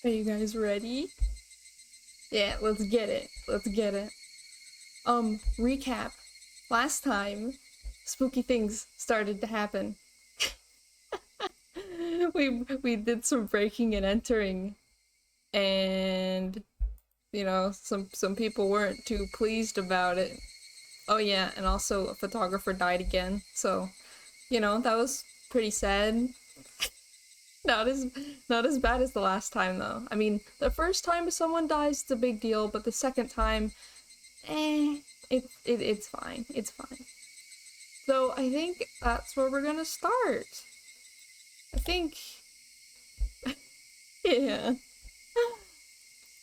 Are you guys ready? Yeah, let's get it. Let's get it. Recap. Last time, spooky things started to happen. we did some breaking and entering, and some people weren't too pleased about it. Oh yeah, and also a photographer died again. So, that was pretty sad. Not as not as bad as the last time though. I mean, the first time someone dies it's a big deal, but the second time, it's fine. It's fine. So I think that's where we're gonna start. I think, yeah.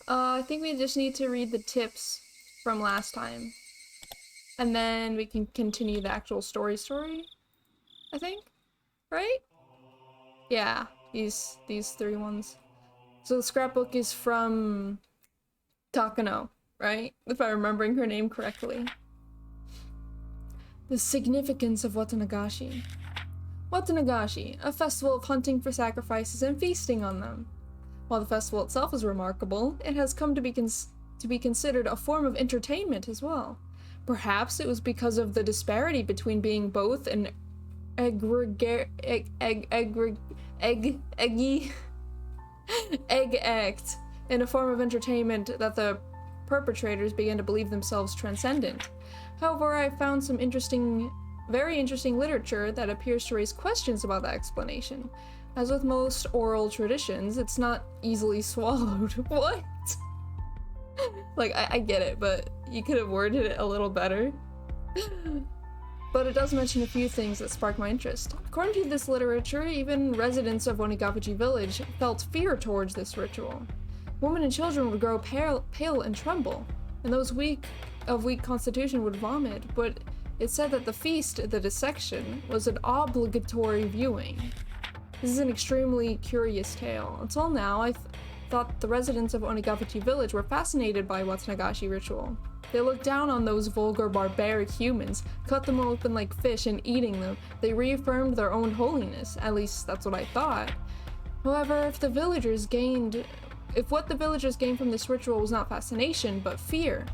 I think we just need to read the tips from last time, and then we can continue the actual story. I think, right? Yeah, these three ones. So the scrapbook is from Takano, right? If I'm remembering her name correctly. The significance of Watanagashi. Watanagashi, a festival of hunting for sacrifices and feasting on them. While the festival itself is remarkable, it has come to be considered a form of entertainment as well. Perhaps it was because of the disparity between being both an eggy egg act and a form of entertainment that the perpetrators began to believe themselves transcendent. However, I found some very interesting literature that appears to raise questions about that explanation. As with most oral traditions, it's not easily swallowed. What? Like, I get it, but you could have worded it a little better. But it does mention a few things that sparked my interest. According to this literature, even residents of Watanagashi village felt fear towards this ritual. Women and children would grow pale and tremble, and those weak constitution would vomit, but it said that the feast, the dissection, was an obligatory viewing. This is an extremely curious tale. Until now, I thought the residents of Watanagashi village were fascinated by Watanagashi ritual. They looked down on those vulgar, barbaric humans, cut them open like fish and eating them. They reaffirmed their own holiness. At least that's what I thought. However, if what the villagers gained from this ritual was not fascination, but fear,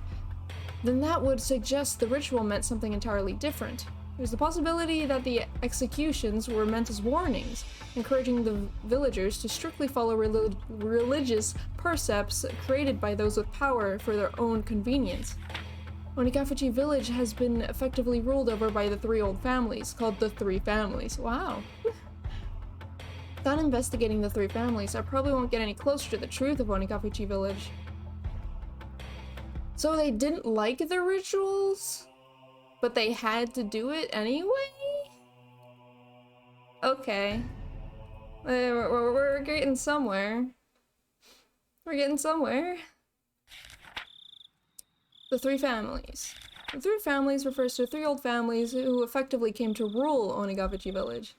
then that would suggest the ritual meant something entirely different. There's the possibility that the executions were meant as warnings, encouraging the villagers to strictly follow religious precepts created by those with power for their own convenience. Watanagashi village has been effectively ruled over by the three old families, called the Three Families. Wow. Without investigating the three families, I probably won't get any closer to the truth of Watanagashi village. So they didn't like the rituals? But they had to do it anyway? Okay. We're getting somewhere. We're getting somewhere. The three families. The three families refers to three old families who effectively came to rule Watanagashi village.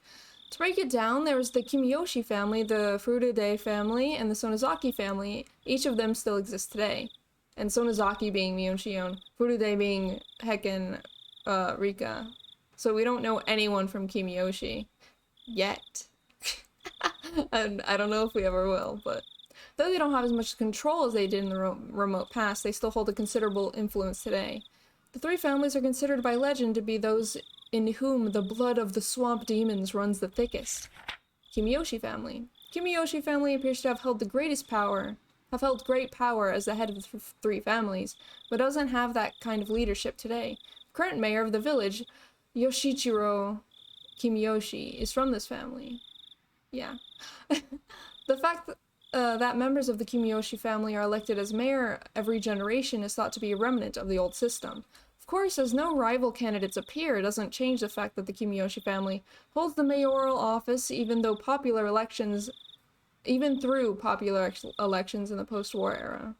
To break it down, there was the Kimiyoshi family, the Furude family, and the Sonozaki family. Each of them still exists today. And Sonozaki being Mion, Furude being Hekken, Rika. So we don't know anyone from Kimiyoshi. Yet. And I don't know if we ever will, but though they don't have as much control as they did in the remote past, they still hold a considerable influence today. The three families are considered by legend to be those in whom the blood of the swamp demons runs the thickest. Kimiyoshi family. Kimiyoshi family appears to have held great power as the head of the three families, but doesn't have that kind of leadership today. Current mayor of the village, Yoshichiro Kimiyoshi, is from this family. Yeah. The fact that members of the Kimiyoshi family are elected as mayor every generation is thought to be a remnant of the old system. Of course, as no rival candidates appear, it doesn't change the fact that the Kimiyoshi family holds the mayoral office even through popular elections in the post-war era.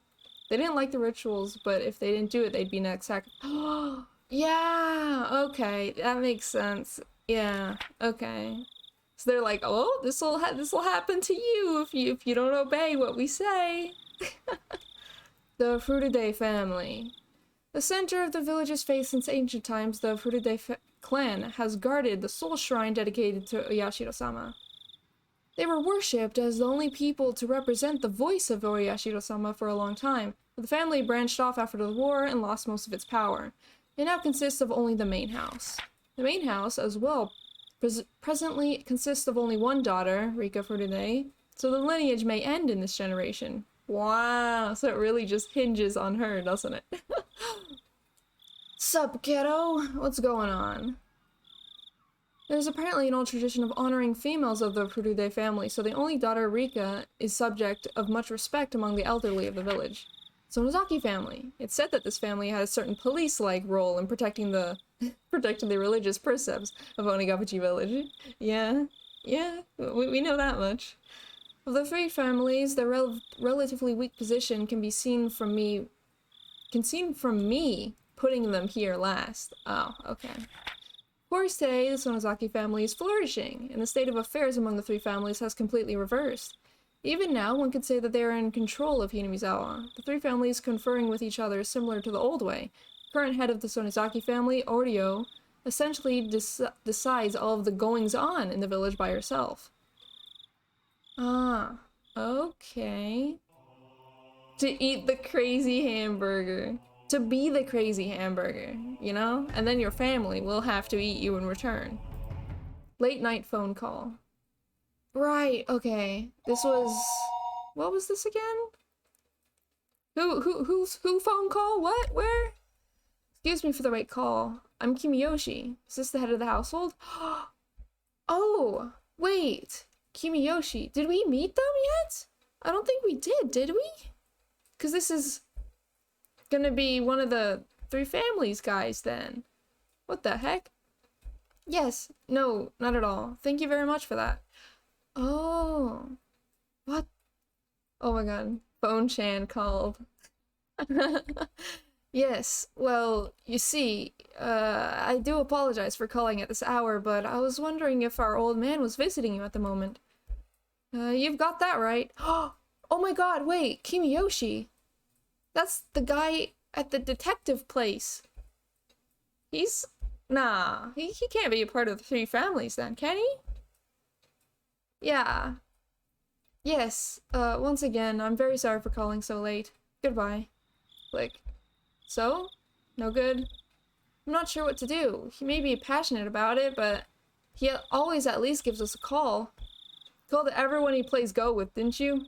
They didn't like the rituals, but if they didn't do it, they'd be next sack. Yeah, okay, that makes sense. Yeah, okay. So they're like, oh, this'll happen to you if you don't obey what we say. The Furude family. The center of the village's faith since ancient times, the Furude clan has guarded the sole shrine dedicated to Oyashiro-sama. They were worshipped as the only people to represent the voice of Oyashiro-sama for a long time, but the family branched off after the war and lost most of its power. It now consists of only the main house. The main house, as well, presently consists of only one daughter, Rika Furude, so the lineage may end in this generation. Wow, so it really just hinges on her, doesn't it? Sup, kiddo? What's going on? There's apparently an old tradition of honoring females of the Furude family, so the only daughter, Rika, is subject of much respect among the elderly of the village. Sonozaki family. It's said that this family had a certain police-like role in protecting the religious precepts of Onagabachi village. Yeah, we know that much. Of the three families, their relatively weak position can be seen from me putting them here last. Oh, okay. Of course, today, the Sonozaki family is flourishing, and the state of affairs among the three families has completely reversed. Even now, one could say that they are in control of Hinamizawa, the three families conferring with each other similar to the old way. The current head of the Sonozaki family, Oryo, essentially decides all of the goings-on in the village by herself. Ah, okay. To eat the crazy hamburger. To be the crazy hamburger, you know? And then your family will have to eat you in return. Late night phone call. Right, okay. This was... What was this again? Who phone call? What? Where? Excuse me for the late call. I'm Kimiyoshi. Is this the head of the household? Oh, wait. Kimiyoshi. Did we meet them yet? I don't think we did we? Because this is gonna be one of the three families guys then. What the heck? Yes. No, not at all. Thank you very much for that. Oh. What? Oh my god. Phone Chan called. Yes, well, you see, I do apologize for calling at this hour, but I was wondering if our old man was visiting you at the moment. You've got that right. Oh my god, wait, Kimiyoshi. That's the guy at the detective place. Nah, he can't be a part of the three families then, can he? Yeah. Yes, once again, I'm very sorry for calling so late. Goodbye. Click. So? No good? I'm not sure what to do. He may be passionate about it, but he always at least gives us a call. Called everyone he plays Go with, didn't you?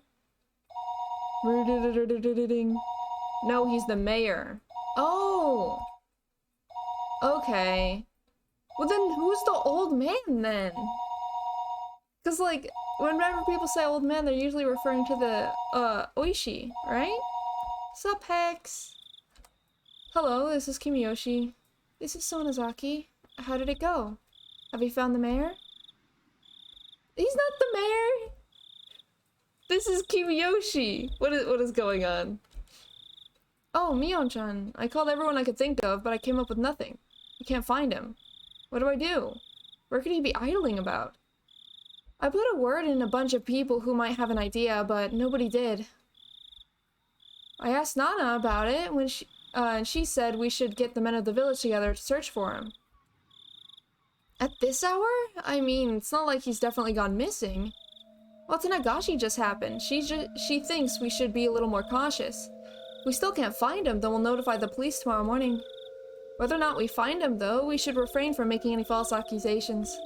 No, he's the mayor. Oh! Okay. Well then, who's the old man then? Because, like, whenever people say old man, they're usually referring to the, Oishi, right? Sup, Hex? Hello, this is Kimiyoshi. This is Sonozaki. How did it go? Have you found the mayor? He's not the mayor! This is Kimiyoshi! What is going on? Oh, Mion-chan. I called everyone I could think of, but I came up with nothing. I can't find him. What do I do? Where could he be idling about? I put a word in a bunch of people who might have an idea, but nobody did. I asked Nana about it when and she said we should get the men of the village together to search for him. At this hour? I mean, it's not like he's definitely gone missing. Watanagashi just happened. She thinks we should be a little more cautious. If we still can't find him, then we'll notify the police tomorrow morning. Whether or not we find him, though, we should refrain from making any false accusations.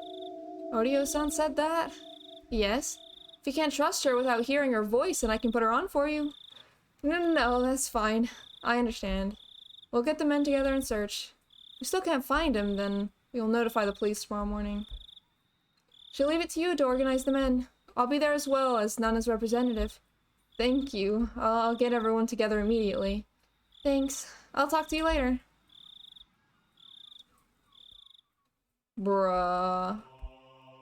Oryo-san said that? Yes. If you can't trust her without hearing her voice, then I can put her on for you. No, that's fine. I understand. We'll get the men together and search. If we still can't find him, then we'll notify the police tomorrow morning. She'll leave it to you to organize the men. I'll be there as well as Nana's representative. Thank you. I'll get everyone together immediately. Thanks. I'll talk to you later. Bruh.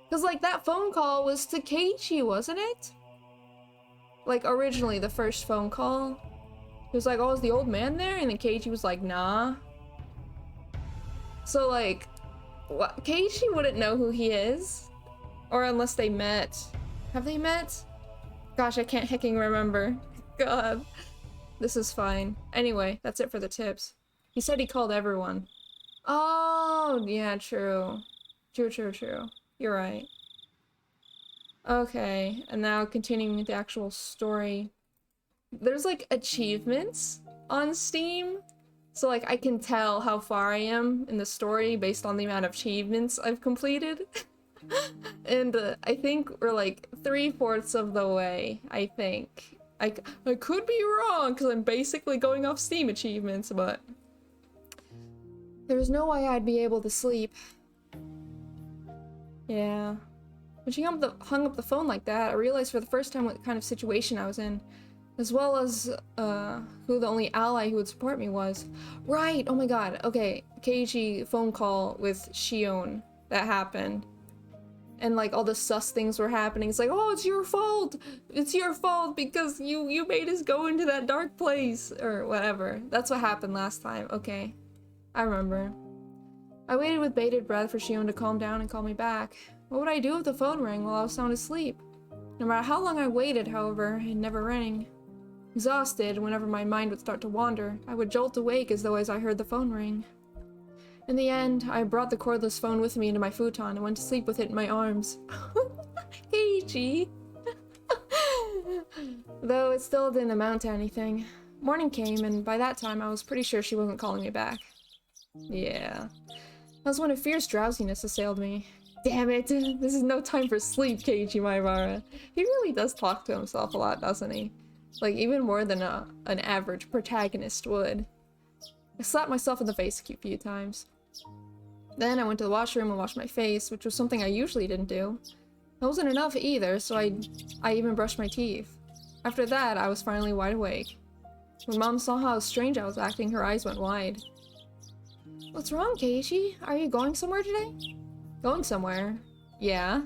Because, like, that phone call was to Keiichi, wasn't it? Like, originally, the first phone call. He was like, oh, is the old man there? And then Keiichi was like, nah. So, like, what? Keiichi wouldn't know who he is. Or unless they met. Have they met? Gosh, I can't hecking remember. God. This is fine. Anyway, that's it for the tips. He said he called everyone. Oh, yeah, true. True. You're right. Okay, and now continuing with the actual story. There's like achievements on Steam. So like I can tell how far I am in the story based on the amount of achievements I've completed. And I think we're like 3/4 of the way, I think. I could be wrong because I'm basically going off Steam achievements, but there's no way I'd be able to sleep. Yeah. When she hung up the phone like that, I realized for the first time what kind of situation I was in, as well as who the only ally who would support me was. Right! Oh my god. Okay, Keiichi phone call with Shion that happened. And like all the sus things were happening. It's like, oh, it's your fault! It's your fault because you made us go into that dark place! Or whatever. That's what happened last time. Okay. I remember. I waited with bated breath for Shion to calm down and call me back. What would I do if the phone rang while I was sound asleep? No matter how long I waited, however, it never rang. Exhausted, whenever my mind would start to wander, I would jolt awake as though I heard the phone ring. In the end, I brought the cordless phone with me into my futon and went to sleep with it in my arms. Keiichi! Though it still didn't amount to anything. Morning came, and by that time I was pretty sure she wasn't calling me back. Yeah. That was when a fierce drowsiness assailed me. Damn it! This is no time for sleep, Keiichi Maibara. He really does talk to himself a lot, doesn't he? Like, even more than an average protagonist would. I slapped myself in the face a few times. Then I went to the washroom and washed my face, which was something I usually didn't do. That wasn't enough either, so I even brushed my teeth. After that, I was finally wide awake. When Mom saw how strange I was acting, her eyes went wide. What's wrong, Keiichi? Are you going somewhere today? Going somewhere? Yeah.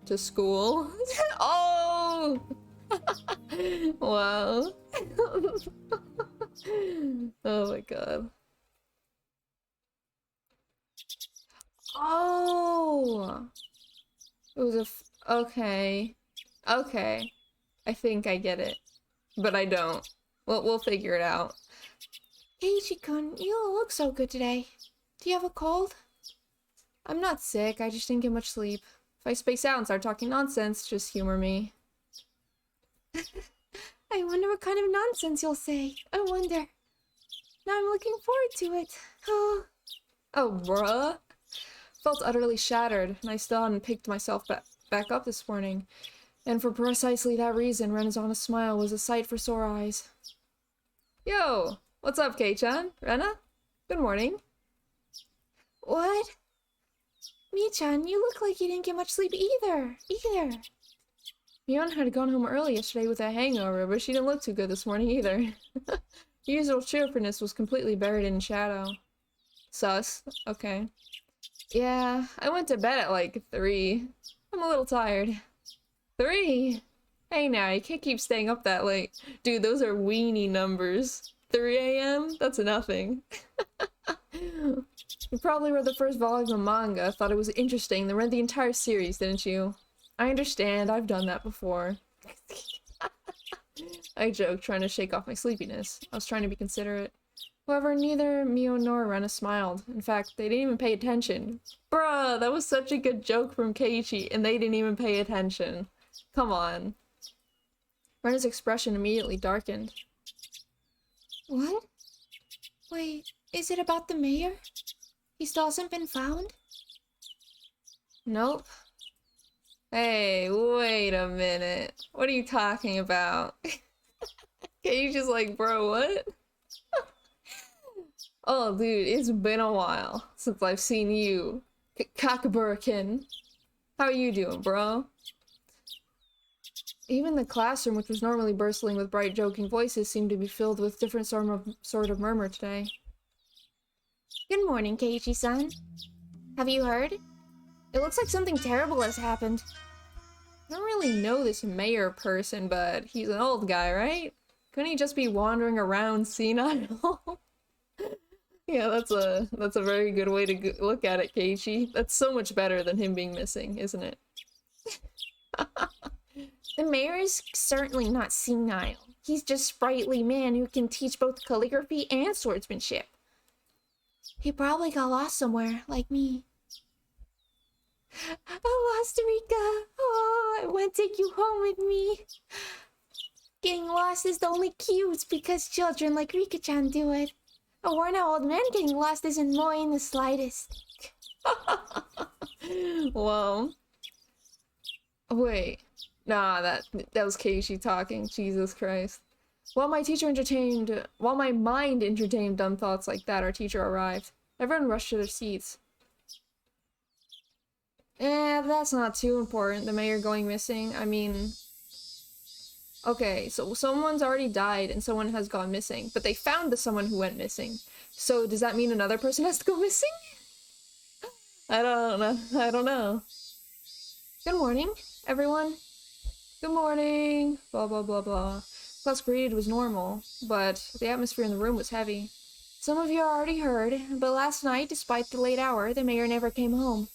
To school? Oh! Wow. Oh my god. Oh! It was okay. Okay. I think I get it. But I don't. We'll figure it out. Keiichi-kun, you don't look so good today. Do you have a cold? I'm not sick, I just didn't get much sleep. If I space out and start talking nonsense, just humor me. I wonder what kind of nonsense you'll say. I wonder. Now I'm looking forward to it. Oh, bruh. Felt utterly shattered, and I still hadn't picked myself back up this morning. And for precisely that reason, Rena's honest smile was a sight for sore eyes. Yo! What's up, Kei-chan? Rena? Good morning. What? Mi-chan, you look like you didn't get much sleep either. Mion had gone home early yesterday with a hangover, but she didn't look too good this morning either. The usual cheerfulness was completely buried in shadow. Sus. Okay. Yeah, I went to bed at like 3. I'm a little tired. 3? Hey now, you can't keep staying up that late. Dude, those are weenie numbers. 3 a.m.? That's nothing. You probably read the first volume of manga, thought it was interesting, then read the entire series, didn't you? I understand, I've done that before. I joked, trying to shake off my sleepiness. I was trying to be considerate. However, neither Mion nor Rena smiled. In fact, they didn't even pay attention. Bruh, that was such a good joke from Keiichi, and they didn't even pay attention. Come on. Rena's expression immediately darkened. What? Wait, is it about the mayor? He still hasn't been found? Nope. Hey, wait a minute. What are you talking about? Keiichi's like, bro, what? Oh, dude, it's been a while since I've seen you. Kakaburakin. How are you doing, bro? Even the classroom, which was normally bristling with bright, joking voices, seemed to be filled with different sort of murmur today. Good morning, Keiichi-san. Have you heard? It looks like something terrible has happened. I don't really know this mayor person, but he's an old guy, right? Couldn't he just be wandering around senile? Yeah, that's a very good way to look at it, Keiichi. That's so much better than him being missing, isn't it? The mayor is certainly not senile. He's just a sprightly man who can teach both calligraphy and swordsmanship. He probably got lost somewhere, like me. I lost Rika. Oh, I want to take you home with me. Getting lost is the only cute because children like Rika-chan do it. A worn-out old man getting lost isn't annoying the slightest. Whoa. Wait. Nah, that was Keiichi talking. Jesus Christ. While my mind entertained dumb thoughts like that, our teacher arrived. Everyone rushed to their seats. That's not too important, the mayor going missing. I mean... Okay, so someone's already died and someone has gone missing, but they found the someone who went missing. So does that mean another person has to go missing? I don't know. Good morning, everyone. Good morning. Blah, blah, blah, blah. Class greeted was normal, but the atmosphere in the room was heavy. Some of you already heard, but last night, despite the late hour, the mayor never came home.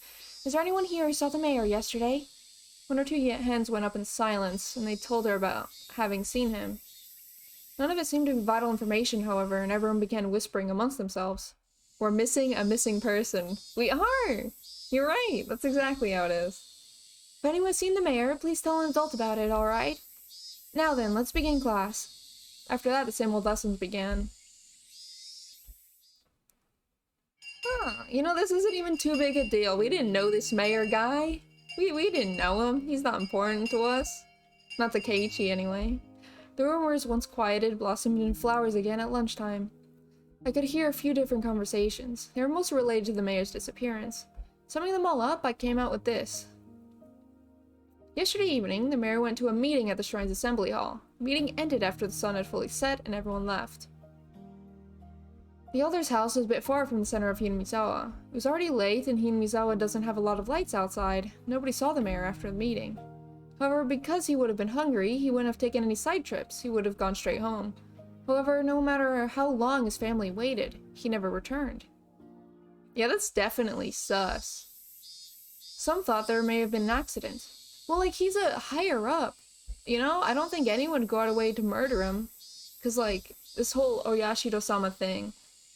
Is there anyone here who saw the mayor yesterday? One or two hands went up in silence, and they told her about having seen him. None of it seemed to be vital information, however, and everyone began whispering amongst themselves. We're missing a missing person. We are! You're right, that's exactly how it is. If anyone's seen the mayor, please tell an adult about it, alright? Now then, let's begin class. After that, the same old lessons began. Huh, you know, this isn't even too big a deal. We didn't know this mayor guy. We didn't know him. He's not important to us. Not to Keiichi, anyway. The rumors, once quieted, blossomed in flowers again at lunchtime. I could hear a few different conversations. They were mostly related to the mayor's disappearance. Summing them all up, I came out with this. Yesterday evening, the mayor went to a meeting at the Shrine's Assembly Hall. The meeting ended after the sun had fully set and everyone left. The elder's house was a bit far from the center of Hinamizawa. It was already late, and Hinamizawa doesn't have a lot of lights outside. Nobody saw the mayor after the meeting. However, because he would have been hungry, he wouldn't have taken any side trips. He would have gone straight home. However, no matter how long his family waited, he never returned. Yeah, that's definitely sus. Some thought there may have been an accident. Well, like, he's a higher up. You know, I don't think anyone would go out of way to murder him. Because, like, this whole Oyashido-sama thing,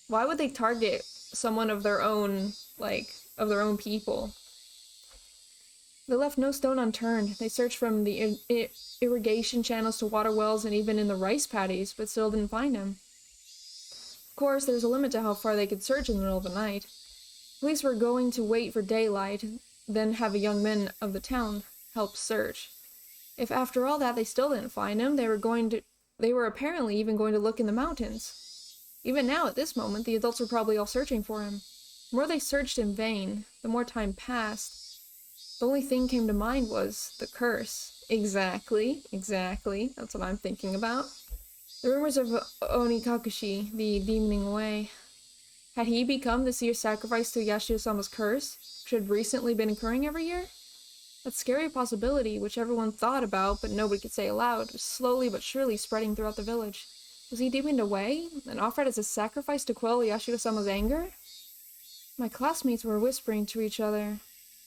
why would they target someone of their own, like, of their own people? They left no stone unturned. They searched from the irrigation channels to water wells and even in the rice paddies, but still didn't find him. Of course, there's a limit to how far they could search in the middle of the night. Police were going to wait for daylight, then have a young man of the town help search. If after all that they still didn't find him, they were apparently even going to look in the mountains. Even now, at this moment, the adults were probably all searching for him. The more they searched in vain, the more time passed. The only thing came to mind was the curse. Exactly. That's what I'm thinking about. The rumors of Onikakushi, the demoning away. Had he become this year's sacrifice to Yashiro-sama's curse, which had recently been occurring every year? That scary possibility, which everyone thought about but nobody could say aloud, was slowly but surely spreading throughout the village. Was he demoned away, and offered as a sacrifice to quell Yashiro-sama's anger? My classmates were whispering to each other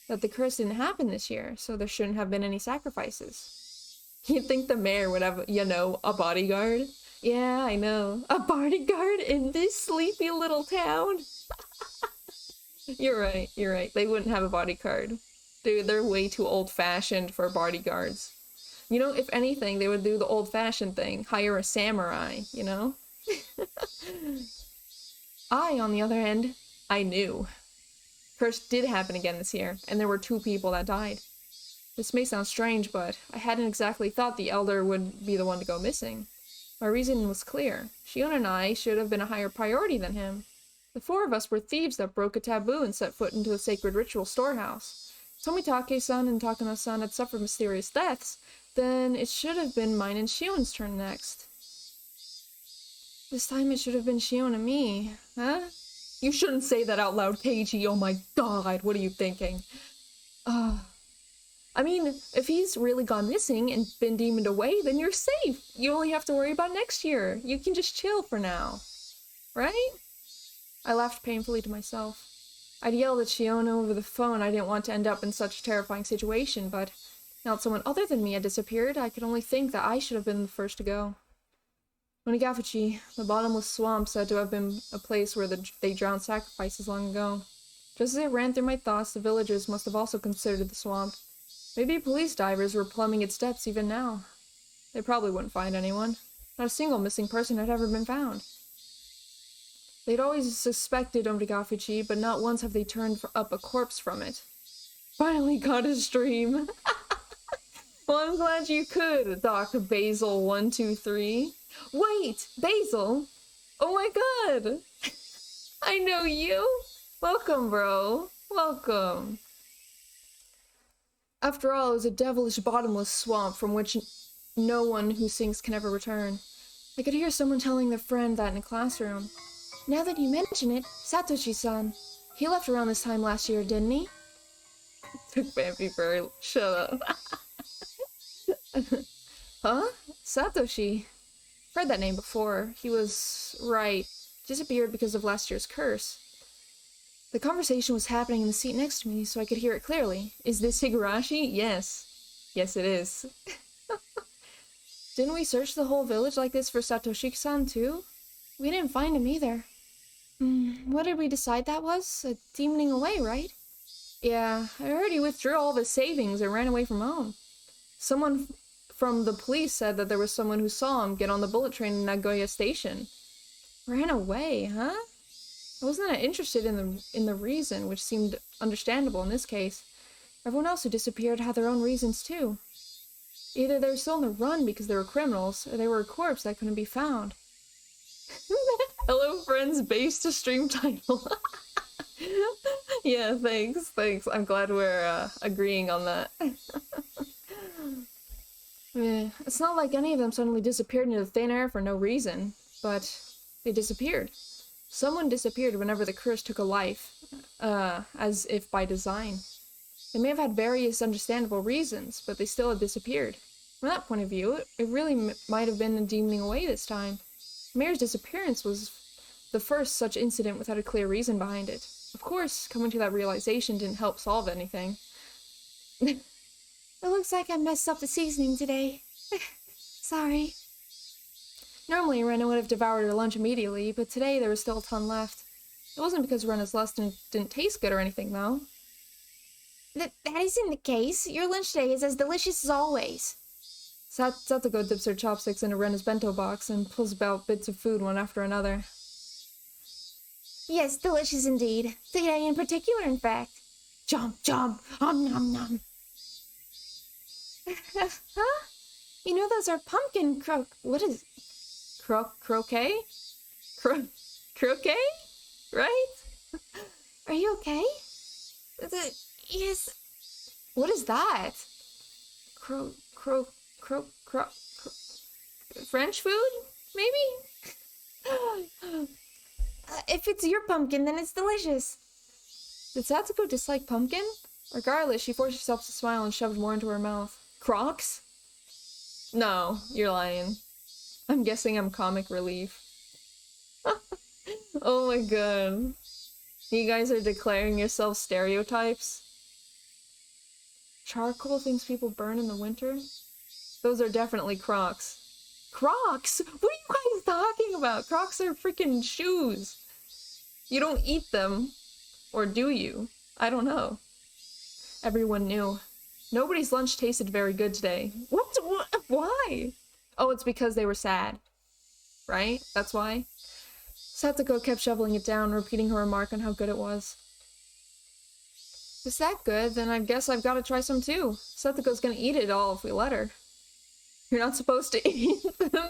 that the curse didn't happen this year, so there shouldn't have been any sacrifices. You'd think the mayor would have, you know, a bodyguard? Yeah, I know. A bodyguard in this sleepy little town? You're right. They wouldn't have a bodyguard. Dude, they're way too old-fashioned for bodyguards. You know, if anything, they would do the old-fashioned thing. Hire a samurai, you know? I, on the other hand, I knew. Curse did happen again this year, and there were 2 people that died. This may sound strange, but I hadn't exactly thought the elder would be the one to go missing. My reason was clear. Shion and I should have been a higher priority than him. The 4 of us were thieves that broke a taboo and set foot into a sacred ritual storehouse. Tomitake-san and Takano-san had suffered mysterious deaths, then it should have been mine and Shion's turn next. This time it should have been Shion and me, huh? You shouldn't say that out loud, Keiichi. Oh my god, what are you thinking? I mean, if he's really gone missing and been demoned away, then you're safe. You only have to worry about next year. You can just chill for now. Right? I laughed painfully to myself. I'd yelled at Shion over the phone I didn't want to end up in such a terrifying situation, but now that someone other than me had disappeared, I could only think that I should have been the first to go. Onagafuchi, the bottomless swamp, said to have been a place where they drowned sacrifices long ago. Just as it ran through my thoughts, the villagers must have also considered the swamp. Maybe police divers were plumbing its depths even now. They probably wouldn't find anyone. Not a single missing person had ever been found. They'd always suspected Omdegafuchi, but not once have they turned up a corpse from it. Finally got his dream. Well, I'm glad you could, Dr. Basil 123. Wait, Basil? Oh my god! I know you! Welcome, bro. Welcome. After all, it was a devilish bottomless swamp from which no one who sinks can ever return. I could hear someone telling their friend that in a classroom. Now that you mention it, Satoshi-san. He left around this time last year, didn't he? Took Bambi Bird. Shut up. Huh? Satoshi. Heard that name before. He was right. Disappeared because of last year's curse. The conversation was happening in the seat next to me, so I could hear it clearly. Is this Higurashi? Yes. Yes, it is. Didn't we search the whole village like this for Satoshi-san, too? We didn't find him either. What did we decide that was? A demoning away, right? Yeah, I heard he withdrew all of his savings and ran away from home. Someone from the police said that there was someone who saw him get on the bullet train in Nagoya Station. Ran away, huh? I wasn't that interested in the reason, which seemed understandable in this case. Everyone else who disappeared had their own reasons too. Either they were still on the run because they were criminals, or they were a corpse that couldn't be found. Hello friends, base to stream title. Yeah, thanks. I'm glad we're agreeing on that. Yeah, it's not like any of them suddenly disappeared into thin air for no reason, but they disappeared. Someone disappeared whenever the curse took a life, as if by design. They may have had various understandable reasons, but they still had disappeared. From that point of view, it really might have been a demoning away this time. Mayor's disappearance was the first such incident without a clear reason behind it. Of course, coming to that realization didn't help solve anything. It looks like I messed up the seasoning today. Sorry. Normally, Rena would have devoured her lunch immediately, but today there was still a ton left. It wasn't because Rena's lunch didn't taste good or anything, though. That isn't the case. Your lunch today is as delicious as always. Satoko dips her chopsticks into Rena's bento box and pulls about bits of food one after another. Yes, delicious indeed. Today in particular, in fact. Jump, jump, nom nom. Huh? You know those are pumpkin what is croquet? Croquet? Right? Are you okay? Yes. What is that? French food? Maybe? If it's your pumpkin, then it's delicious. Did Satsuko dislike pumpkin? Regardless, she forced herself to smile and shoved more into her mouth. Crocs? No, you're lying. I'm guessing I'm comic relief. Oh my god. You guys are declaring yourselves stereotypes? Charcoal things people burn in the winter? Those are definitely Crocs. Crocs? What are you guys talking about? Crocs are freaking shoes. You don't eat them. Or do you? I don't know. Everyone knew. Nobody's lunch tasted very good today. What? Why? Oh, it's because they were sad. Right? That's why? Satsuko kept shoveling it down, repeating her remark on how good it was. If it's that good, then I guess I've got to try some too. Satsuko's gonna eat it all if we let her. You're not supposed to eat them.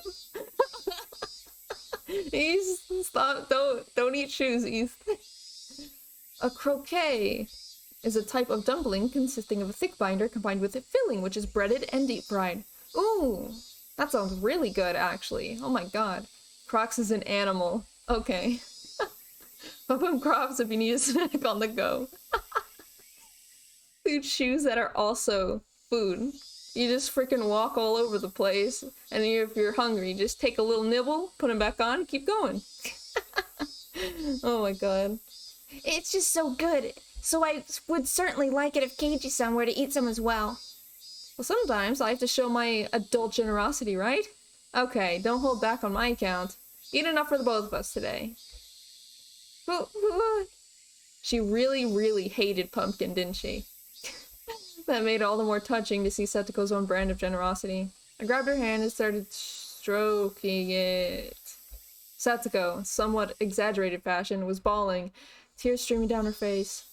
Stop! Don't eat shoes, East. A croquet is a type of dumpling consisting of a thick binder combined with a filling, which is breaded and deep fried. Ooh, that sounds really good, actually. Oh my god. Crocs is an animal. Okay. Pop-up Crocs if you need a snack on the go. Food shoes that are also food. You just freaking walk all over the place, and if you're hungry, just take a little nibble, put them back on, keep going. Oh my god. It's just so good. So I would certainly like it if Keiji-san were to eat some as well. Well, sometimes I have to show my adult generosity, right? Okay, don't hold back on my account. Eat enough for the both of us today. She really, really hated Pumpkin, didn't she? That made it all the more touching to see Setsuko's own brand of generosity. I grabbed her hand and started stroking it. Setsuko, somewhat exaggerated fashion, was bawling, tears streaming down her face.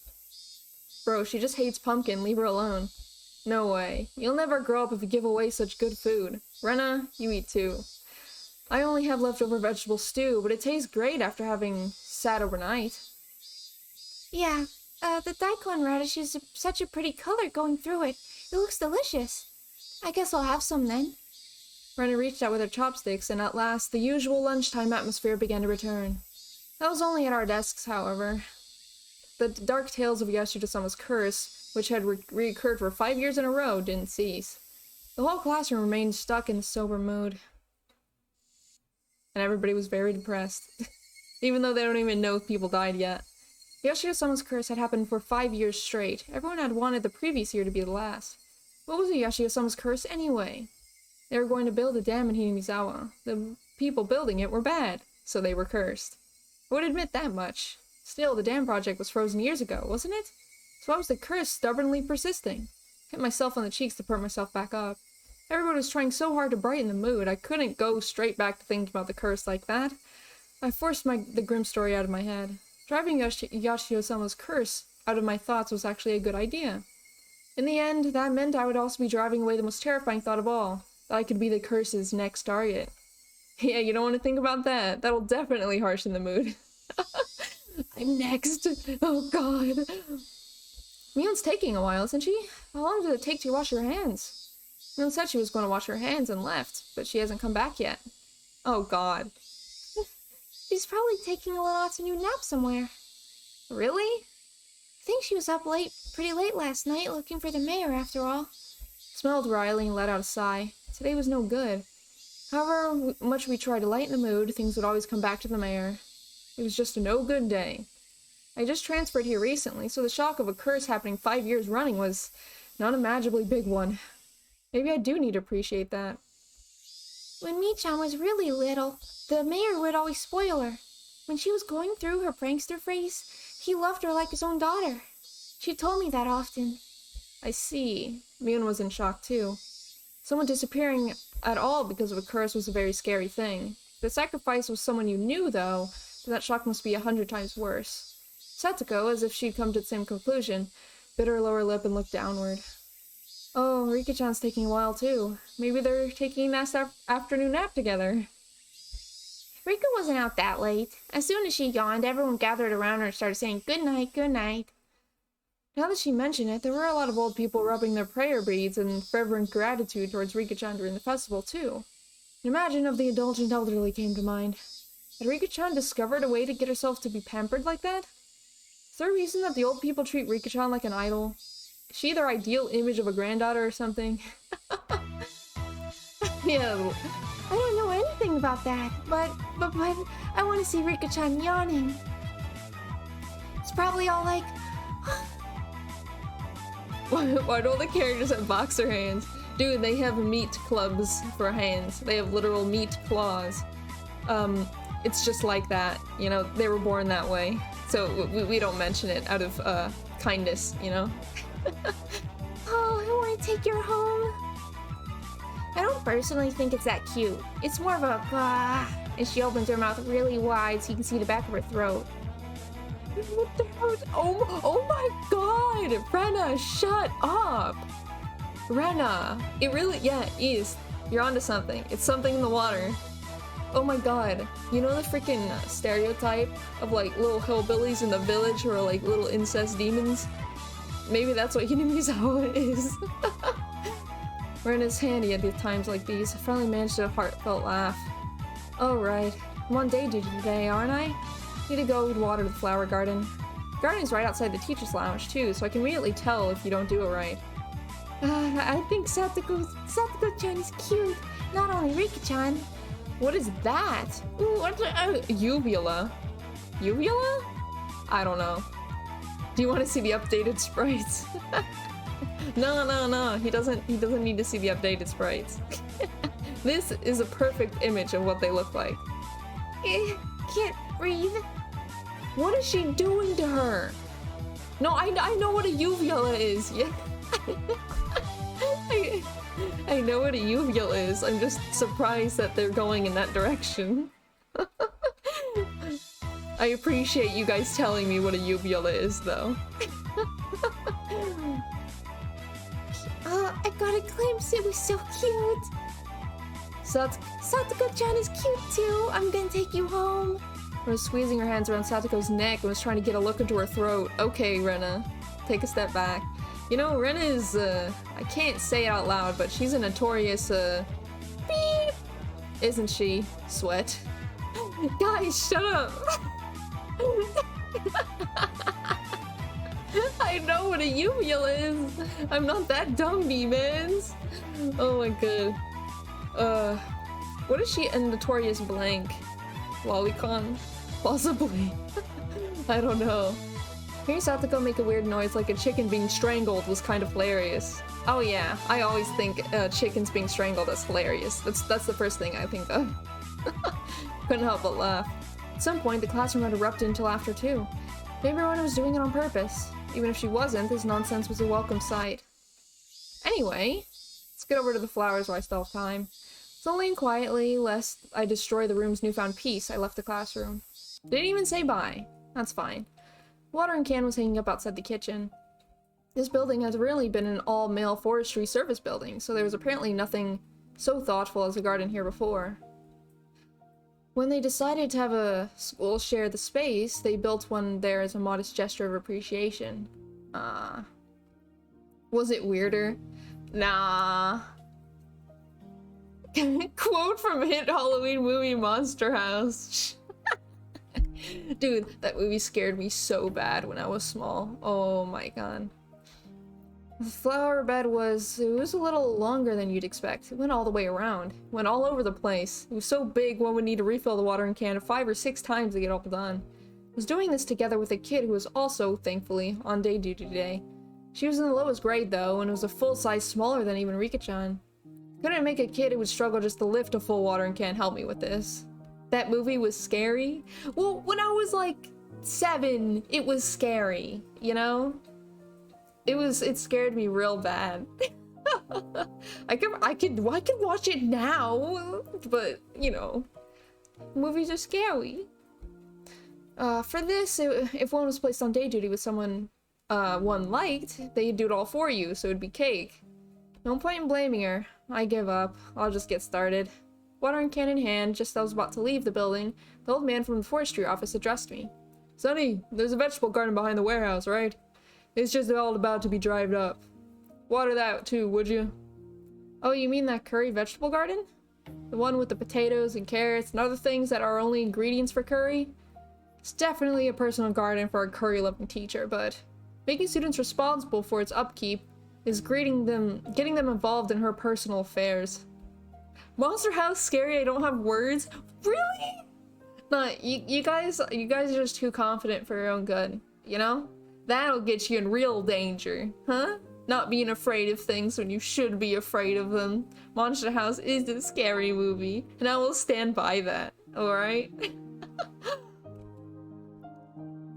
Bro, she just hates Pumpkin, leave her alone. No way. You'll never grow up if you give away such good food. Rena, you eat too. I only have leftover vegetable stew, but it tastes great after having sat overnight. Yeah, the daikon radish is such a pretty color going through it. It looks delicious. I guess I'll have some then. Rena reached out with her chopsticks, and at last, the usual lunchtime atmosphere began to return. That was only at our desks, however. The dark tales of Yashida-sama's curse, which had reoccurred for 5 years in a row, didn't cease. The whole classroom remained stuck in a sober mood. And everybody was very depressed. Even though they don't even know if people died yet. Yashida-sama's curse had happened for 5 years straight. Everyone had wanted the previous year to be the last. What was a Yashida-sama's curse anyway? They were going to build a dam in Hinamizawa. The people building it were bad, so they were cursed. I would admit that much. Still, the dam project was frozen years ago, wasn't it? So why was the curse stubbornly persisting? Hit myself on the cheeks to perk myself back up. Everybody was trying so hard to brighten the mood, I couldn't go straight back to thinking about the curse like that. I forced the grim story out of my head. Driving Yashida-sama's curse out of my thoughts was actually a good idea. In the end, that meant I would also be driving away the most terrifying thought of all. That I could be the curse's next target. Yeah, you don't want to think about that. That'll definitely harshen the mood. I'm next. Oh god. Mion's taking a while, isn't she? How long did it take to wash your hands? Mion said she was going to wash her hands and left, but she hasn't come back yet. Oh god. She's probably taking a little afternoon nap somewhere. Really? I think she was up pretty late last night looking for the mayor after all. Smelled Riley and let out a sigh. Today was no good. However much we tried to lighten the mood, things would always come back to the mayor. It was just a no-good day. I just transferred here recently, so the shock of a curse happening 5 years running was an unimaginably big one. Maybe I do need to appreciate that. When Mi-chan was really little, the mayor would always spoil her. When she was going through her prankster phase, he loved her like his own daughter. She told me that often. I see. Mion was in shock too. Someone disappearing at all because of a curse was a very scary thing. If the sacrifice was someone you knew, though, then that shock must be 100 times worse. Setsuko, as if she'd come to the same conclusion, bit her lower lip and looked downward. Oh, Rika-chan's taking a while too. Maybe they're taking a nice afternoon nap together. Rika wasn't out that late. As soon as she yawned, everyone gathered around her and started saying good night, good night. Now that she mentioned it, there were a lot of old people rubbing their prayer beads in fervent gratitude towards Rika-chan during the festival too. An imagine of the indulgent elderly came to mind. Had Rika-chan discovered a way to get herself to be pampered like that? Is there a reason that the old people treat Rika-chan like an idol? Is she their ideal image of a granddaughter or something? Yeah. I don't know anything about that, but I want to see Rika-chan yawning. It's probably all like... Why do all the characters have boxer hands? Dude, they have meat clubs for hands. They have literal meat claws. It's just like that, you know, they were born that way. So we don't mention it out of kindness, you know? Oh, I want to take your home. I don't personally think it's that cute. It's more of a and she opens her mouth really wide so you can see the back of her throat. What the hell? Oh my god! Rena, shut up! Rena! It really, yeah, it is. You're onto something. It's something in the water. Oh my god. You know the freaking stereotype of like little hillbillies in the village who are like little incest demons? Maybe that's what Hinamizawa is. Rena's handy at times like these. I finally managed a heartfelt laugh. Oh right. I'm on day duty today, aren't I? Need to go water the flower garden. The garden's right outside the teacher's lounge too, so I can immediately tell if you don't do it right. I think Satoko-chan is cute. Not only Rika-chan. What is that? Ooh, what's a uvula? Uvula? I don't know. Do you want to see the updated sprites? No. He doesn't need to see the updated sprites. This is a perfect image of what they look like. Can't breathe. What is she doing to her? No, I know what a uvula is. Yeah. I know what a uvula is. I'm just surprised that they're going in that direction. I appreciate you guys telling me what a uvula is, though. I got a glimpse. It was so cute. Satoko-chan is cute too. I'm gonna take you home. I was squeezing her hands around Satoko's neck and was trying to get a look into her throat. Okay, Rena. Take a step back. You know, Rena is, I can't say it out loud, but she's a notorious, beep! Isn't she? Sweat. Guys, shut up! I know what a uvula is! I'm not that dumb, B-mans! Oh my god. What is she a notorious blank? Lolicon? Possibly. I don't know. Hearing Satoko make a weird noise like a chicken being strangled was kind of hilarious. Oh yeah, I always think chickens being strangled is hilarious. That's the first thing I think of. Couldn't help but laugh. At some point, the classroom had erupted into laughter too. Maybe everyone was doing it on purpose. Even if she wasn't, this nonsense was a welcome sight. Anyway, let's get over to the flowers while I still have time. Slowly and quietly, lest I destroy the room's newfound peace, I left the classroom. Didn't even say bye. That's fine. The watering can was hanging up outside the kitchen. This building has really been an all-male forestry service building, so there was apparently nothing so thoughtful as a garden here before. When they decided to have a school share the space, they built one there as a modest gesture of appreciation. Was it weirder? Nah. Quote from hit Halloween movie Monster House. Dude, that movie scared me so bad when I was small. Oh my god. The flower bed was a little longer than you'd expect. It went all the way around. It went all over the place. It was so big one would need to refill the watering can 5 or 6 times to get all done. I was doing this together with a kid who was also, thankfully, on day duty today. She was in the lowest grade though, and was a full size smaller than even Rika-chan. Couldn't make a kid who would struggle just to lift a full watering can help me with this. That movie was scary. Well, when I was like 7, it was scary, you know? It scared me real bad. I could watch it now, but you know, movies are scary. For this, if one was placed on day duty with someone one liked, they'd do it all for you, so it'd be cake. No point in blaming her. I give up. I'll just get started. Watering can in hand, just as I was about to leave the building, the old man from the forestry office addressed me. Sonny, there's a vegetable garden behind the warehouse, right? It's just all about to be dried up. Water that too, would you? Oh, you mean that curry vegetable garden? The one with the potatoes and carrots and other things that are only ingredients for curry? It's definitely a personal garden for a curry-loving teacher, but making students responsible for its upkeep is getting them involved in her personal affairs. Monster House scary, I don't have words. Really? No, you guys are just too confident for your own good, you know? That'll get you in real danger, huh? Not being afraid of things when you should be afraid of them. Monster House is a scary movie, and I will stand by that, alright?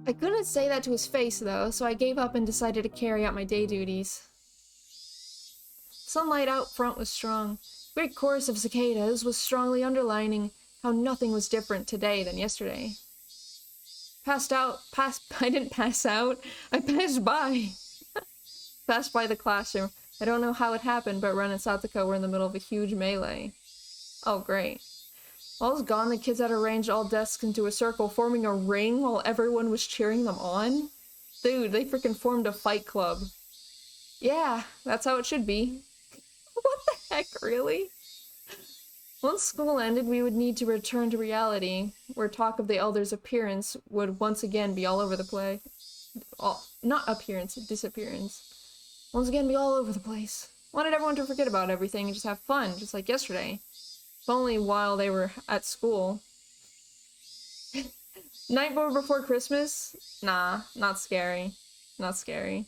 I couldn't say that to his face though, so I gave up and decided to carry out my day duties. Sunlight out front was strong. A great chorus of cicadas was strongly underlining how nothing was different today than yesterday. I didn't pass out. I passed by. Passed by the classroom. I don't know how it happened, but Ren and Satoko were in the middle of a huge melee. Oh, great. While I was gone, the kids had arranged all desks into a circle, forming a ring while everyone was cheering them on. Dude, they freaking formed a fight club. Yeah, that's how it should be. What the heck, really? Once school ended, we would need to return to reality, where talk of the Elder's appearance would once again be all over the place. Not appearance, disappearance. Once again be all over the place. Wanted everyone to forget about everything and just have fun, just like yesterday. If only while they were at school. Night before Christmas? Nah, not scary. Not scary.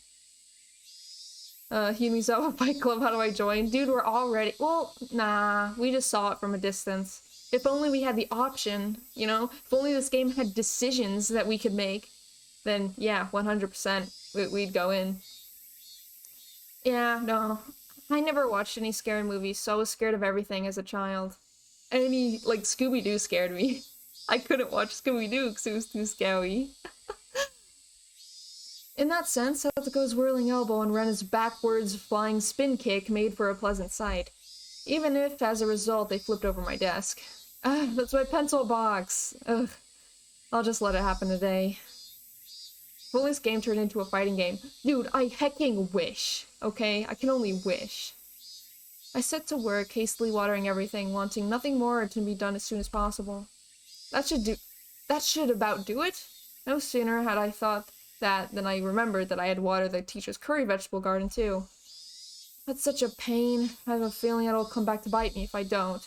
Humizawa Fight Club, how do I join? Dude, we're already- well, nah, we just saw it from a distance. If only we had the option, you know? If only this game had decisions that we could make, then yeah, 100%. we'd go in. Yeah, no. I never watched any scary movies, so I was scared of everything as a child. Any, like, Scooby-Doo scared me. I couldn't watch Scooby-Doo because it was too scary. In that sense, Satsuko's whirling elbow and Ren's backwards flying spin kick made for a pleasant sight. Even if, as a result, they flipped over my desk. Ah, that's my pencil box! Ugh. I'll just let it happen today. Will this game turn into a fighting game? Dude, I hecking wish, okay? I can only wish. I set to work, hastily watering everything, wanting nothing more to be done as soon as possible. That should about do it. No sooner had I thought that than I remembered that I had watered the teacher's curry vegetable garden too. That's such a pain. I have a feeling it'll come back to bite me if I don't.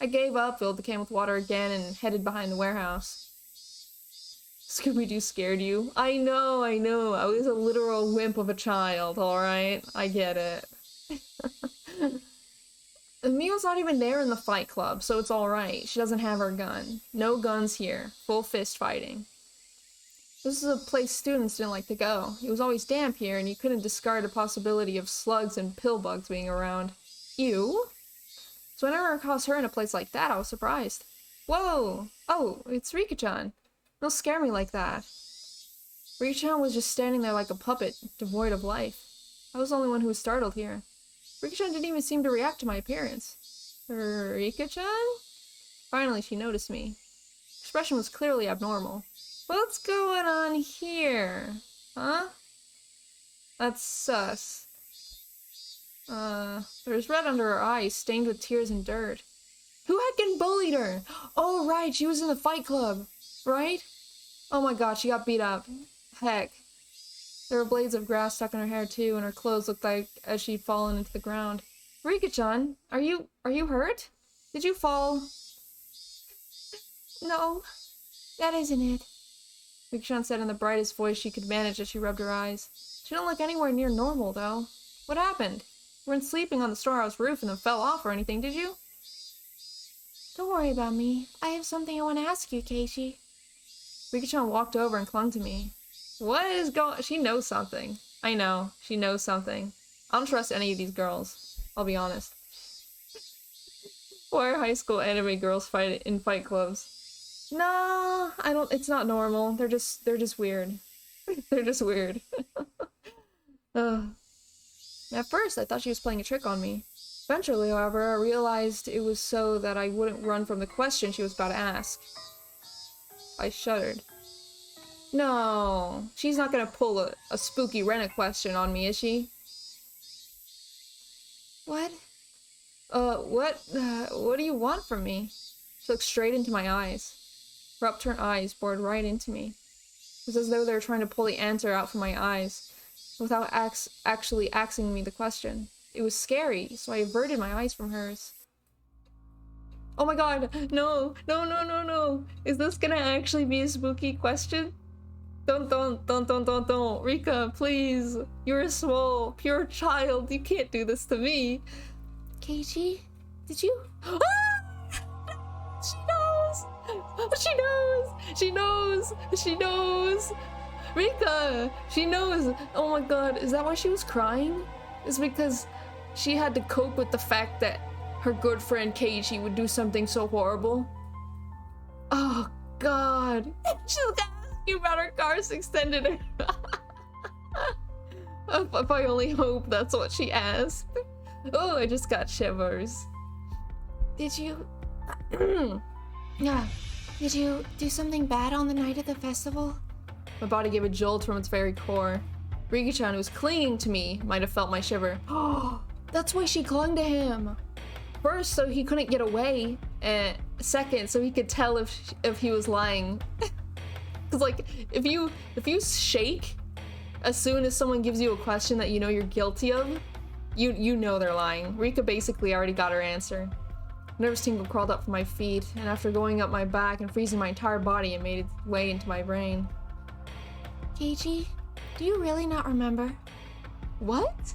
I gave up, filled the can with water again, and headed behind the warehouse. Scooby-Doo scared you? I know. I was a literal wimp of a child, alright? I get it. Mio's not even there in the fight club, so it's alright. She doesn't have her gun. No guns here. Full fist fighting. This is a place students didn't like to go. It was always damp here, and you couldn't discard the possibility of slugs and pill bugs being around. Ew? So whenever I ran across her in a place like that, I was surprised. Whoa! Oh, it's Rika-chan. Don't scare me like that. Rika-chan was just standing there like a puppet, devoid of life. I was the only one who was startled here. Rika-chan didn't even seem to react to my appearance. Rika-chan? Finally, she noticed me. Her expression was clearly abnormal. What's going on here? Huh? That's sus. There's red under her eyes, stained with tears and dirt. Who heckin' bullied her? Oh, right, she was in the fight club, right? Oh my god, she got beat up. Heck. There were blades of grass stuck in her hair too, and her clothes looked like as she'd fallen into the ground. Rika-chan, are you hurt? Did you fall? No, that isn't it. Rika-chan said in the brightest voice she could manage as she rubbed her eyes. She didn't look anywhere near normal, though. What happened? You weren't sleeping on the storehouse roof and then fell off or anything, did you? Don't worry about me. I have something I want to ask you, Keiichi. Rika-chan walked over and clung to me. What is going... She knows something. I know. She knows something. I don't trust any of these girls. I'll be honest. Why are high school anime girls fight in fight clubs? Nah, I don't... It's not normal. They're just weird. They're just weird. At first, I thought she was playing a trick on me. Eventually, however, I realized it was so that I wouldn't run from the question she was about to ask. I shuddered. No, she's not gonna pull a spooky Rena question on me, is she? What? What do you want from me? She looked straight into my eyes. Her upturned eyes bored right into me. It was as though they were trying to pull the answer out from my eyes, without actually asking me the question. It was scary, so I averted my eyes from hers. Oh my god, no. Is this gonna actually be a spooky question? Don't. Rika, please. You're a small, pure child. You can't do this to me. Keiichi, did you? She knows. Rika, she knows. Oh my god, is that why she was crying? It's because she had to cope with the fact that her good friend Keiichi would do something so horrible. Oh god. She's asking about her car's extended. If I only hope that's what she asked. Oh, I just got shivers. Did you... Did you do something bad on the night of the festival? My body gave a jolt from its very core. Rika-chan, who was clinging to me, might have felt my shiver. Oh, that's why she clung to him. First, so he couldn't get away, and second, so he could tell if he was lying. Cause like, if you shake as soon as someone gives you a question that you know you're guilty of, you know they're lying. Rika basically already got her answer. A nervous tingle crawled up from my feet, and after going up my back and freezing my entire body, it made its way into my brain. Keiichi, do you really not remember? What?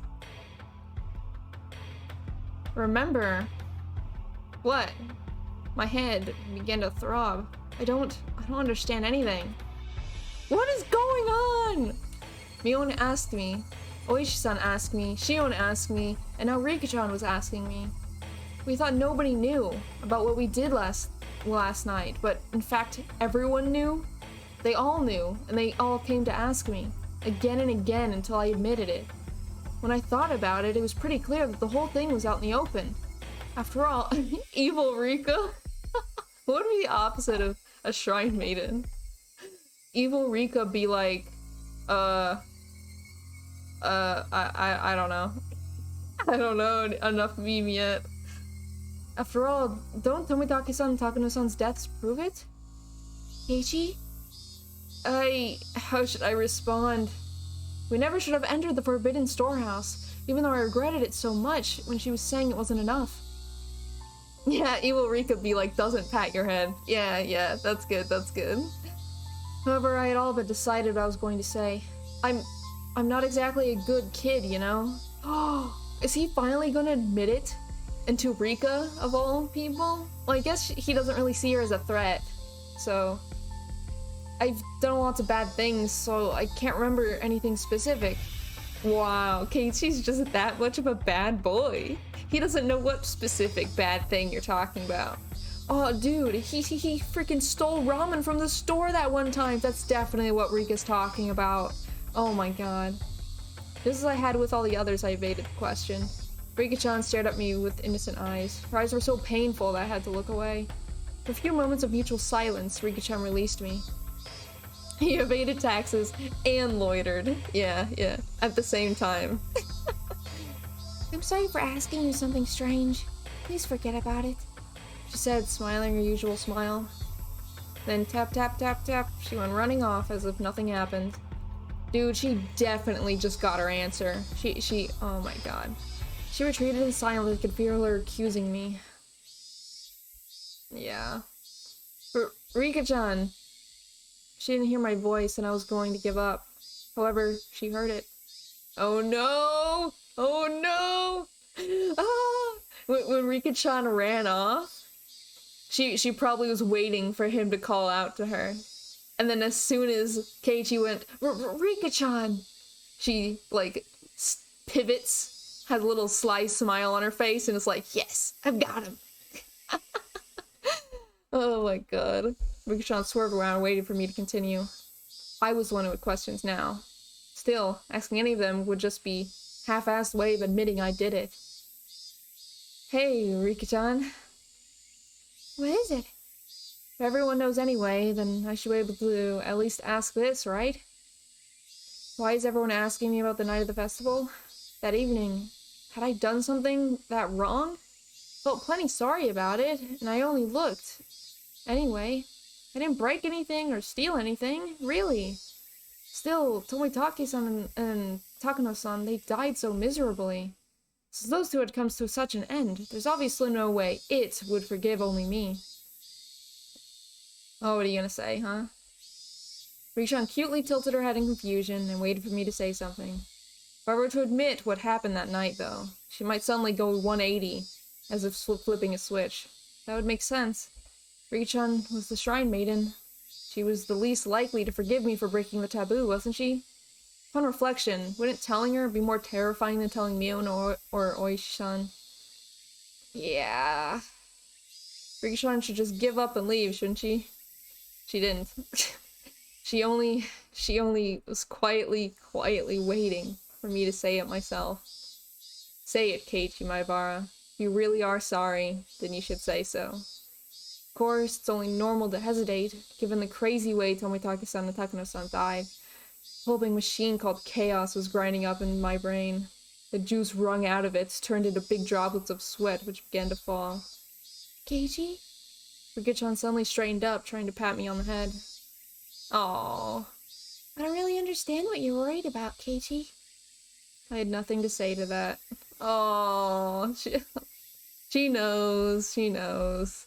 Remember? What? My head began to throb. I don't understand anything. What is going on? Mion asked me, Oishi-san asked me, Shion asked me, and now Rika-chan was asking me. We thought nobody knew about what we did last night, but in fact, everyone knew. They all knew, and they all came to ask me, again and again until I admitted it. When I thought about it, it was pretty clear that the whole thing was out in the open. After all, evil Rika? What would be the opposite of a shrine maiden? Evil Rika be like, I don't know. I don't know enough meme yet. After all, don't Tomitake-san and Takano-san's deaths prove it? Keiichi? How should I respond? We never should have entered the forbidden storehouse, even though I regretted it so much when she was saying it wasn't enough. Yeah, evil Rika be like, doesn't pat your head. Yeah, that's good, that's good. However, I had all but decided what I was going to say. I'm not exactly a good kid, you know? Oh, is he finally gonna admit it? And to Rika, of all people? Well, I guess he doesn't really see her as a threat, so... I've done lots of bad things, so I can't remember anything specific. Wow, Keiichi's just that much of a bad boy. He doesn't know what specific bad thing you're talking about. Oh, dude, he freaking stole ramen from the store that one time. That's definitely what Rika's talking about. Oh my god. Just as I had with all the others, I evaded the question. Rika-chan stared at me with innocent eyes. Her eyes were so painful that I had to look away. For a few moments of mutual silence, Rika-chan released me. He evaded taxes and loitered. Yeah, at the same time. I'm sorry for asking you something strange. Please forget about it. She said, smiling her usual smile. Then tap, tap, tap, tap, she went running off as if nothing happened. Dude, she definitely just got her answer. She, oh my god. She retreated in silence. I could feel her accusing me. Yeah. Rika-chan. She didn't hear my voice and I was going to give up. However, she heard it. Oh no! Oh no! Ah! When Rika-chan ran off, she probably was waiting for him to call out to her. And then as soon as Keiichi went, Rika-chan! She, like, pivots, has a little sly smile on her face, and is like, yes, I've got him! Oh my god. Rika-chan swerved around and waited for me to continue. I was the one with questions now. Still, asking any of them would just be half-assed way of admitting I did it. Hey, Rika-chan. What is it? If everyone knows anyway, then I should be able to at least ask this, right? Why is everyone asking me about the night of the festival? That evening, had I done something that wrong? Felt plenty sorry about it, and I only looked. Anyway, I didn't break anything or steal anything, really. Still, Tomitake-san and Takano-san, they died so miserably. Since those two had come to such an end, there's obviously no way it would forgive only me. Oh, what are you gonna say, huh? Rika-chan cutely tilted her head in confusion and waited for me to say something. If I were to admit what happened that night, though, she might suddenly go 180, as if flipping a switch. That would make sense. Rika-chan was the shrine maiden. She was the least likely to forgive me for breaking the taboo, wasn't she? Upon reflection, wouldn't telling her be more terrifying than telling Mion or Oishi-san? Yeah. Rika-chan should just give up and leave, shouldn't she? She didn't. She only was quietly waiting for me to say it myself. Say it, Keiichi Maibara. If you really are sorry, then you should say so. Of course, it's only normal to hesitate, given the crazy way Tomitake-san and Takano-san died. The whole big machine called chaos was grinding up in my brain. The juice wrung out of it turned into big droplets of sweat, which began to fall. Keiichi? Rika-chan suddenly straightened up, trying to pat me on the head. Aww. I don't really understand what you're worried about, Keiichi. I had nothing to say to that. Oh, she knows, she knows.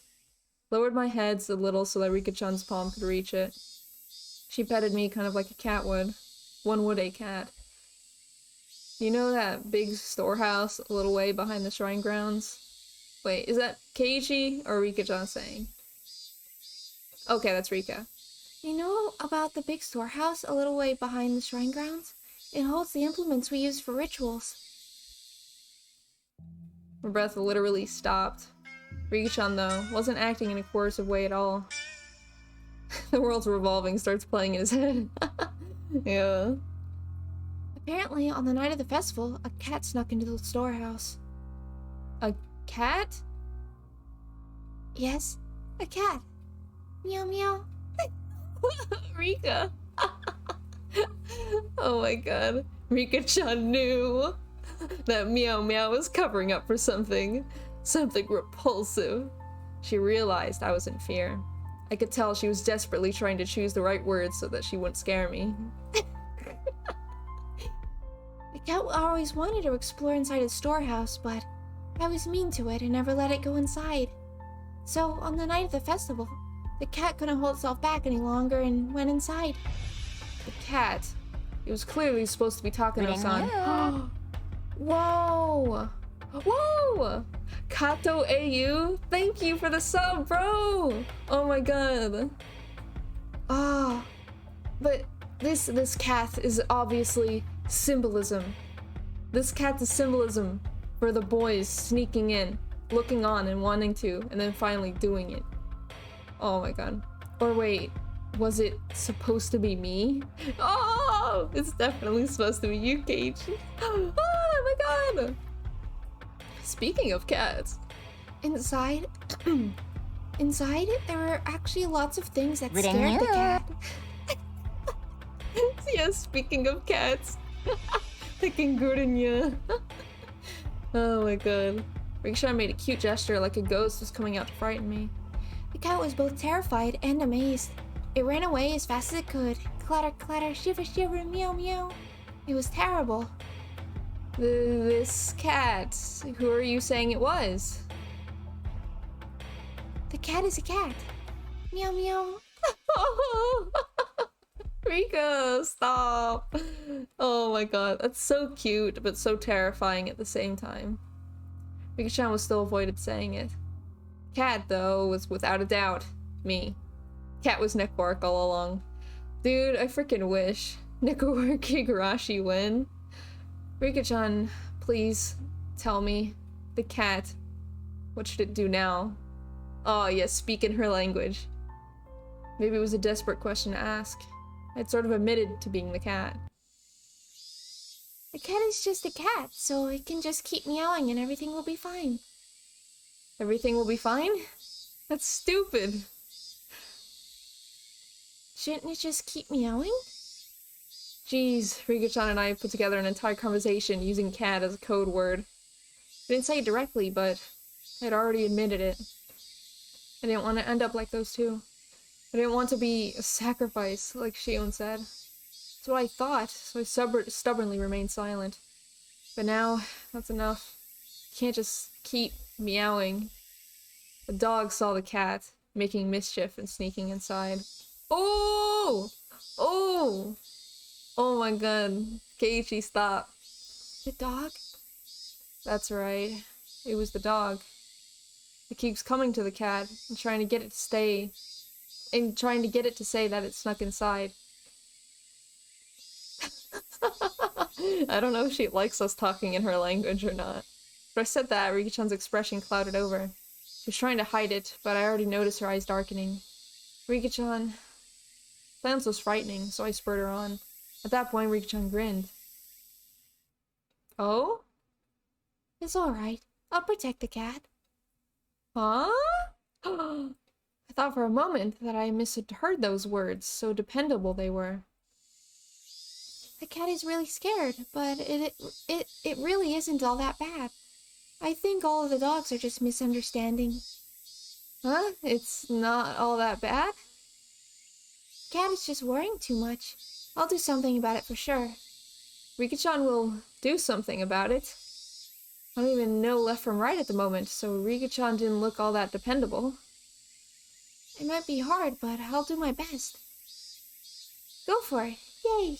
Lowered my head a little so that Rika-chan's palm could reach it. She petted me kind of like a cat would. One would a cat. You know that big storehouse a little way behind the shrine grounds? Wait, is that Keiichi or Rika-chan saying? Okay, that's Rika. You know about the big storehouse a little way behind the shrine grounds? It holds the implements we use for rituals. My breath literally stopped. Rika-chan, though, wasn't acting in a coercive way at all. The World's Revolving starts playing in his head. Yeah. Apparently, on the night of the festival, a cat snuck into the storehouse. A cat? Yes, a cat. Meow meow. Rika. Oh my god. Rika-chan knew that Meow Meow was covering up for something. Something repulsive. She realized I was in fear. I could tell she was desperately trying to choose the right words so that she wouldn't scare me. The cat always wanted to explore inside his storehouse, but I was mean to it and never let it go inside. So, on the night of the festival, the cat couldn't hold itself back any longer and went inside. The cat. It was clearly supposed to be Takano-san. Whoa! Whoa! Kato AU, thank you for the sub, bro! Oh my god. Ah. But this cat is obviously symbolism. This cat is symbolism for the boys sneaking in, looking on and wanting to, and then finally doing it. Oh my god. Or wait, was it supposed to be me? Oh! It's definitely supposed to be you, Keiichi. Oh my god! Speaking of cats. Inside, there were actually lots of things that scared the cat. Yes, speaking of cats. The Kingurinya. Oh my god. Rika-chan made a cute gesture like a ghost was coming out to frighten me. The cat was both terrified and amazed. It ran away as fast as it could. Clatter, clatter, shiver, shiver, meow, meow. It was terrible. This cat. Who are you saying it was? The cat is a cat. Meow, meow. Rika, stop. Oh my god, that's so cute, but so terrifying at the same time. Rika-chan was still avoided saying it. Cat, though, was without a doubt me. Cat was Neckbark all along. Dude, I freaking wish. Neckbark Higurashi win. Rika-chan, please tell me. The cat. What should it do now? Oh, yes, speak in her language. Maybe it was a desperate question to ask. I'd sort of admitted to being the cat. The cat is just a cat, so it can just keep meowing and everything will be fine. Everything will be fine? That's stupid. Shouldn't it just keep meowing? Jeez, Rika-chan and I put together an entire conversation using cat as a code word. I didn't say it directly, but I'd already admitted it. I didn't want to end up like those two. I didn't want to be a sacrifice, like Shion said. That's what I thought, so I stubbornly remained silent. But now, that's enough. You can't just keep meowing. The dog saw the cat, making mischief and sneaking inside. Oh! Oh! Oh my god. Keiichi, stop. The dog? That's right. It was the dog. It keeps coming to the cat and trying to get it to stay. And trying to get it to say that it snuck inside. I don't know if she likes us talking in her language or not. But I said that, Rika-chan's expression clouded over. She was trying to hide it, but I already noticed her eyes darkening. Rika-chan... Silence was frightening, so I spurred her on. At that point, Rika-chan grinned. Oh? It's alright. I'll protect the cat. Huh? I thought for a moment that I misheard those words, so dependable they were. The cat is really scared, but it really isn't all that bad. I think all of the dogs are just misunderstanding. Huh? It's not all that bad? Cat is just worrying too much. I'll do something about it for sure. Rika-chan will do something about it. I don't even know left from right at the moment, so Rika-chan didn't look all that dependable. It might be hard, but I'll do my best. Go for it. Yay!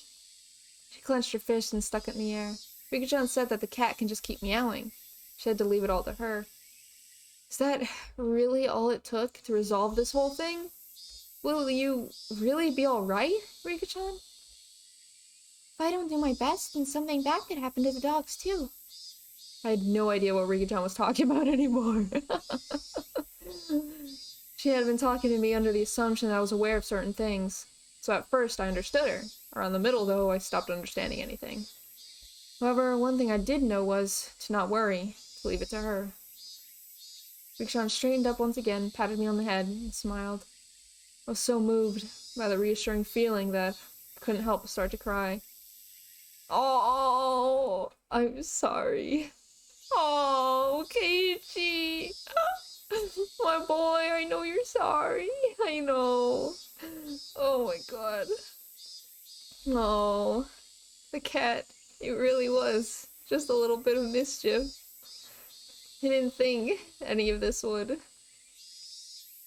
She clenched her fist and stuck it in the air. Rika-chan said that the cat can just keep meowing. She had to leave it all to her. Is that really all it took to resolve this whole thing? Will you really be alright, Rika-chan? I don't do my best, then something bad could happen to the dogs too. I had no idea what Rika-chan was talking about anymore. She had been talking to me under the assumption that I was aware of certain things, so at first I understood her. Around the middle, though, I stopped understanding anything. However, one thing I did know was to not worry, to leave it to her. Rika-chan straightened up once again, patted me on the head, and smiled. I was so moved by the reassuring feeling that I couldn't help but start to cry. Oh, I'm sorry. Oh, Keiichi. My boy, I know you're sorry. I know. Oh my god. Oh, the cat. It really was just a little bit of mischief. I didn't think any of this would.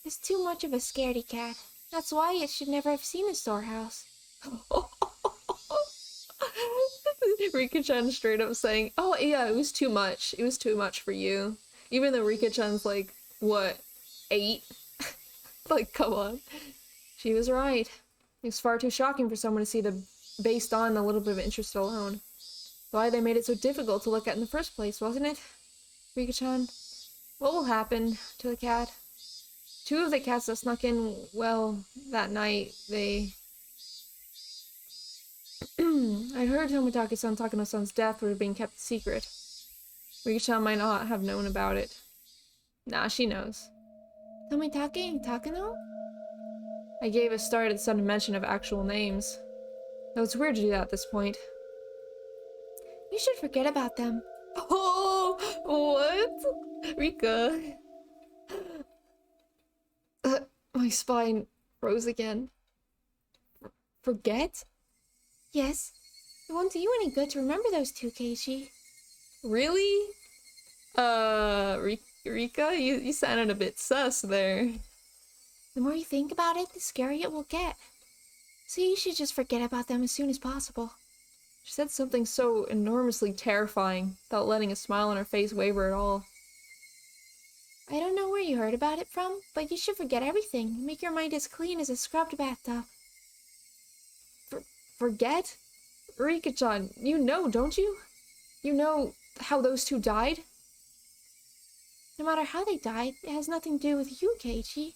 It's too much of a scaredy cat. That's why it should never have seen a storehouse. Rika-chan straight up saying, oh yeah, it was too much. It was too much for you. Even though Rika-chan's like, what, 8? Like, come on. She was right. It was far too shocking for someone to see the based on a little bit of interest alone. Why they made it so difficult to look at in the first place, wasn't it? Rika-chan, what will happen to the cat? 2 of the cats that snuck in, well, that night, they... I heard Tomitake-san Takano-san's death was being kept secret. Rika-chan might not have known about it. Nah, she knows. Tomitake and Takano? I gave a start at sudden mention of actual names. Though it's weird to do that at this point. You should forget about them. Oh, what? Rika. My spine rose again. Forget? Yes. It won't do you any good to remember those 2, Keiichi. Really? Rika, you sounded a bit sus there. The more you think about it, the scarier it will get. So you should just forget about them as soon as possible. She said something so enormously terrifying, without letting a smile on her face waver at all. I don't know where you heard about it from, but you should forget everything. Make your mind as clean as a scrubbed bathtub. Forget? Rika-chan, you know, don't you? You know how those 2 died? No matter how they died, it has nothing to do with you, Keiichi.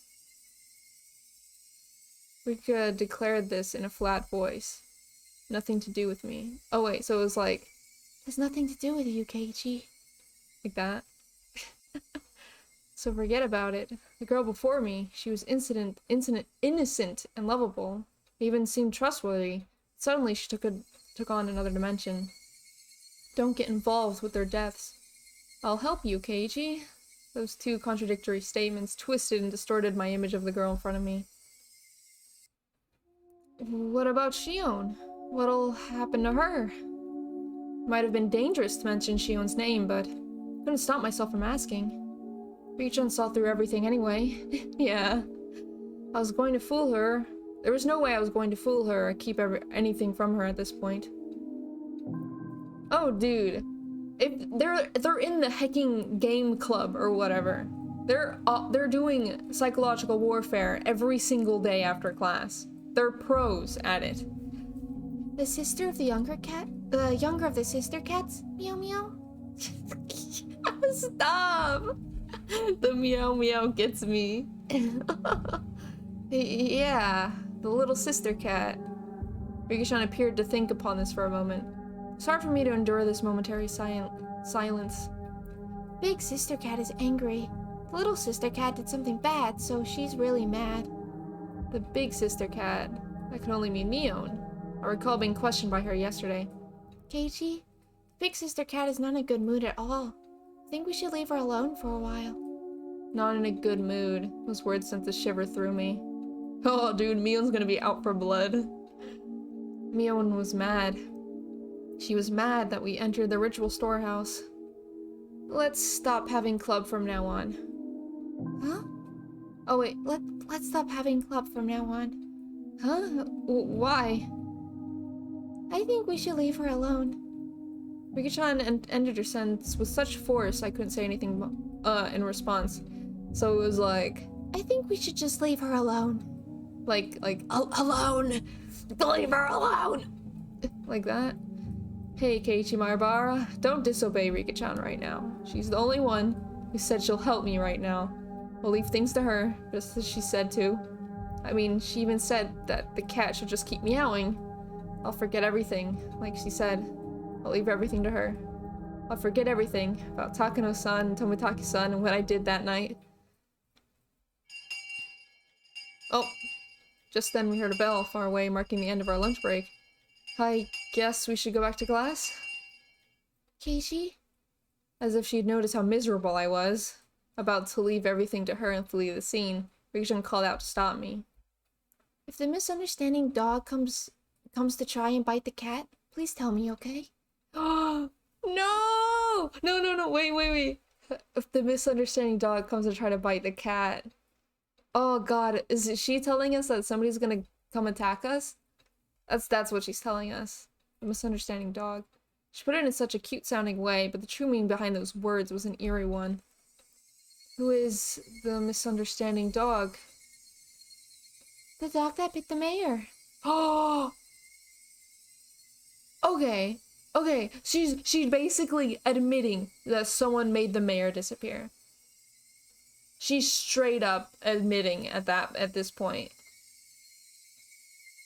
Rika declared this in a flat voice. Nothing to do with me. Oh wait, so it was like... It has nothing to do with you, Keiichi. Like that? So forget about it. The girl before me, she was innocent and lovable. Even seemed trustworthy. Suddenly she took on another dimension. Don't get involved with their deaths. I'll help you, Keiichi. Those 2 contradictory statements twisted and distorted my image of the girl in front of me. What about Shion? What'll happen to her? Might have been dangerous to mention Shion's name, but couldn't stop myself from asking. Rika-chan saw through everything anyway. Yeah. I was going to fool her. There was no way I was going to fool her or keep anything from her at this point. Oh, dude. If they're in the hecking game club or whatever. They're doing psychological warfare every single day after class. They're pros at it. The sister of the younger cat? The younger of the sister cats? Meow meow? Stop! The meow meow gets me. Yeah, the little sister cat. Rika-chan appeared to think upon this for a moment. It's hard for me to endure this momentary silence. Big sister cat is angry. The little sister cat did something bad, so she's really mad. The big sister cat. That could only mean Mion. I recall being questioned by her yesterday. Keiichi, big sister cat is not in a good mood at all. I think we should leave her alone for a while. Not in a good mood. Those words sent a shiver through me. Oh, dude, Mion's gonna be out for blood. Mion was mad. She was mad that we entered the ritual storehouse. Let's stop having club from now on. Huh? Oh wait, Let's stop having club from now on. huh? Why? I think we should leave her alone. Rika-chan ended her sentence with such force I couldn't say anything in response. So it was like... I think we should just leave her alone. Like, alone! Leave her alone! Like that? Hey, Keiichi Maibara, don't disobey Rika-chan right now. She's the only one who said she'll help me right now. I'll leave things to her, just as she said to. I mean, she even said that the cat should just keep meowing. I'll forget everything, like she said. I'll leave everything to her. I'll forget everything about Takano-san and Tomitaki-san and what I did that night. Oh, just then we heard a bell far away, marking the end of our lunch break. I guess we should go back to class? Keiichi? As if she'd noticed how miserable I was, about to leave everything to her and flee the scene, Rika-chan called out to stop me. If the misunderstanding dog comes to try and bite the cat, please tell me, okay? No! No, wait. If the misunderstanding dog comes to try to bite the cat... Oh god, is she telling us that somebody's gonna come attack us? That's what she's telling us. The misunderstanding dog. She put it in such a cute sounding way, but the true meaning behind those words was an eerie one. Who is the misunderstanding dog? The dog that bit the mayor. Oh! Okay. She's basically admitting that someone made the mayor disappear. She's straight up admitting at this point.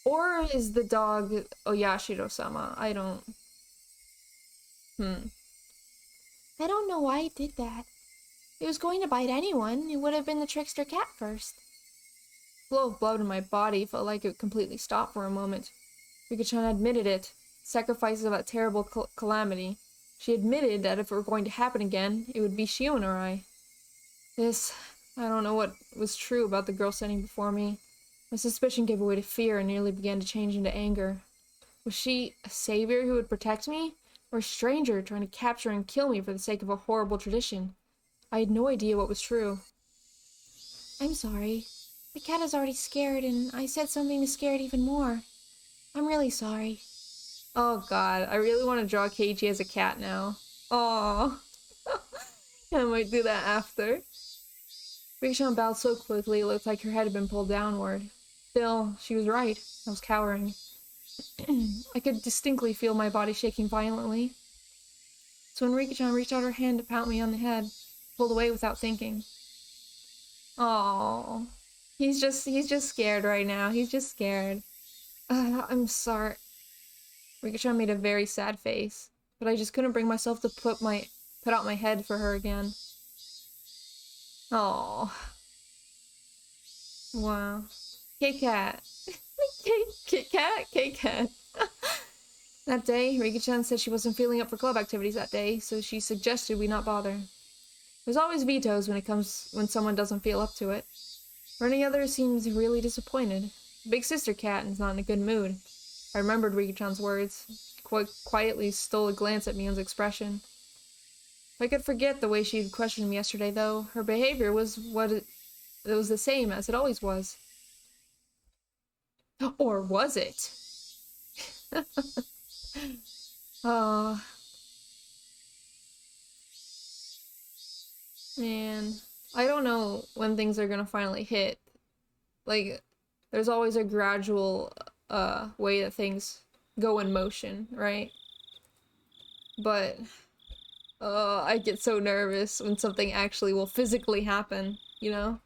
Or is the dog Oyashiro-sama? I don't... I don't know why it did that. It was going to bite anyone. It would have been the trickster cat first. The flow of blood in my body felt like it completely stopped for a moment. Rika-chan admitted it. Sacrifices of that terrible calamity. She admitted that if it were going to happen again, it would be Shion or I. I don't know what was true about the girl standing before me. My suspicion gave way to fear and nearly began to change into anger. Was she a savior who would protect me? Or a stranger trying to capture and kill me for the sake of a horrible tradition? I had no idea what was true. I'm sorry. The cat is already scared, and I said something to scare it even more. I'm really sorry. Oh god, I really want to draw Keiichi as a cat now. Aww. I might do that after. Rika-chan bowed so quickly it looked like her head had been pulled downward. Still, she was right. I was cowering. I could distinctly feel my body shaking violently. So when Rika-chan reached out her hand to pat me on the head, pulled away without thinking. Aww. He's just scared right now. He's just scared. I'm sorry. Rika-chan made a very sad face, but I just couldn't bring myself to put out my head for her again. Aww. Wow. K-Cat. K-Cat. That day, Rika-chan said she wasn't feeling up for club activities that day, so she suggested we not bother. There's always vetoes when someone doesn't feel up to it. Running other seems really disappointed. Big Sister Cat is not in a good mood. I remembered Rika-chan's words. Quite quietly stole a glance at Mion's expression. If I could forget the way she'd questioned me yesterday, though, her behavior was it was the same as it always was. Or was it? Man, I don't know when things are gonna finally hit. Like, there's always a gradual way that things go in motion, right? But I get so nervous when something actually will physically happen, you know?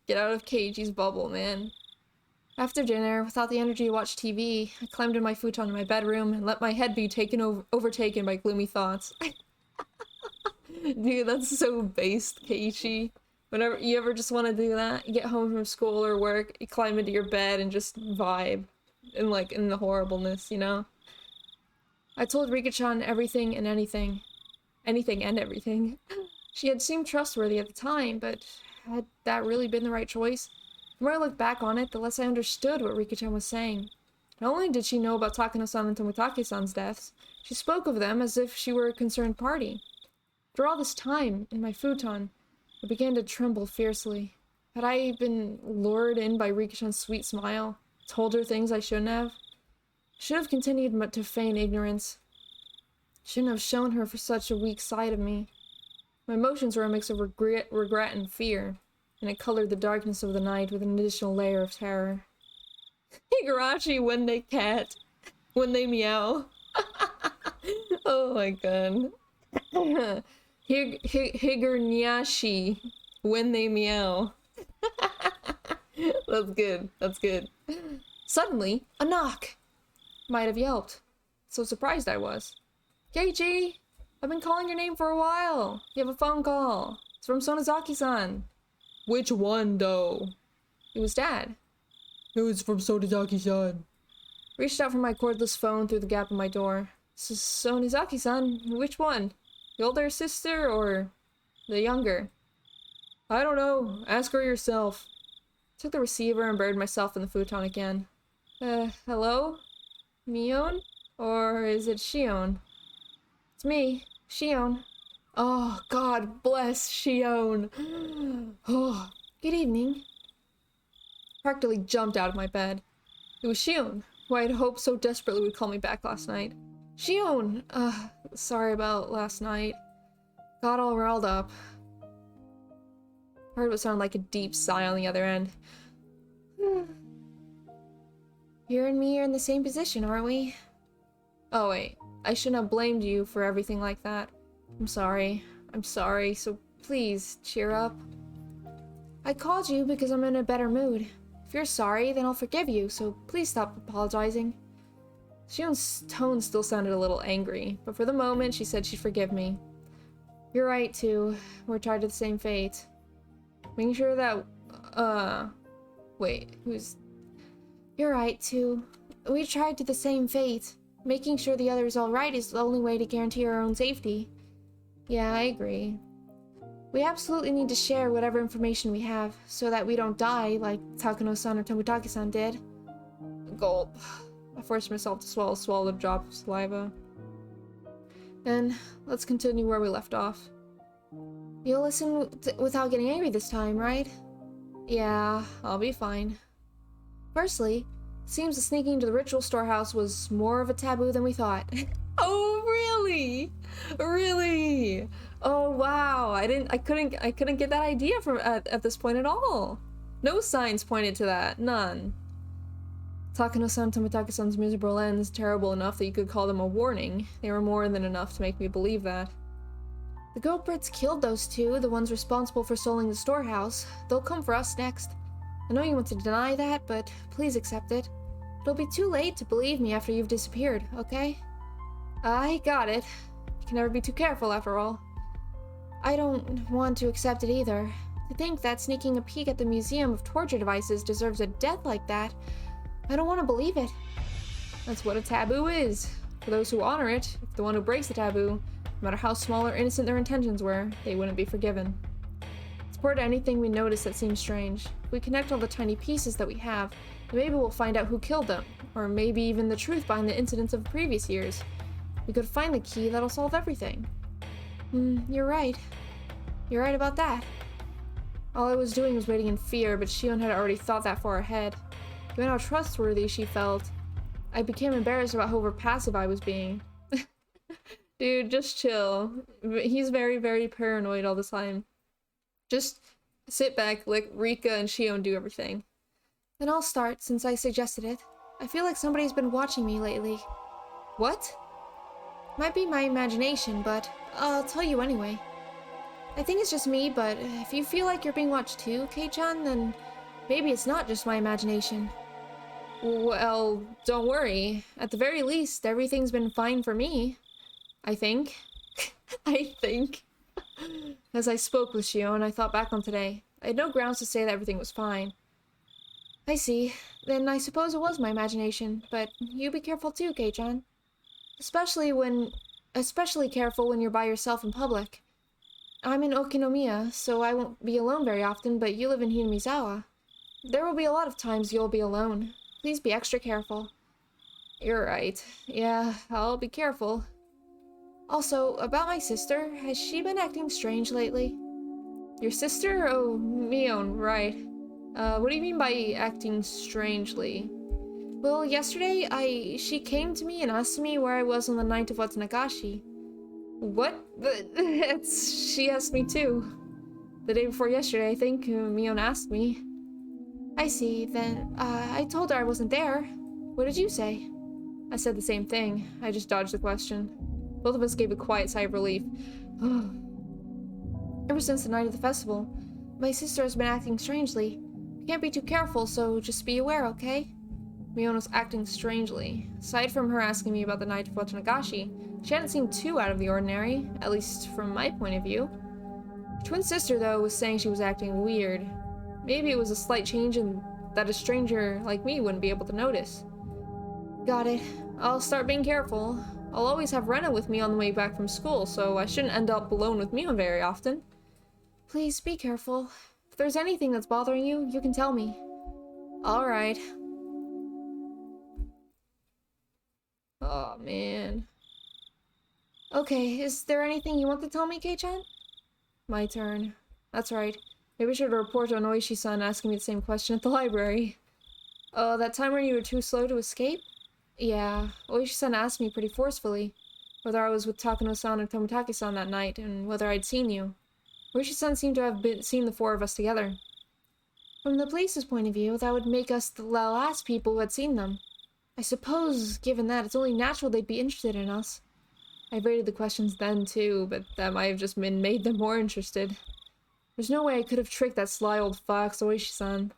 Get out of Keiichi's bubble, man. After dinner, without the energy to watch TV, I climbed in my futon in my bedroom and let my head be overtaken by gloomy thoughts. Dude, that's so based, Keiichi. Whenever you ever just want to do that, you get home from school or work, you climb into your bed and just vibe in the horribleness, you know? I told Rika-chan everything and anything. Anything and everything. She had seemed trustworthy at the time, but had that really been the right choice? The more I look back on it, the less I understood what Rika-chan was saying. Not only did she know about Takano-san and Tomitaki-san's deaths, she spoke of them as if she were a concerned party. For all this time, in my futon, I began to tremble fiercely. Had I been lured in by Rika-chan's sweet smile, told her things I shouldn't have? Should have continued to feign ignorance. Shouldn't have shown her for such a weak side of me. My emotions were a mix of regret and fear, and it colored the darkness of the night with an additional layer of terror. Higurashi Wende Cat. when they meow. Oh my god. Higurashi when they meow. That's good. That's good. Suddenly, a knock. Might have yelped. So surprised I was. Keiichi! I've been calling your name for a while. You have a phone call. It's from Sonozaki-san. Which one, though? It was Dad. It was from Sonozaki-san. Reached out for my cordless phone through the gap in my door. Sonozaki-san, which one? The older sister or the younger? I don't know. Ask her yourself. Took the receiver and buried myself in the futon again. Hello? Mion? Or is it Shion? It's me, Shion. Oh, God bless Shion. Oh, good evening. Practically jumped out of my bed. It was Shion, who I had hoped so desperately would call me back last night. Shion! Sorry about last night. Got all riled up. Heard what sounded like a deep sigh on the other end. You and me are in the same position, aren't we? Oh wait, I shouldn't have blamed you for everything like that. I'm sorry, so please, cheer up. I called you because I'm in a better mood. If you're sorry, then I'll forgive you, so please stop apologizing. Shion's tone still sounded a little angry, but for the moment she said she'd forgive me. You're right, too. We're tied to the same fate. Making sure that, wait, who's... You're right, too. We tried to the same fate. Making sure the other is alright is the only way to guarantee our own safety. Yeah, I agree. We absolutely need to share whatever information we have, so that we don't die like Takano-san or Tomutaki-san did. Gulp. I forced myself to swallow a drop of saliva. Then, let's continue where we left off. You'll listen without getting angry this time, right? Yeah, I'll be fine. Firstly, it seems that sneaking into the ritual storehouse was more of a taboo than we thought. Oh, really? Really? Oh, wow. I couldn't get that idea from at this point at all. No signs pointed to that. None. Takano-san, Tomutaki-san's miserable ends terrible enough that you could call them a warning. They were more than enough to make me believe that. The Goatbrits killed those two, the ones responsible for stealing the storehouse. They'll come for us next. I know you want to deny that, but please accept it. It'll be too late to believe me after you've disappeared, okay? I got it. You can never be too careful, after all. I don't want to accept it either. To think that sneaking a peek at the Museum of Torture Devices deserves a death like that, I don't want to believe it. That's what a taboo is. For those who honor it, if the one who breaks the taboo, no matter how small or innocent their intentions were, they wouldn't be forgiven. It's part of anything we notice that seems strange. If we connect all the tiny pieces that we have, then maybe we'll find out who killed them, or maybe even the truth behind the incidents of previous years. We could find the key that'll solve everything. You're right. You're right about that. All I was doing was waiting in fear, but Shion had already thought that far ahead. Given how trustworthy she felt, I became embarrassed about how over-passive I was being. Dude, just chill. He's very, very paranoid all the time. Just sit back, let Rika and Shion do everything. Then I'll start, since I suggested it. I feel like somebody's been watching me lately. What? Might be my imagination, but I'll tell you anyway. I think it's just me, but if you feel like you're being watched too, Kei-chan, then maybe it's not just my imagination. Well, don't worry. At the very least, everything's been fine for me. I think. I think. As I spoke with Shion, I thought back on today. I had no grounds to say that everything was fine. I see. Then I suppose it was my imagination, but you be careful too, Kei-chan. Especially careful when you're by yourself in public. I'm in Okinomiya, so I won't be alone very often, but you live in Hinamizawa. There will be a lot of times you'll be alone. Please be extra careful. You're right. Yeah, I'll be careful. Also, about my sister, has she been acting strange lately? Your sister? Oh, Mion, right. What do you mean by acting strangely? Well, yesterday, she came to me and asked me where I was on the night of Watanagashi. What? She asked me too. The day before yesterday, I think, Mion asked me. I see, then, I told her I wasn't there. What did you say? I said the same thing. I just dodged the question. Both of us gave a quiet sigh of relief. Ever since the night of the festival, my sister has been acting strangely. I can't be too careful, so just be aware, okay? Mion was acting strangely. Aside from her asking me about the night of Watanagashi, she hadn't seemed too out of the ordinary, at least from my point of view. Her twin sister, though, was saying she was acting weird. Maybe it was a slight change and that a stranger like me wouldn't be able to notice. Got it. I'll start being careful. I'll always have Rena with me on the way back from school, so I shouldn't end up alone with Mion very often. Please be careful. If there's anything that's bothering you, you can tell me. Alright. Oh, man. Okay, is there anything you want to tell me, Kei-chan? My turn. That's right. Maybe I should report on Oishi-san asking me the same question at the library. Oh, that time when you were too slow to escape? Yeah, Oishi-san asked me pretty forcefully whether I was with Takano-san and Tomitake-san that night, and whether I'd seen you. Oishi-san seemed to have seen the four of us together. From the police's point of view, that would make us the last people who had seen them. I suppose, given that, it's only natural they'd be interested in us. I evaded the questions then, too, but that might have just made them more interested. There's no way I could have tricked that sly old fox, Oishi-san.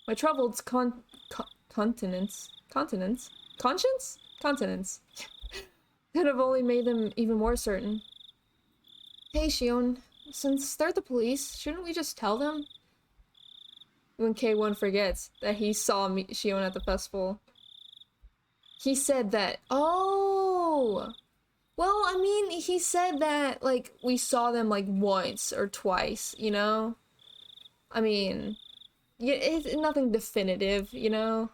My troubled conscience could have only made them even more certain. Hey, Shion, since they're the police, shouldn't we just tell them? When K1 forgets that he saw Shion at the festival. He said that, oh! Well, I mean, he said that, like, we saw them, like, once or twice, you know? I mean, it's nothing definitive, you know?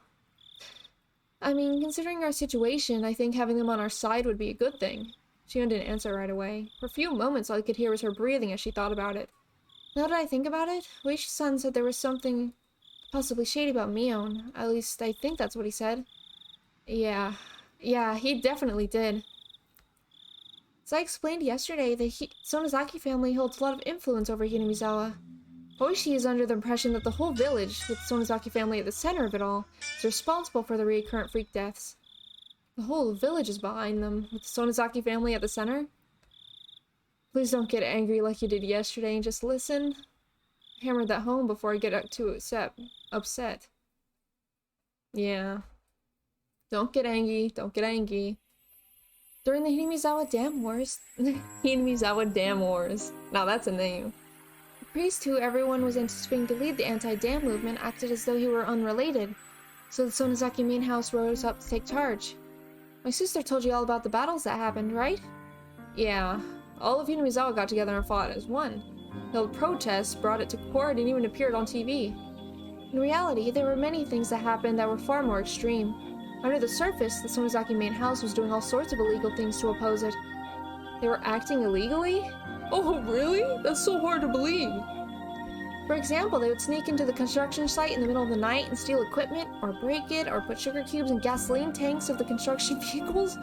I mean, considering our situation, I think having them on our side would be a good thing. Shion didn't answer right away. For a few moments, all I could hear was her breathing as she thought about it. Now that I think about it, Oishi-san said there was something possibly shady about Mion. At least, I think that's what he said. Yeah, he definitely did. As I explained yesterday, the Sonozaki family holds a lot of influence over Hinamizawa. Oishi is under the impression that the whole village, with the Sonozaki family at the center of it all, is responsible for the recurrent freak deaths. The whole village is behind them, with the Sonozaki family at the center. Please don't get angry like you did yesterday and just listen. I hammered that home before I get too upset. Yeah. Don't get angry, don't get angry. During the Hinamizawa Dam Wars... Hinamizawa Dam Wars. Now that's a name. The priest who everyone was anticipating to lead the anti-dam movement acted as though he were unrelated, so the Sonozaki main house rose up to take charge. My sister told you all about the battles that happened, right? Yeah. All of Hinamizawa got together and fought as one. Held protests, brought it to court, and even appeared on TV. In reality, there were many things that happened that were far more extreme. Under the surface, the Sonozaki main house was doing all sorts of illegal things to oppose it. They were acting illegally? Oh, really? That's so hard to believe. For example, they would sneak into the construction site in the middle of the night and steal equipment, or break it, or put sugar cubes in gasoline tanks of the construction vehicles.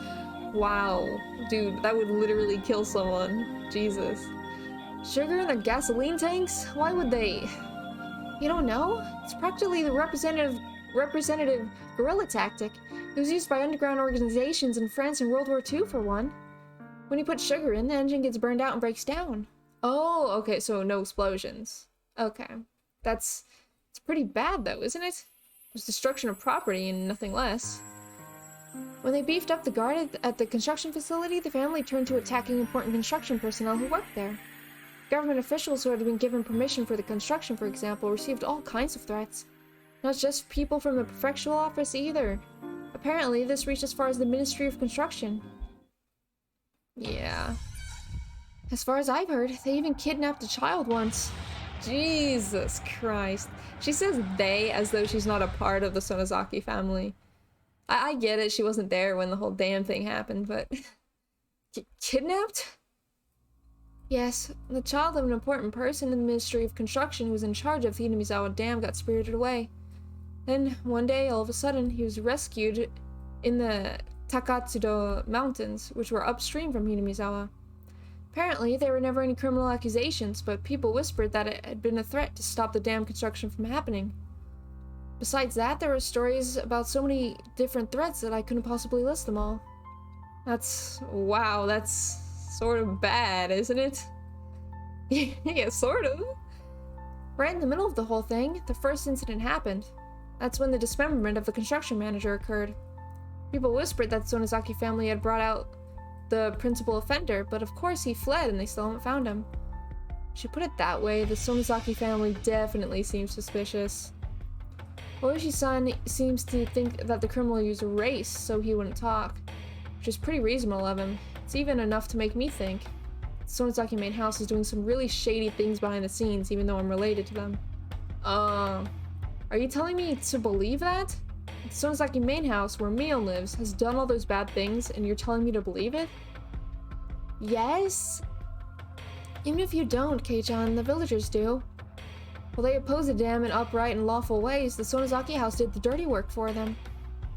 Wow. Dude, that would literally kill someone. Jesus. Sugar in the gasoline tanks? Why would they? You don't know? It's practically the representative guerrilla tactic. It was used by underground organizations in France in World War II, for one. When you put sugar in, the engine gets burned out and breaks down. Oh, okay, so no explosions. Okay. It's pretty bad, though, isn't it? It's destruction of property and nothing less. When they beefed up the guard at the construction facility, the family turned to attacking important construction personnel who worked there. Government officials who had been given permission for the construction, for example, received all kinds of threats. Not just people from the prefectural office either. Apparently, this reached as far as the Ministry of Construction. Yeah. As far as I've heard, they even kidnapped a child once. Jesus Christ. She says they as though she's not a part of the Sonozaki family. I get it, she wasn't there when the whole damn thing happened, but... Kidnapped? Yes, the child of an important person in the Ministry of Construction who was in charge of the Hinamizawa Dam got spirited away. Then, one day, all of a sudden, he was rescued in the Takatsudo Mountains, which were upstream from Hinamizawa. Apparently, there were never any criminal accusations, but people whispered that it had been a threat to stop the dam construction from happening. Besides that, there were stories about so many different threats that I couldn't possibly list them all. Wow, that's sort of bad, isn't it? Yeah, sort of. Right in the middle of the whole thing, the first incident happened. That's when the dismemberment of the construction manager occurred. People whispered that the Sonozaki family had brought out the principal offender, but of course he fled and they still haven't found him. She put it that way, the Sonozaki family definitely seems suspicious. Oishi-san seems to think that the criminal used a race so he wouldn't talk, which is pretty reasonable of him. It's even enough to make me think the Sonozaki main house is doing some really shady things behind the scenes, even though I'm related to them. Are you telling me to believe that? The Sonozaki main house, where Mion lives, has done all those bad things, and you're telling me to believe it? Yes? Even if you don't, Kei-chan, the villagers do. While they oppose the dam in upright and lawful ways, the Sonozaki house did the dirty work for them.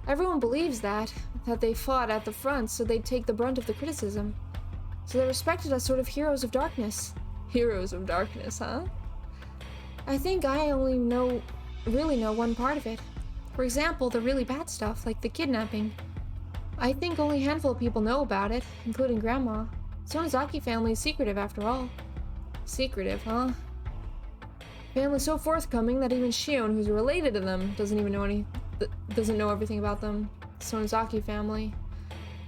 Everyone believes that they fought at the front so they'd take the brunt of the criticism. So they're respected as sort of heroes of darkness. Heroes of darkness, huh? I think I only really know one part of it. For example, the really bad stuff, like the kidnapping. I think only a handful of people know about it, including Grandma. Sonozaki family is secretive after all. Secretive, huh? Family so forthcoming that even Shion, who's related to them, doesn't know everything about them. Sonozaki family.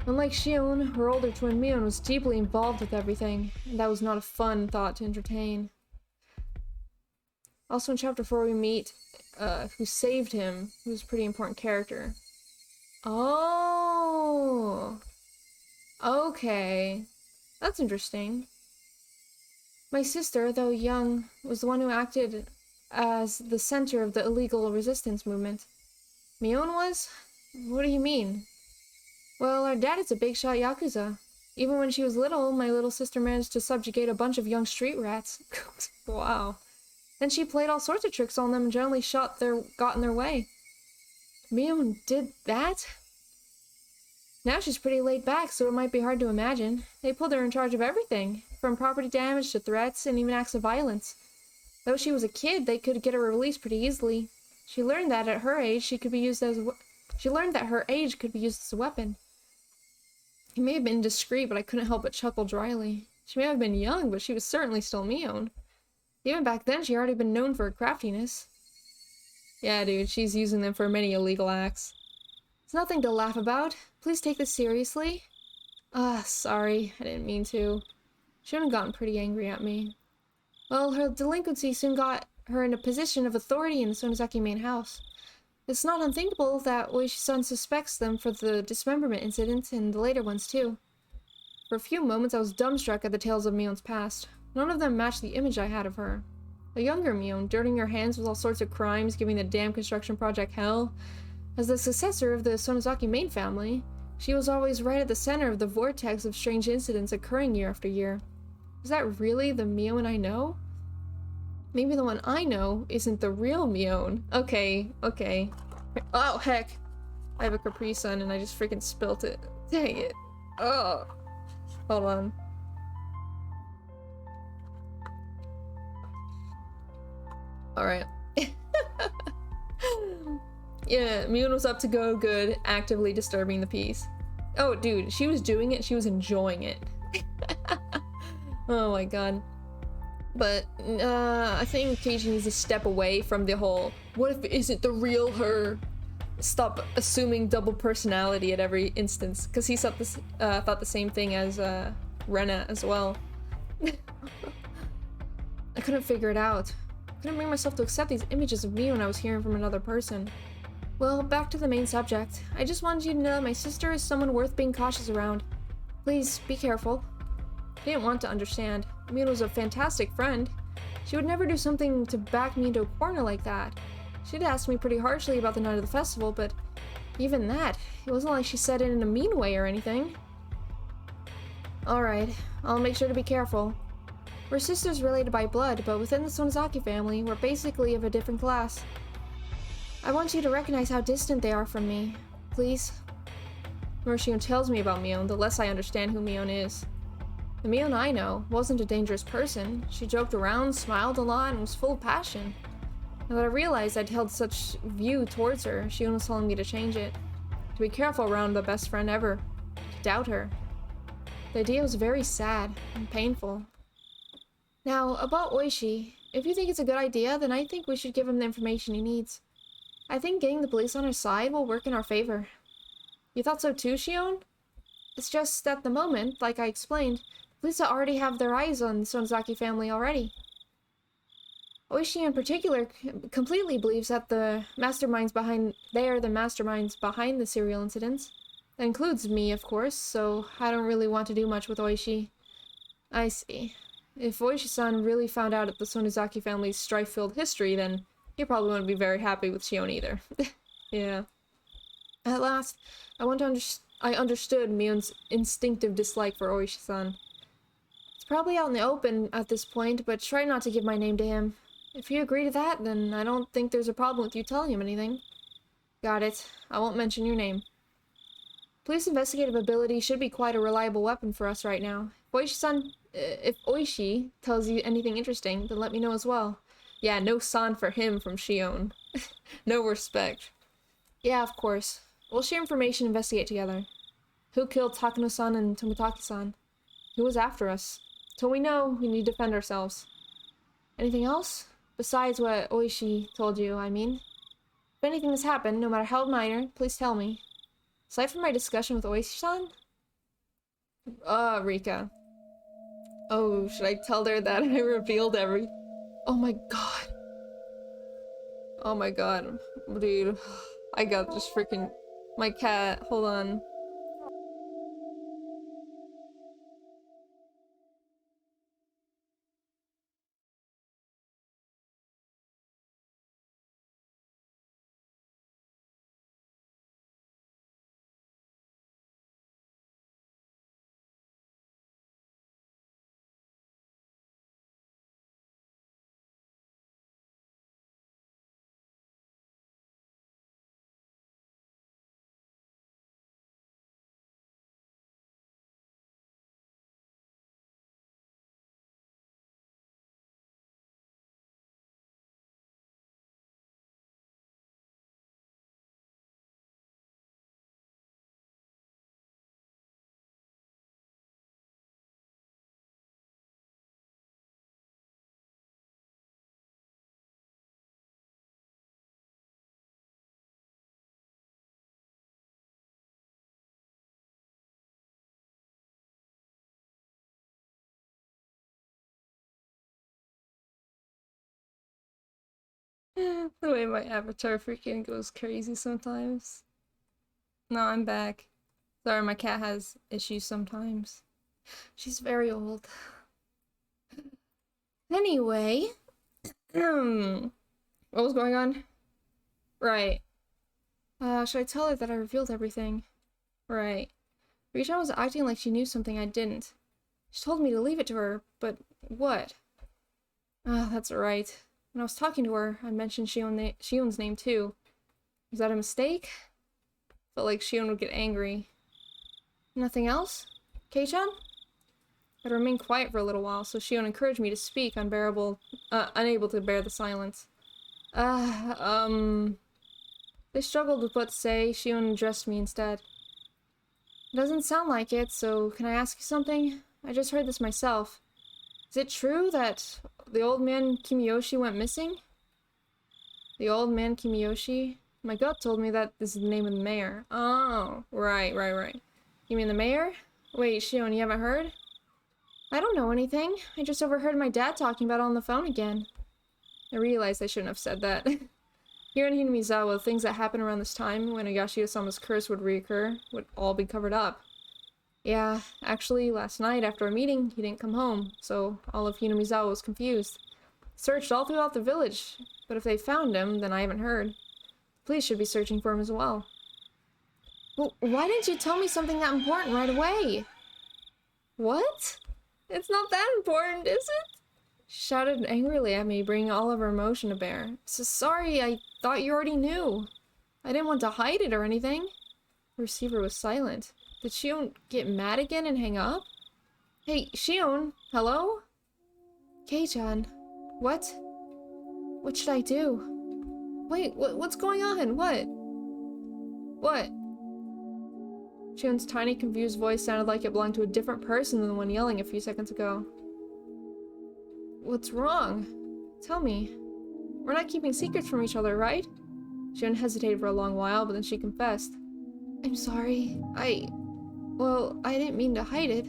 Unlike Shion, her older twin Mion was deeply involved with everything, and that was not a fun thought to entertain. Also in chapter 4 we meet who saved him, who's a pretty important character. Oh! Okay. That's interesting. My sister, though young, was the one who acted as the center of the illegal resistance movement. Mion was? What do you mean? Well, our dad is a big-shot Yakuza. Even when she was little, my little sister managed to subjugate a bunch of young street rats. Wow. Then she played all sorts of tricks on them and generally got in their way. Mion did that? Now she's pretty laid back, so it might be hard to imagine. They pulled her in charge of everything, from property damage to threats and even acts of violence. Though she was a kid, they could get her released pretty easily. She learned that at her age she could be used as a weapon. He may have been discreet, but I couldn't help but chuckle dryly. She may have been young, but she was certainly still Mion. Even back then, she'd already been known for her craftiness. Yeah, dude, she's using them for many illegal acts. It's nothing to laugh about. Please take this seriously. Sorry, I didn't mean to. She would have gotten pretty angry at me. Well, her delinquency soon got her in a position of authority in the Sonozaki main house. It's not unthinkable that Oishi-san suspects them for the dismemberment incident and the later ones too. For a few moments I was dumbstruck at the tales of Mion's past. None of them matched the image I had of her. A younger Mion, dirtying her hands with all sorts of crimes, giving the dam construction project hell. As the successor of the Sonozaki main family, she was always right at the center of the vortex of strange incidents occurring year after year. Is that really the Mion I know? Maybe the one I know isn't the real Mion. Okay. Oh, heck. I have a Capri Sun and I just freaking spilt it. Dang it. Oh. Hold on. Alright. Yeah, Mion was up to go good, actively disturbing the peace. Oh, dude, she was doing it. She was enjoying it. Oh my god. But, I think Keiji needs to step away from the whole, what if it isn't the real her? Stop assuming double personality at every instance. Because he thought the same thing as, Rena as well. I couldn't figure it out. I couldn't bring myself to accept these images of me when I was hearing from another person. Well, back to the main subject. I just wanted you to know that my sister is someone worth being cautious around. Please, be careful. I didn't want to understand. Mion was a fantastic friend. She would never do something to back me into a corner like that. She'd asked me pretty harshly about the night of the festival, but even that, it wasn't like she said it in a mean way or anything. Alright, I'll make sure to be careful. We're sisters related by blood, but within the Sonozaki family, we're basically of a different class. I want you to recognize how distant they are from me. Please? The more Shion tells me about Mion, the less I understand who Mion is. The Mion I know wasn't a dangerous person. She joked around, smiled a lot, and was full of passion. Now that I realized I'd held such view towards her, Shion was telling me to change it. To be careful around the best friend ever. To doubt her. The idea was very sad and painful. Now, about Oishi, if you think it's a good idea, then I think we should give him the information he needs. I think getting the police on our side will work in our favor. You thought so too, Shion? It's just at the moment, like I explained, the police already have their eyes on the Sonozaki family already. Oishi in particular completely believes that they are the masterminds behind the serial incidents. That includes me, of course, so I don't really want to do much with Oishi. I see. If Oishi-san really found out at the Sonozaki family's strife-filled history, then he probably wouldn't be very happy with Shion either. Yeah. At last, I understood Mion's instinctive dislike for Oishi-san. It's probably out in the open at this point, but try not to give my name to him. If you agree to that, then I don't think there's a problem with you telling him anything. Got it. I won't mention your name. Police investigative ability should be quite a reliable weapon for us right now. If Oishi tells you anything interesting, then let me know as well. Yeah, no san for him from Shion. No respect. Yeah, of course. We'll share information and investigate together. Who killed Takano-san and Tomitaki-san? Who was after us? Till we know, we need to defend ourselves. Anything else? Besides what Oishi told you, I mean. If anything has happened, no matter how minor, please tell me. Aside from my discussion with Oishi-san? Rika. Oh, should I tell her that I revealed every... Oh my god. Oh my god. Dude. I got just freaking... My cat. Hold on. The way my avatar freaking goes crazy sometimes. No, I'm back. Sorry, my cat has issues sometimes. She's very old. Anyway. What was going on? Right. Should I tell her that I revealed everything? Right. Rika was acting like she knew something I didn't. She told me to leave it to her, but what? That's right. When I was talking to her, I mentioned Shion's name too. Was that a mistake? Felt like Shion would get angry. Nothing else? Kei-chan? I'd remained quiet for a little while, so Shion encouraged me to speak, unable to bear the silence. They struggled with what to say. Shion addressed me instead. It doesn't sound like it, so can I ask you something? I just heard this myself. Is it true that the old man Kimiyoshi went missing? The old man Kimiyoshi? My gut told me that this is the name of the mayor. Oh, right. You mean the mayor? Wait, Shion, you haven't heard? I don't know anything. I just overheard my dad talking about it on the phone again. I realized I shouldn't have said that. Here in Hinamizawa, things that happened around this time, when Agashiyo-sama's curse would reoccur, would all be covered up. Yeah, actually, last night after a meeting, he didn't come home, so all of Hinamizawa was confused. Searched all throughout the village, but if they found him, then I haven't heard. The police should be searching for him as well. Well, why didn't you tell me something that important right away? What? It's not that important, is it? She shouted angrily at me, bringing all of her emotion to bear. So sorry, I thought you already knew. I didn't want to hide it or anything. The receiver was silent. Did Shion get mad again and hang up? Hey, Shion, hello? Kei-chan, what? What should I do? Wait, what's going on? What? What? Shion's tiny, confused voice sounded like it belonged to a different person than the one yelling a few seconds ago. What's wrong? Tell me. We're not keeping secrets from each other, right? Shion hesitated for a long while, but then she confessed. I'm sorry. Well, I didn't mean to hide it.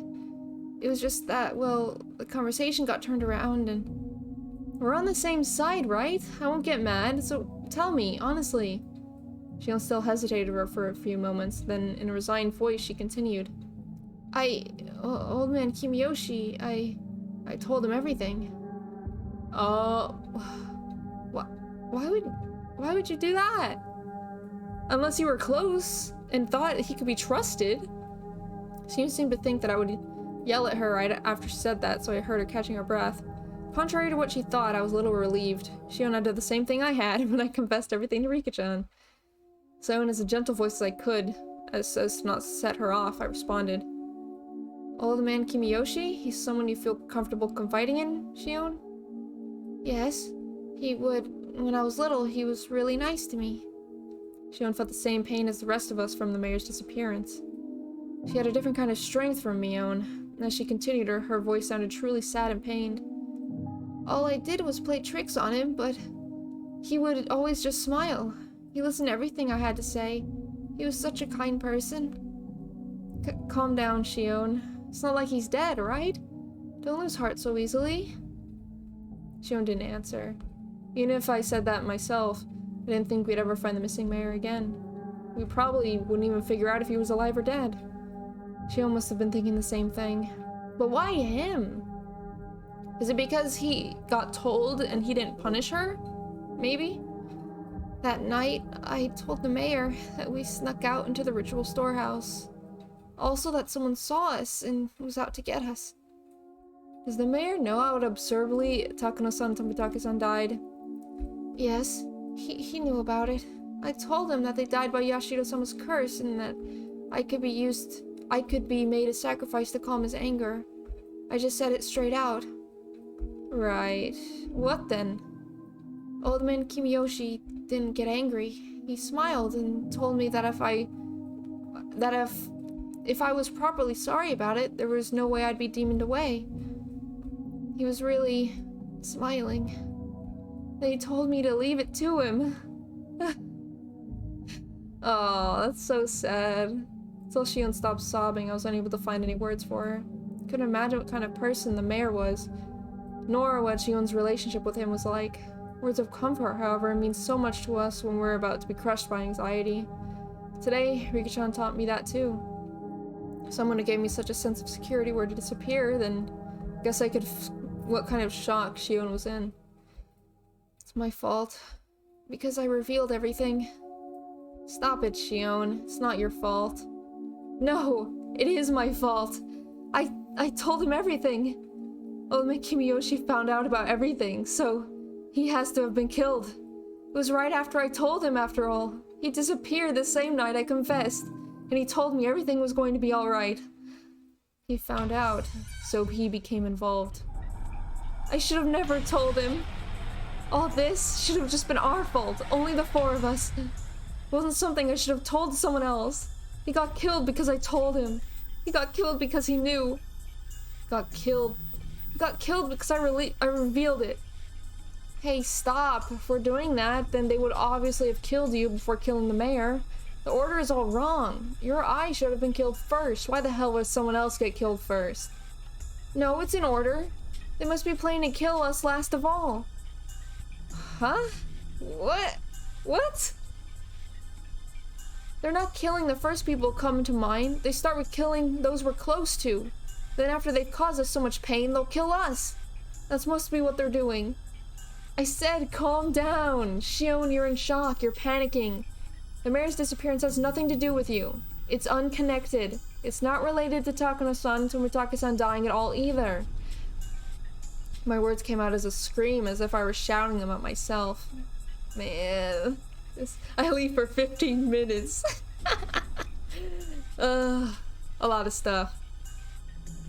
It was just that, well, the conversation got turned around and... We're on the same side, right? I won't get mad, so tell me, honestly. Shion still hesitated for a few moments, then in a resigned voice she continued. Old man Kimiyoshi, I told him everything. Why would you do that? Unless you were close and thought he could be trusted. She seemed to think that I would yell at her right after she said that, so I heard her catching her breath. Contrary to what she thought, I was a little relieved. Shion did the same thing I had when I confessed everything to Rika-chan. So in as a gentle voice as I could, as to not set her off, I responded. Old man Kimiyoshi? He's someone you feel comfortable confiding in, Shion? Yes. He would. When I was little, he was really nice to me. Shion felt the same pain as the rest of us from the mayor's disappearance. She had a different kind of strength from Mion, and as she continued, her voice sounded truly sad and pained. All I did was play tricks on him, but he would always just smile. He listened to everything I had to say. He was such a kind person. Calm down, Shion. It's not like he's dead, right? Don't lose heart so easily. Shion didn't answer. Even if I said that myself, I didn't think we'd ever find the missing mayor again. We probably wouldn't even figure out if he was alive or dead. Shion must have been thinking the same thing. But why him? Is it because he got told and he didn't punish her? Maybe? That night, I told the mayor that we snuck out into the ritual storehouse. Also that someone saw us and was out to get us. Does the mayor know how absurdly Takano-san and Tomitake-san died? Yes, he knew about it. I told him that they died by Yashiro-sama's curse and that I could be made a sacrifice to calm his anger. I just said it straight out. Right. What then? Old man Kimiyoshi didn't get angry. He smiled and told me that if I was properly sorry about it, there was no way I'd be demoned away. He was really smiling. They told me to leave it to him. Oh, that's so sad. Until Shion stopped sobbing, I was unable to find any words for her. Couldn't imagine what kind of person the mayor was, nor what Shion's relationship with him was like. Words of comfort, however, mean so much to us when we're about to be crushed by anxiety. Today, Rika-chan taught me that too. If someone who gave me such a sense of security were to disappear, then I guess I could what kind of shock Shion was in. It's my fault. Because I revealed everything. Stop it, Shion. It's not your fault. No, it is my fault. I told him everything. Old man Kimiyoshi found out about everything, so he has to have been killed. It was right after I told him, after all. He disappeared the same night I confessed, and he told me everything was going to be alright. He found out, so he became involved. I should have never told him. All this should have just been our fault, only the four of us. It wasn't something I should have told someone else. He got killed because I told him. He got killed because he knew. He got killed because I revealed it. Hey, stop. If we're doing that, then they would obviously have killed you before killing the mayor. The order is all wrong. Your eye should have been killed first. Why the hell would someone else get killed first? No, it's in order. They must be planning to kill us last of all. Huh? What? What? They're not killing the first people who come to mind. They start with killing those we're close to. Then after they've caused us so much pain, they'll kill us. That's must be what they're doing. I said calm down. Shion, you're in shock. You're panicking. The mayor's disappearance has nothing to do with you. It's unconnected. It's not related to Takano-san and Tomitake-san dying at all either. My words came out as a scream, as if I were shouting them at myself. Man, I leave for 15 minutes. A lot of stuff.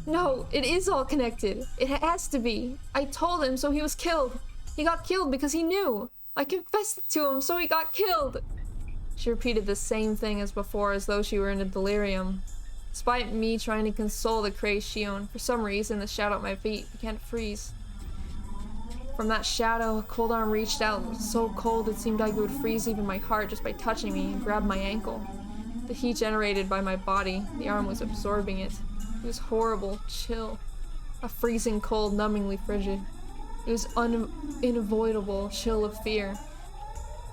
No, it is all connected. It has to be. I told him, so he was killed. He got killed because he knew. I confessed it to him, so he got killed. She repeated the same thing as before, as though she were in a delirium. Despite me trying to console the crazed Shion, for some reason the shadow at my feet began to freeze. From that shadow, a cold arm reached out, so cold it seemed like it would freeze even my heart just by touching me, and grabbed my ankle. The heat generated by my body, the arm was absorbing it. It was horrible, chill. A freezing cold, numbingly frigid. It was unavoidable chill of fear.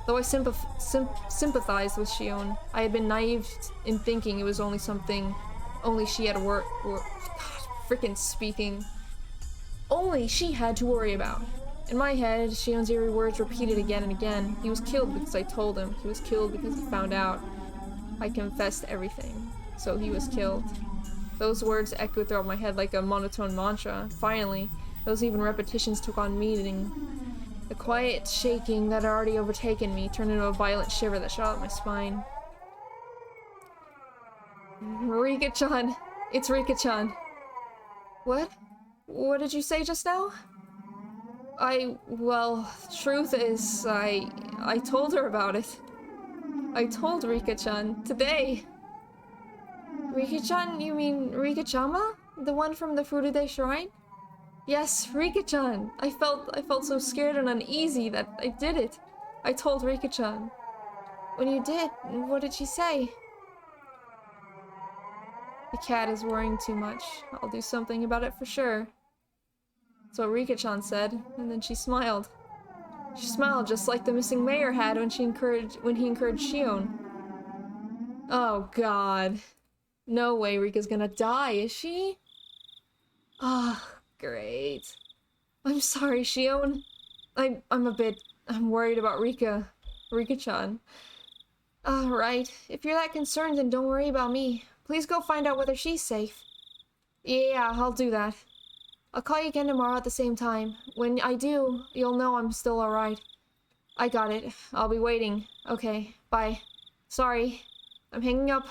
Though I sympathized with Shion, I had been naive in thinking it was only something only she had only she had to worry about. In my head, Shion's eerie words repeated again and again. He was killed because I told him. He was killed because he found out. I confessed everything. So he was killed. Those words echoed throughout my head like a monotone mantra. Finally, those even repetitions took on meaning. The quiet shaking that had already overtaken me turned into a violent shiver that shot up my spine. Rika-chan! It's Rika-chan! What? What did you say just now? Well, truth is, I told her about it. I told Rika-chan today. Rika-chan? You mean Rika-chama? The one from the Furude Shrine? Yes, Rika-chan. I felt so scared and uneasy that I did it. I told Rika-chan. When you did, what did she say? The cat is worrying too much. I'll do something about it for sure. That's what Rika-chan said, and then she smiled. She smiled just like the missing mayor had when he encouraged Shion. Oh god. No way Rika's gonna die, is she? Ah, oh, great. I'm sorry, Shion. I'm worried about Rika-chan. Right. If you're that concerned, then don't worry about me. Please go find out whether she's safe. Yeah, I'll do that. I'll call you again tomorrow at the same time. When I do, you'll know I'm still alright. I got it. I'll be waiting. Okay, bye. Sorry. I'm hanging up.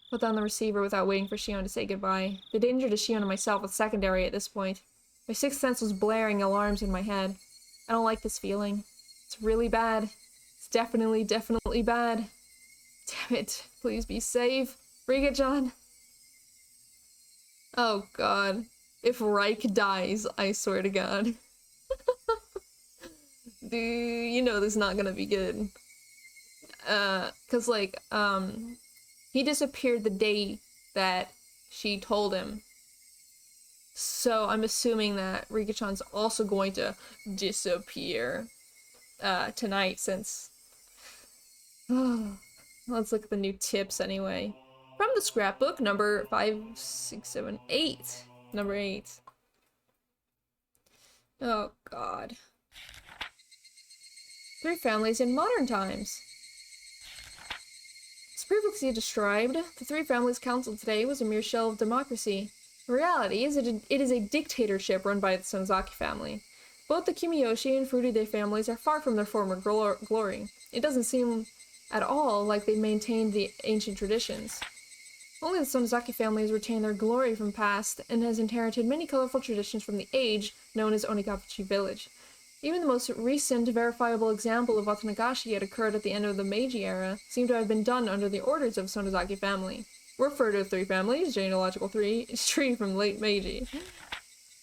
Put down the receiver without waiting for Shion to say goodbye. The danger to Shion and myself was secondary at this point. My sixth sense was blaring alarms in my head. I don't like this feeling. It's really bad. It's definitely bad. Damn it. Please be safe. Rika-chan. Oh god. If Reich dies, I swear to god. Dude, you know this is not gonna be good. Cause like, he disappeared the day that she told him. So I'm assuming that Rika-chan's also going to disappear, tonight since... Let's look at the new tips anyway. From the scrapbook, number 5, 6, 7, 8. Number 8. Oh god. 3 families in modern times. As previously described, the 3 families council today was a mere shell of democracy. In reality, it is a dictatorship run by the Sonozaki family. Both the Kimiyoshi and Furude families are far from their former glory. It doesn't seem at all like they maintained the ancient traditions. Only the Sonozaki family has retained their glory from past and has inherited many colorful traditions from the age known as Onegachi village. Even the most recent verifiable example of Watanagashi had occurred at the end of the Meiji era seemed to have been done under the orders of the Sonozaki family. We're referred to the 3 families, genealogical tree from late Meiji.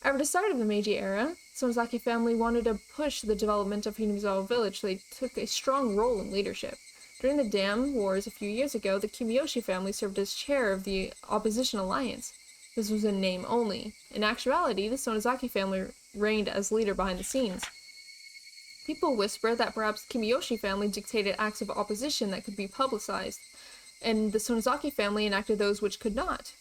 After the start of the Meiji era, the Sonozaki family wanted to push the development of Hinamizawa village, so they took a strong role in leadership. During the Dam Wars a few years ago, the Kimiyoshi family served as chair of the opposition alliance. This was in name only. In actuality, the Sonozaki family reigned as leader behind the scenes. People whisper that perhaps the Kimiyoshi family dictated acts of opposition that could be publicized, and the Sonozaki family enacted those which could not.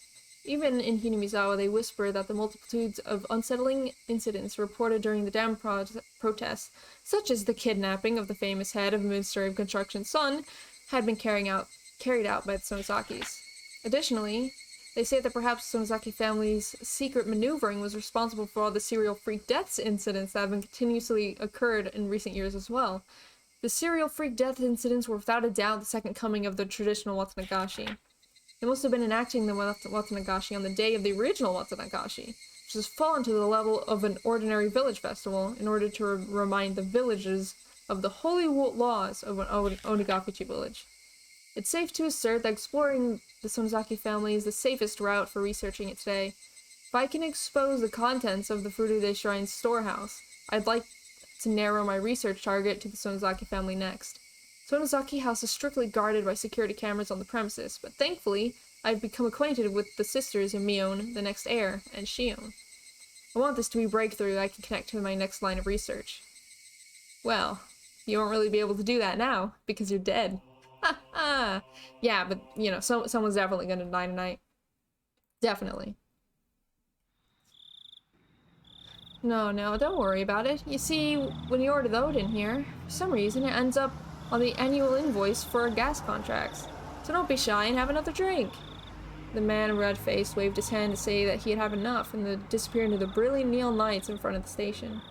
Even in Hinamizawa, they whisper that the multitudes of unsettling incidents reported during the dam protests, such as the kidnapping of the famous head of Ministry of Construction's son, had been carried out by the Sonozakis. Additionally, they say that perhaps the Sonozaki family's secret maneuvering was responsible for all the serial freak deaths incidents that have been continuously occurred in recent years as well. The serial freak death incidents were without a doubt the second coming of the traditional Watanagashi. They must have been enacting the Watanagashi on the day of the original Watanagashi, which has fallen to the level of an ordinary village festival in order to remind the villagers of the holy laws of an Onigakachi village. It's safe to assert that exploring the Sonozaki family is the safest route for researching it today. If I can expose the contents of the Furude Shrine's storehouse, I'd like to narrow my research target to the Sonozaki family next. Sonozaki House is strictly guarded by security cameras on the premises, but thankfully, I've become acquainted with the sisters of Mion, the next heir, and Shion. I want this to be a breakthrough I can connect to my next line of research. Well, you won't really be able to do that now, because you're dead. Ha ha! Yeah, but, you know, someone's definitely gonna die tonight. Definitely. No, don't worry about it. You see, when you order the load in here, for some reason it ends up on the annual invoice for our gas contracts. So don't be shy and have another drink. The man, red-faced, waved his hand to say that he'd have enough and then disappeared into the brilliant neon lights in front of the station.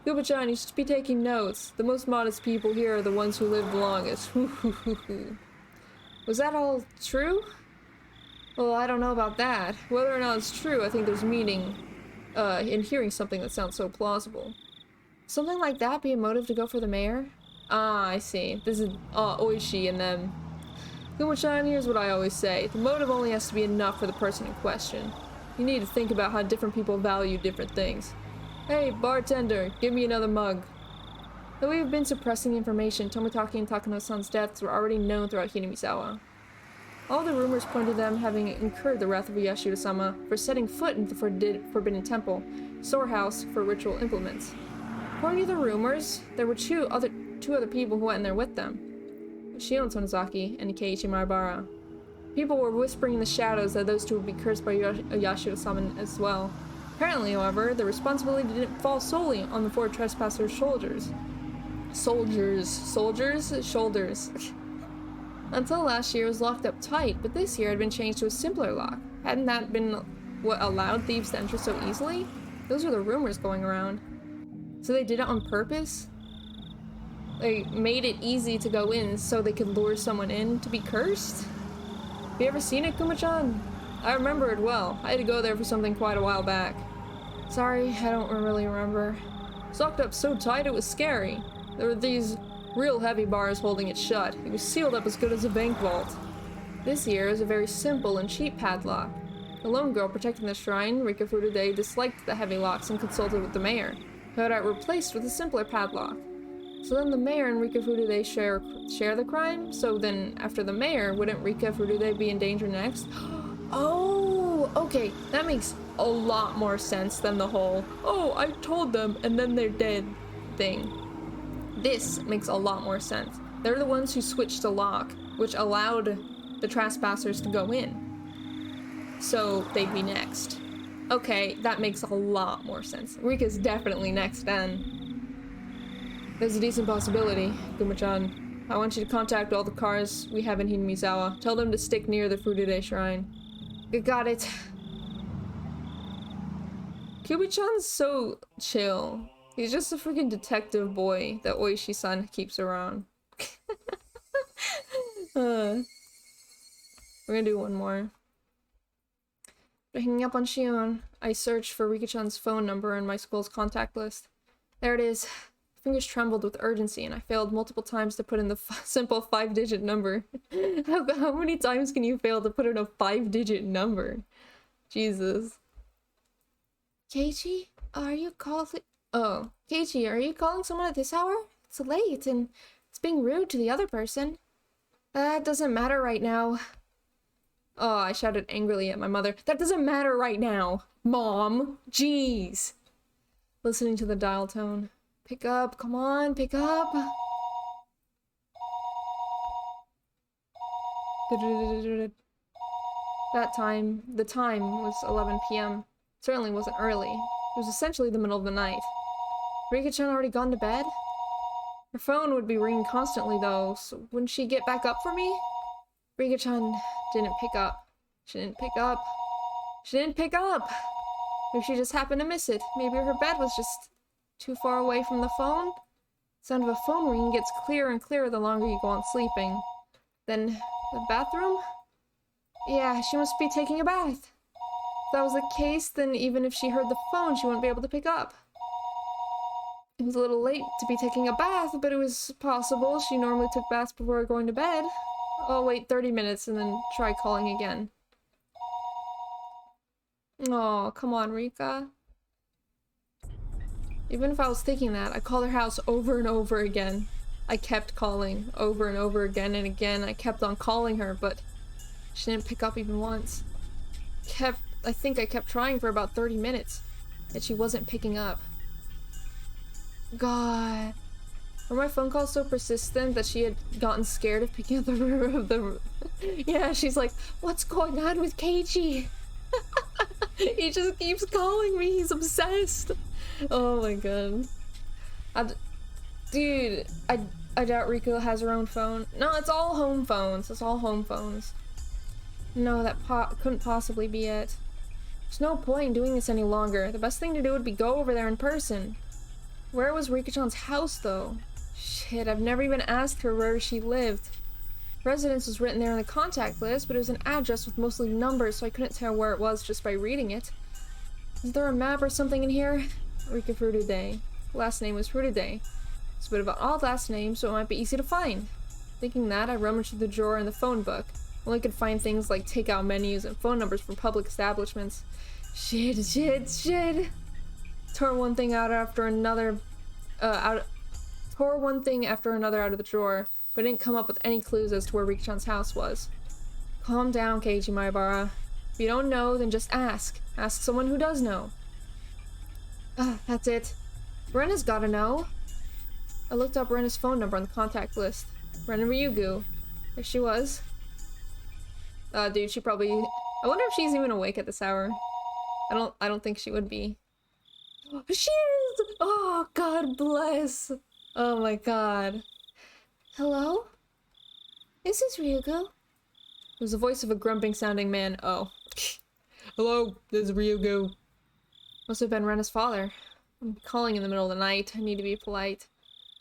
Kuba-chan, you should be taking notes. The most modest people here are the ones who live the longest. Was that all true? Well, I don't know about that. Whether or not it's true, I think there's meaning in hearing something that sounds so plausible. Something like that be a motive to go for the mayor? Ah, I see. This is Oishi and them. Kuba-chan, here's what I always say. The motive only has to be enough for the person in question. You need to think about how different people value different things. Hey, bartender, give me another mug. Though we have been suppressing the information, Tomitaki and Takano-san's deaths were already known throughout Hinamizawa. All the rumors pointed to them having incurred the wrath of Yashiro-sama for setting foot in the Forbidden Temple, storehouse for ritual implements. According to the rumors, there were two other people who went in there with them. Shion Sonozaki and Keiichi Maibara. People were whispering in the shadows that those two would be cursed by Yashiro-sama as well. Apparently, however, the responsibility didn't fall solely on the four trespassers' shoulders. Shoulders. Until last year, it was locked up tight, but this year it had been changed to a simpler lock. Hadn't that been what allowed thieves to enter so easily? Those were the rumors going around. So they did it on purpose? They made it easy to go in so they could lure someone in to be cursed? Have you ever seen it, Kuma-chan? I remember it well. I had to go there for something quite a while back. Sorry, I don't really remember. It was locked up so tight it was scary. There were these real heavy bars holding it shut. It was sealed up as good as a bank vault. This year is a very simple and cheap padlock. The lone girl protecting the shrine, Rika Furude, disliked the heavy locks and consulted with the mayor, who had it replaced with a simpler padlock. So then the mayor and Rika Furude share the crime? So then, after the mayor, wouldn't Rika Furude be in danger next? Oh, okay, that makes a lot more sense than the whole, oh, I told them and then they're dead thing. This makes a lot more sense. They're the ones who switched the lock, which allowed the trespassers to go in. So they'd be next. Okay, that makes a lot more sense. Rika's definitely next then. There's a decent possibility, Kuma-chan. I want you to contact all the cars we have in Hinamizawa. Tell them to stick near the Furude Shrine. Got it. Kubi-chan's so chill. He's just a freaking detective boy that Oishi-san keeps around. We're gonna do one more. Hanging up on Shion, I searched for Rika-chan's phone number in my school's contact list. There it is. Fingers trembled with urgency, and I failed multiple times to put in the simple 5-digit number. How many times can you fail to put in a 5-digit number? Jesus. Keiichi, are you calling? Oh, Keiichi, are you calling someone at this hour? It's late, and it's being rude to the other person. That doesn't matter right now. Oh, I shouted angrily at my mother. That doesn't matter right now, Mom. Jeez. Listening to the dial tone. Pick up, come on, pick up. The time was 11 p.m. Certainly wasn't early. It was essentially the middle of the night. Rika-chan already gone to bed? Her phone would be ringing constantly though, so wouldn't she get back up for me? Rika-chan didn't pick up. She didn't pick up. She didn't pick up! Maybe she just happened to miss it. Maybe her bed was just too far away from the phone? The sound of a phone ringing gets clearer and clearer the longer you go on sleeping. Then, the bathroom? Yeah, she must be taking a bath. If that was the case, then even if she heard the phone, she wouldn't be able to pick up. It was a little late to be taking a bath, but it was possible. She normally took baths before going to bed. I'll wait 30 minutes and then try calling again. Oh, come on, Rika. Even if I was thinking that, I called her house over and over again. I kept calling over and over again and again. I kept on calling her, but she didn't pick up even once. I think I kept trying for about 30 minutes, yet she wasn't picking up. God. Were my phone calls so persistent that she had gotten scared of picking up the Yeah, she's like, what's going on with Keiji? He just keeps calling me, he's obsessed. Oh my god. Dude, I doubt Rico has her own phone. No, it's all home phones. It's all home phones. No, that couldn't possibly be it. There's no point in doing this any longer. The best thing to do would be go over there in person. Where was Rika-chan's house, though? Shit, I've never even asked her where she lived. Residence was written there in the contact list, but it was an address with mostly numbers, so I couldn't tell where it was just by reading it. Is there a map or something in here? Rika Furude. Last name was Furude. It's a bit of an odd last name, so it might be easy to find. Thinking that, I rummaged through the drawer in the phone book. Only could find things like takeout menus and phone numbers for public establishments. Shit. Tore one thing after another out of the drawer, but didn't come up with any clues as to where Rika-chan's house was. Calm down, Keiji Maibara. If you don't know, then just ask. Ask someone who does know. That's it. Rena's gotta know. I looked up Rena's phone number on the contact list. Rena Ryugu. There she was. Dude, she probably... I wonder if she's even awake at this hour. I don't think she would be. She is! Oh, God bless! Oh my god. Hello? This is Ryugu. It was the voice of a grumping sounding man. Oh. Hello, this is Ryugu. Must have been Rena's father. I'm calling in the middle of the night. I need to be polite.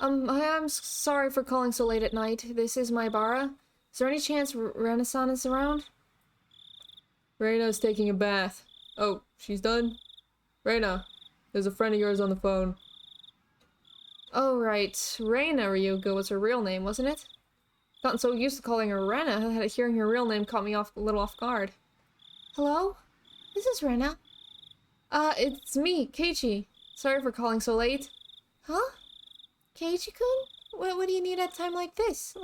I'm sorry for calling so late at night. This is Maibara. Is there any chance Rena-san is around? Reina's taking a bath. Oh, she's done? Reina, there's a friend of yours on the phone. Oh, right. Reina Ryugu was her real name, wasn't it? Gotten so used to calling her Rena that hearing her real name caught me a little off guard. Hello? This is Rena. It's me, Keiichi. Sorry for calling so late. Huh? Keiji-kun? What do you need at a time like this?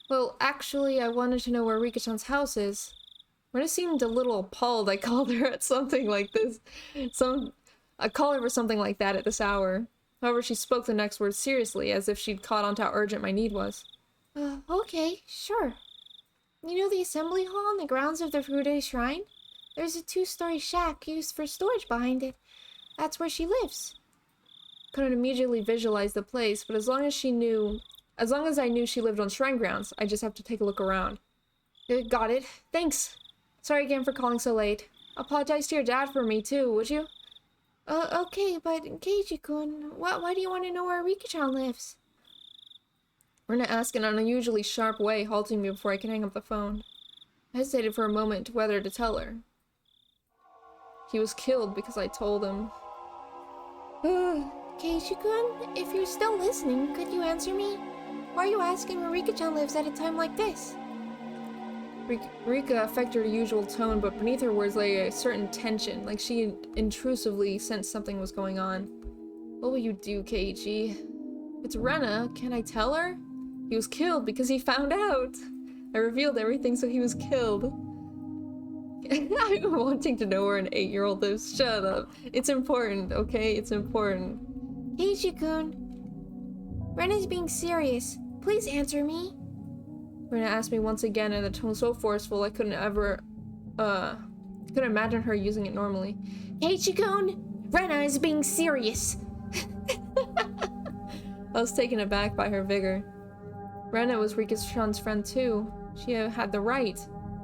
Well, actually, I wanted to know where Rika-chan's house is. Rena seemed a little appalled I called her at something like this. I call her for something like that at this hour. However, she spoke the next word seriously, as if she'd caught on to how urgent my need was. Okay, sure. You know the assembly hall on the grounds of the Furude Shrine? There's a 2-story shack used for storage behind it. That's where she lives. Couldn't immediately visualize the place, but as long as I knew she lived on shrine grounds, I just have to take a look around. Got it. Thanks. Sorry again for calling so late. Apologize to your dad for me too, would you? Okay, but Keiji-kun, why do you want to know where Rika-chan lives? Rena asked in an unusually sharp way, halting me before I could hang up the phone. I hesitated for a moment whether to tell her. He was killed because I told him. Keiji-kun, if you're still listening, could you answer me? Why are you asking where Rika-chan lives at a time like this? Rika affected her usual tone, but beneath her words lay a certain tension, like she intrusively sensed something was going on. What will you do, Keiichi? If it's Rena, can I tell her? He was killed because he found out! I revealed everything, so he was killed. I'm wanting to know where an 8-year-old lives. Shut up. It's important, okay? It's important. Keiji-kun, Rena's being serious. Please answer me. Rena asked me once again in a tone so forceful I couldn't imagine her using it normally. Keiji-kun, Rena is being serious. I was taken aback by her vigor. Rena was Rika-chan's friend too. She had the right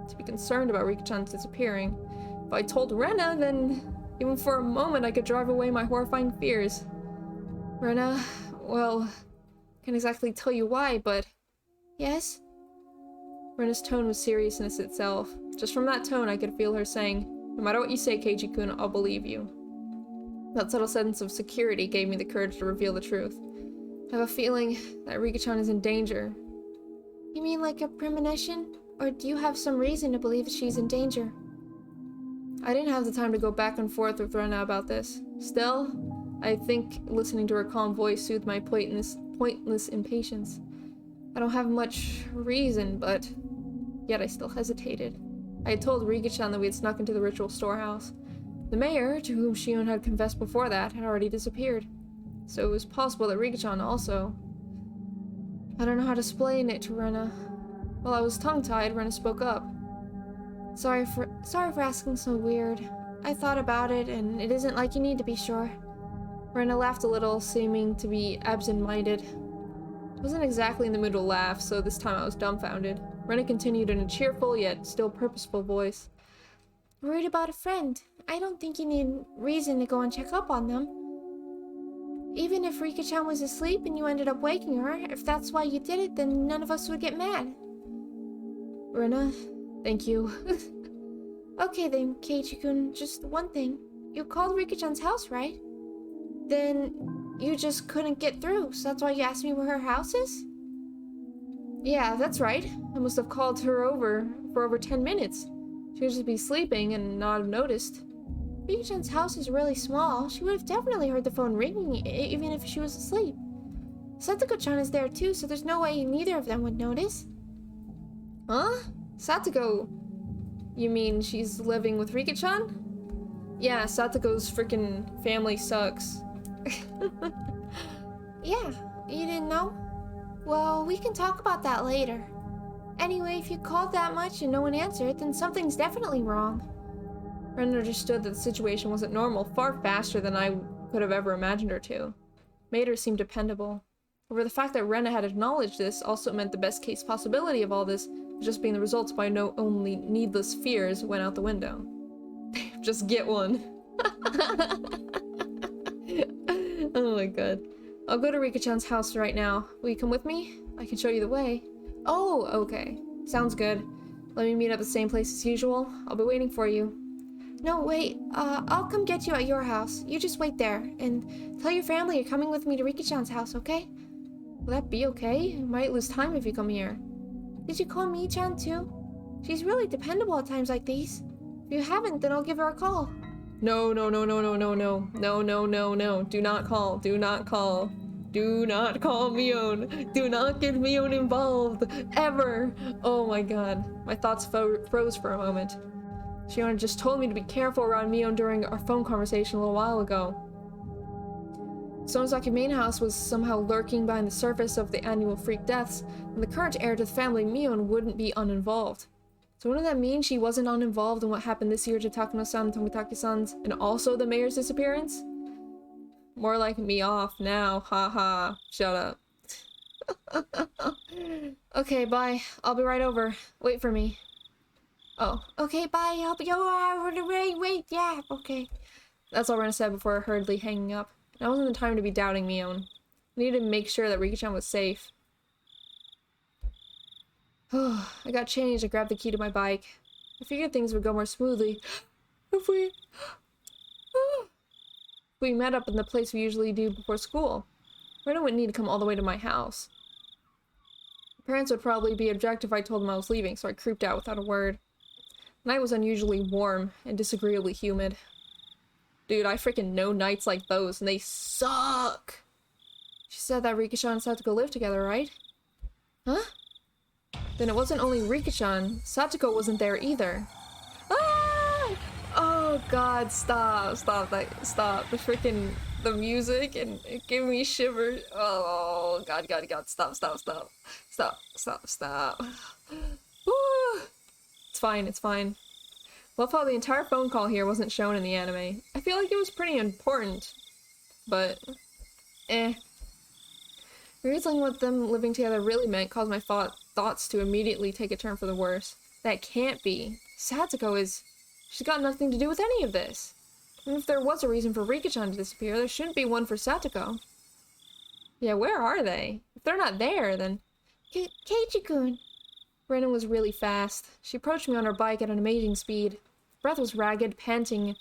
to be concerned about Rika-chan's disappearing. If I told Rena, then even for a moment I could drive away my horrifying fears. Rena, well, can't exactly tell you why, but... Yes? Rena's tone was seriousness itself. Just from that tone, I could feel her saying, no matter what you say, Keiji-kun, I'll believe you. That subtle sense of security gave me the courage to reveal the truth. I have a feeling that Rika-chan is in danger. You mean like a premonition? Or do you have some reason to believe she's in danger? I didn't have the time to go back and forth with Rena about this. Still, I think listening to her calm voice soothed my pointless impatience. I don't have much reason, but yet I still hesitated. I had told Rika-chan that we had snuck into the ritual storehouse. The mayor, to whom Shion had confessed before that, had already disappeared. So it was possible that Rika-chan also... I don't know how to explain it to Rena. While I was tongue-tied, Rena spoke up. Sorry for asking so weird. I thought about it, and it isn't like you need to be sure. Rena laughed a little, seeming to be absent-minded. I wasn't exactly in the mood to laugh, so this time I was dumbfounded. Rena continued in a cheerful, yet still purposeful voice. Worried about a friend. I don't think you need reason to go and check up on them. Even if Rika-chan was asleep and you ended up waking her, if that's why you did it, then none of us would get mad. Rena, thank you. Okay then, Keiichi-kun, just one thing. You called Rika-chan's house, right? Then you just couldn't get through, so that's why you asked me where her house is? Yeah, that's right. I must have called her over for over 10 minutes. She would just be sleeping and not have noticed. Rika-chan's house is really small. She would have definitely heard the phone ringing, even if she was asleep. Satoko-chan is there too, so there's no way neither of them would notice. Huh? Satoko? You mean she's living with Rika-chan? Yeah, Satoko's freaking family sucks. Yeah, you didn't know? Well, we can talk about that later. Anyway, if you called that much and no one answered, then something's definitely wrong. Ren understood that the situation wasn't normal far faster than I could have ever imagined her to. Made her seem dependable. However, the fact that Rena had acknowledged this also meant the best case possibility of all this was just being the results by no only needless fears went out the window. Just get one. Oh my god. I'll go to Rika-chan's house right now. Will you come with me? I can show you the way. Oh, okay. Sounds good. Let me meet up at the same place as usual. I'll be waiting for you. No, wait. I'll come get you at your house. You just wait there, and tell your family you're coming with me to Rika-chan's house, okay? Will that be okay? I might lose time if you come here. Did you call Mi-chan too? She's really dependable at times like these. If you haven't, then I'll give her a call. No, no, no, no, no, no, no. No, no, no, no. Do not call. Do not call. Do not call Mion. Do not get Mion involved. Ever. Oh my god. My thoughts froze for a moment. Shiona just told me to be careful around Mion during our phone conversation a little while ago. Sonozaki main house was somehow lurking behind the surface of the annual freak deaths, and the current heir to the family, Mion, wouldn't be uninvolved. So wouldn't that mean she wasn't uninvolved in what happened this year to Takano-san and Tomitake-san's, and also the mayor's disappearance? More like me off now, haha. Shut up. Okay, bye. I'll be right over. Wait for me. Oh. Okay, bye. I'll be over. Wait, yeah, okay. That's all Rena said before hurriedly hanging up. That wasn't the time to be doubting Mion. I needed to make sure that Rika-chan was safe. I got changed and grabbed the key to my bike. I figured things would go more smoothly if we met up in the place we usually do before school. Rena wouldn't need to come all the way to my house. My parents would probably be objective if I told them I was leaving, so I creeped out without a word. The night was unusually warm and disagreeably humid. Dude, I freaking know nights like those, and they suck! She said that Rika-chan and Satoko live together, right? Huh? Then it wasn't only Rika-chan. Satoko wasn't there either. Ah! Oh god, stop. Stop. The freaking... the music, and it gave me shivers. Oh, god. Stop. Woo! It's fine. Love how the entire phone call here wasn't shown in the anime. I feel like it was pretty important. But... Realizing what them living together really meant caused my thoughts to immediately take a turn for the worse. That can't be. Satoko is... she's got nothing to do with any of this. And if there was a reason for Rika-chan to disappear, there shouldn't be one for Satoko. Yeah, where are they? If they're not there, then... Keiichi-kun. Rena was really fast. She approached me on her bike at an amazing speed. Her breath was ragged, panting,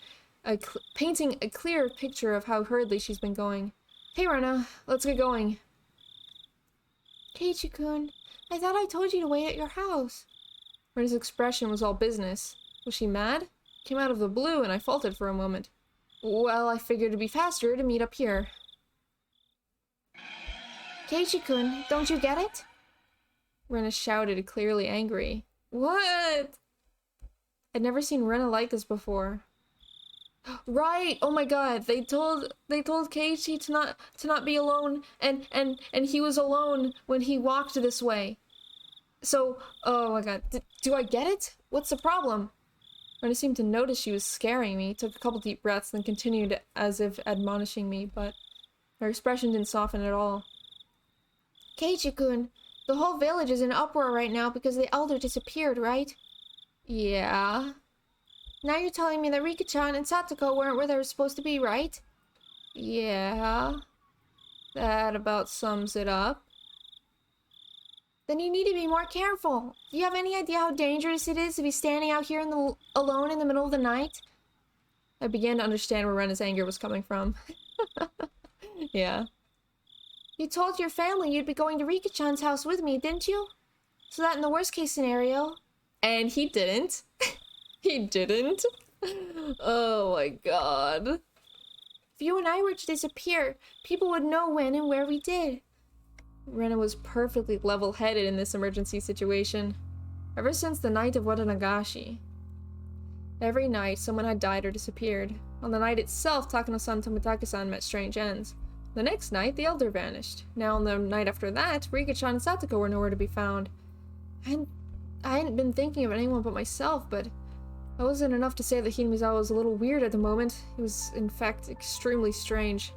painting a clear picture of how hurriedly she's been going. Hey, Rena, let's get going. Keiichi-kun, I thought I told you to wait at your house. Rena's expression was all business. Was she mad? Came out of the blue, and I faltered for a moment. Well, I figured it'd be faster to meet up here. Keiichi-kun, don't you get it? Rena shouted, clearly angry. What? I'd never seen Rena like this before. Right! Oh my god, they told Keiichi to not be alone, and he was alone when he walked this way. So, oh my god, do I get it? What's the problem? Rena seemed to notice she was scaring me, took a couple deep breaths, then continued as if admonishing me, but her expression didn't soften at all. Keiichi-kun, the whole village is in uproar right now because the elder disappeared, right? Yeah. Now you're telling me that Rika-chan and Satoko weren't where they were supposed to be, right? Yeah. That about sums it up. Then you need to be more careful. Do you have any idea how dangerous it is to be standing out here alone in the middle of the night? I began to understand where Rena's anger was coming from. Yeah. You told your family you'd be going to Rika-chan's house with me, didn't you? So that in the worst case scenario... And he didn't. He didn't? Oh my god. If you and I were to disappear, people would know when and where we did. Rena was perfectly level-headed in this emergency situation. Ever since the night of Watanagashi. Every night, someone had died or disappeared. On the night itself, Takano-san and Tomitake-san met strange ends. The next night, the elder vanished. Now, on the night after that, Rika-chan and Satoko were nowhere to be found. I hadn't been thinking of anyone but myself, but that wasn't enough to say that Hinamizawa was a little weird at the moment. It was, in fact, extremely strange.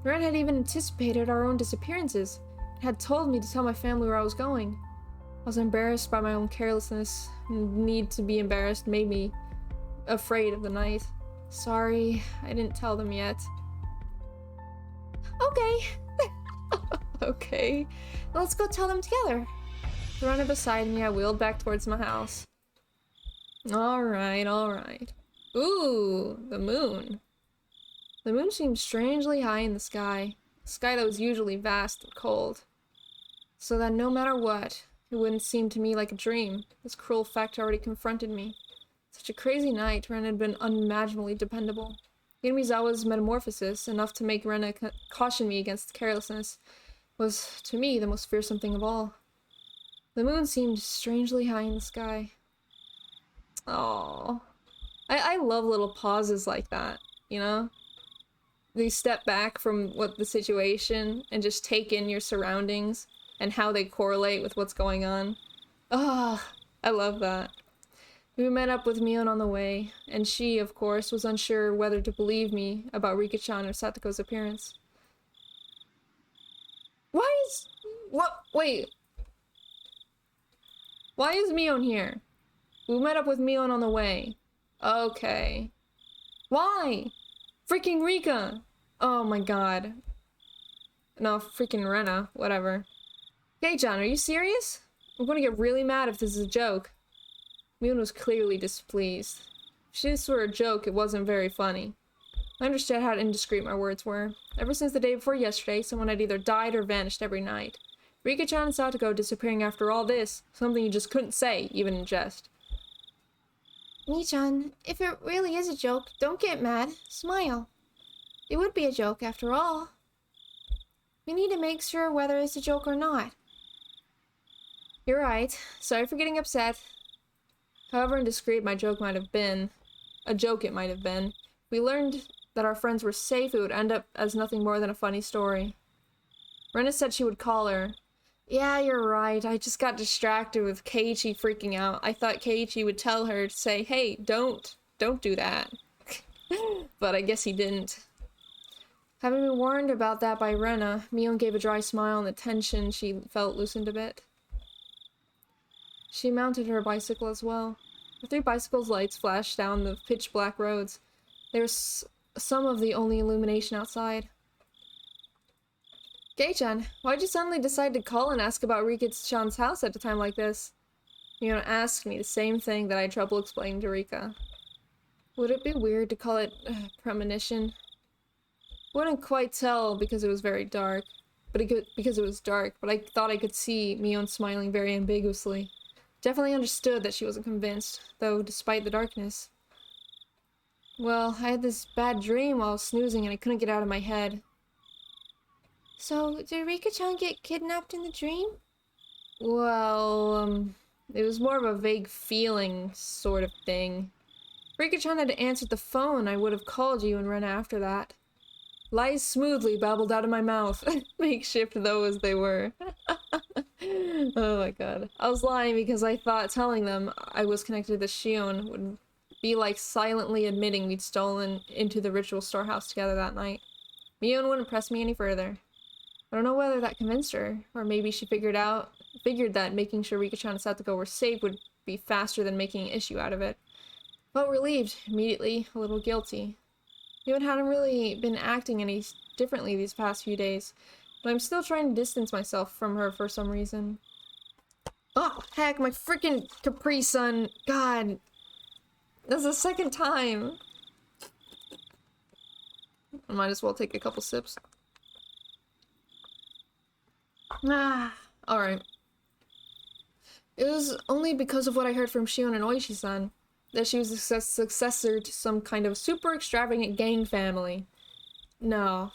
Ren had even anticipated our own disappearances, and had told me to tell my family where I was going. I was embarrassed by my own carelessness, and need to be embarrassed made me afraid of the night. Sorry, I didn't tell them yet. Okay. Okay. Let's go tell them together. Throwing it beside me, I wheeled back towards my house. Alright, alright. Ooh, the moon. The moon seemed strangely high in the sky. A sky that was usually vast and cold. So that no matter what, it wouldn't seem to me like a dream. This cruel fact already confronted me. Such a crazy night, Ren had been unimaginably dependable. Hinamizawa's metamorphosis, enough to make Rena caution me against carelessness, was, to me, the most fearsome thing of all. The moon seemed strangely high in the sky. Aww. I love little pauses like that, you know? They step back from what the situation and just take in your surroundings and how they correlate with what's going on. Ah, I love that. We met up with Mion on the way, and she, of course, was unsure whether to believe me about Rika-chan or Satoko's appearance. Wait. Why is Mion here? We met up with Mion on the way. Okay. Why? Freaking Rika! Oh my god. No, freaking Rena. Whatever. Hey, John, are you serious? I'm gonna get really mad if this is a joke. Mion was clearly displeased. If this were a joke, it wasn't very funny. I understood how indiscreet my words were. Ever since the day before yesterday, someone had either died or vanished every night. Rika-chan and Satoko disappearing after all this, something you just couldn't say, even in jest. Mii-chan, if it really is a joke, don't get mad. Smile. It would be a joke after all. We need to make sure whether it's a joke or not. You're right. Sorry for getting upset. However indiscreet my joke might have been, a joke it might have been, if we learned that our friends were safe, it would end up as nothing more than a funny story. Rena said she would call her. Yeah, you're right. I just got distracted with Keiichi freaking out. I thought Keiichi would tell her to say, hey, don't do that. But I guess he didn't. Having been warned about that by Rena, Mion gave a dry smile and the tension she felt loosened a bit. She mounted her bicycle as well. The 3 bicycles' lights flashed down the pitch-black roads. They were some of the only illumination outside. Kei-chan, why'd you suddenly decide to call and ask about Rika-chan's house at a time like this? Mion asked me the same thing that I had trouble explaining to Rika. Would it be weird to call it premonition? Wouldn't quite tell because it was very dark. Because it was dark, but I thought I could see Mion smiling very ambiguously. Definitely understood that she wasn't convinced, though despite the darkness. Well, I had this bad dream while I was snoozing and I couldn't get out of my head. So, did Rika-chan get kidnapped in the dream? Well, it was more of a vague feeling sort of thing. Rika-chan had answered the phone, I would have called you and run after that. Lies smoothly babbled out of my mouth, makeshift though as they were. Oh my god. I was lying because I thought telling them I was connected to Shion would be like silently admitting we'd stolen into the ritual storehouse together that night. Mion wouldn't press me any further. I don't know whether that convinced her, or maybe she figured that making sure Rika-chan and Satoko were safe would be faster than making an issue out of it. Felt relieved, immediately, a little guilty. Mion hadn't really been acting any differently these past few days, but I'm still trying to distance myself from her for some reason. Oh, heck, my freaking Capri Sun. God. That's the second time. I might as well take a couple sips. Alright. It was only because of what I heard from Shion and Oishi-san that she was the successor to some kind of super extravagant gang family. No.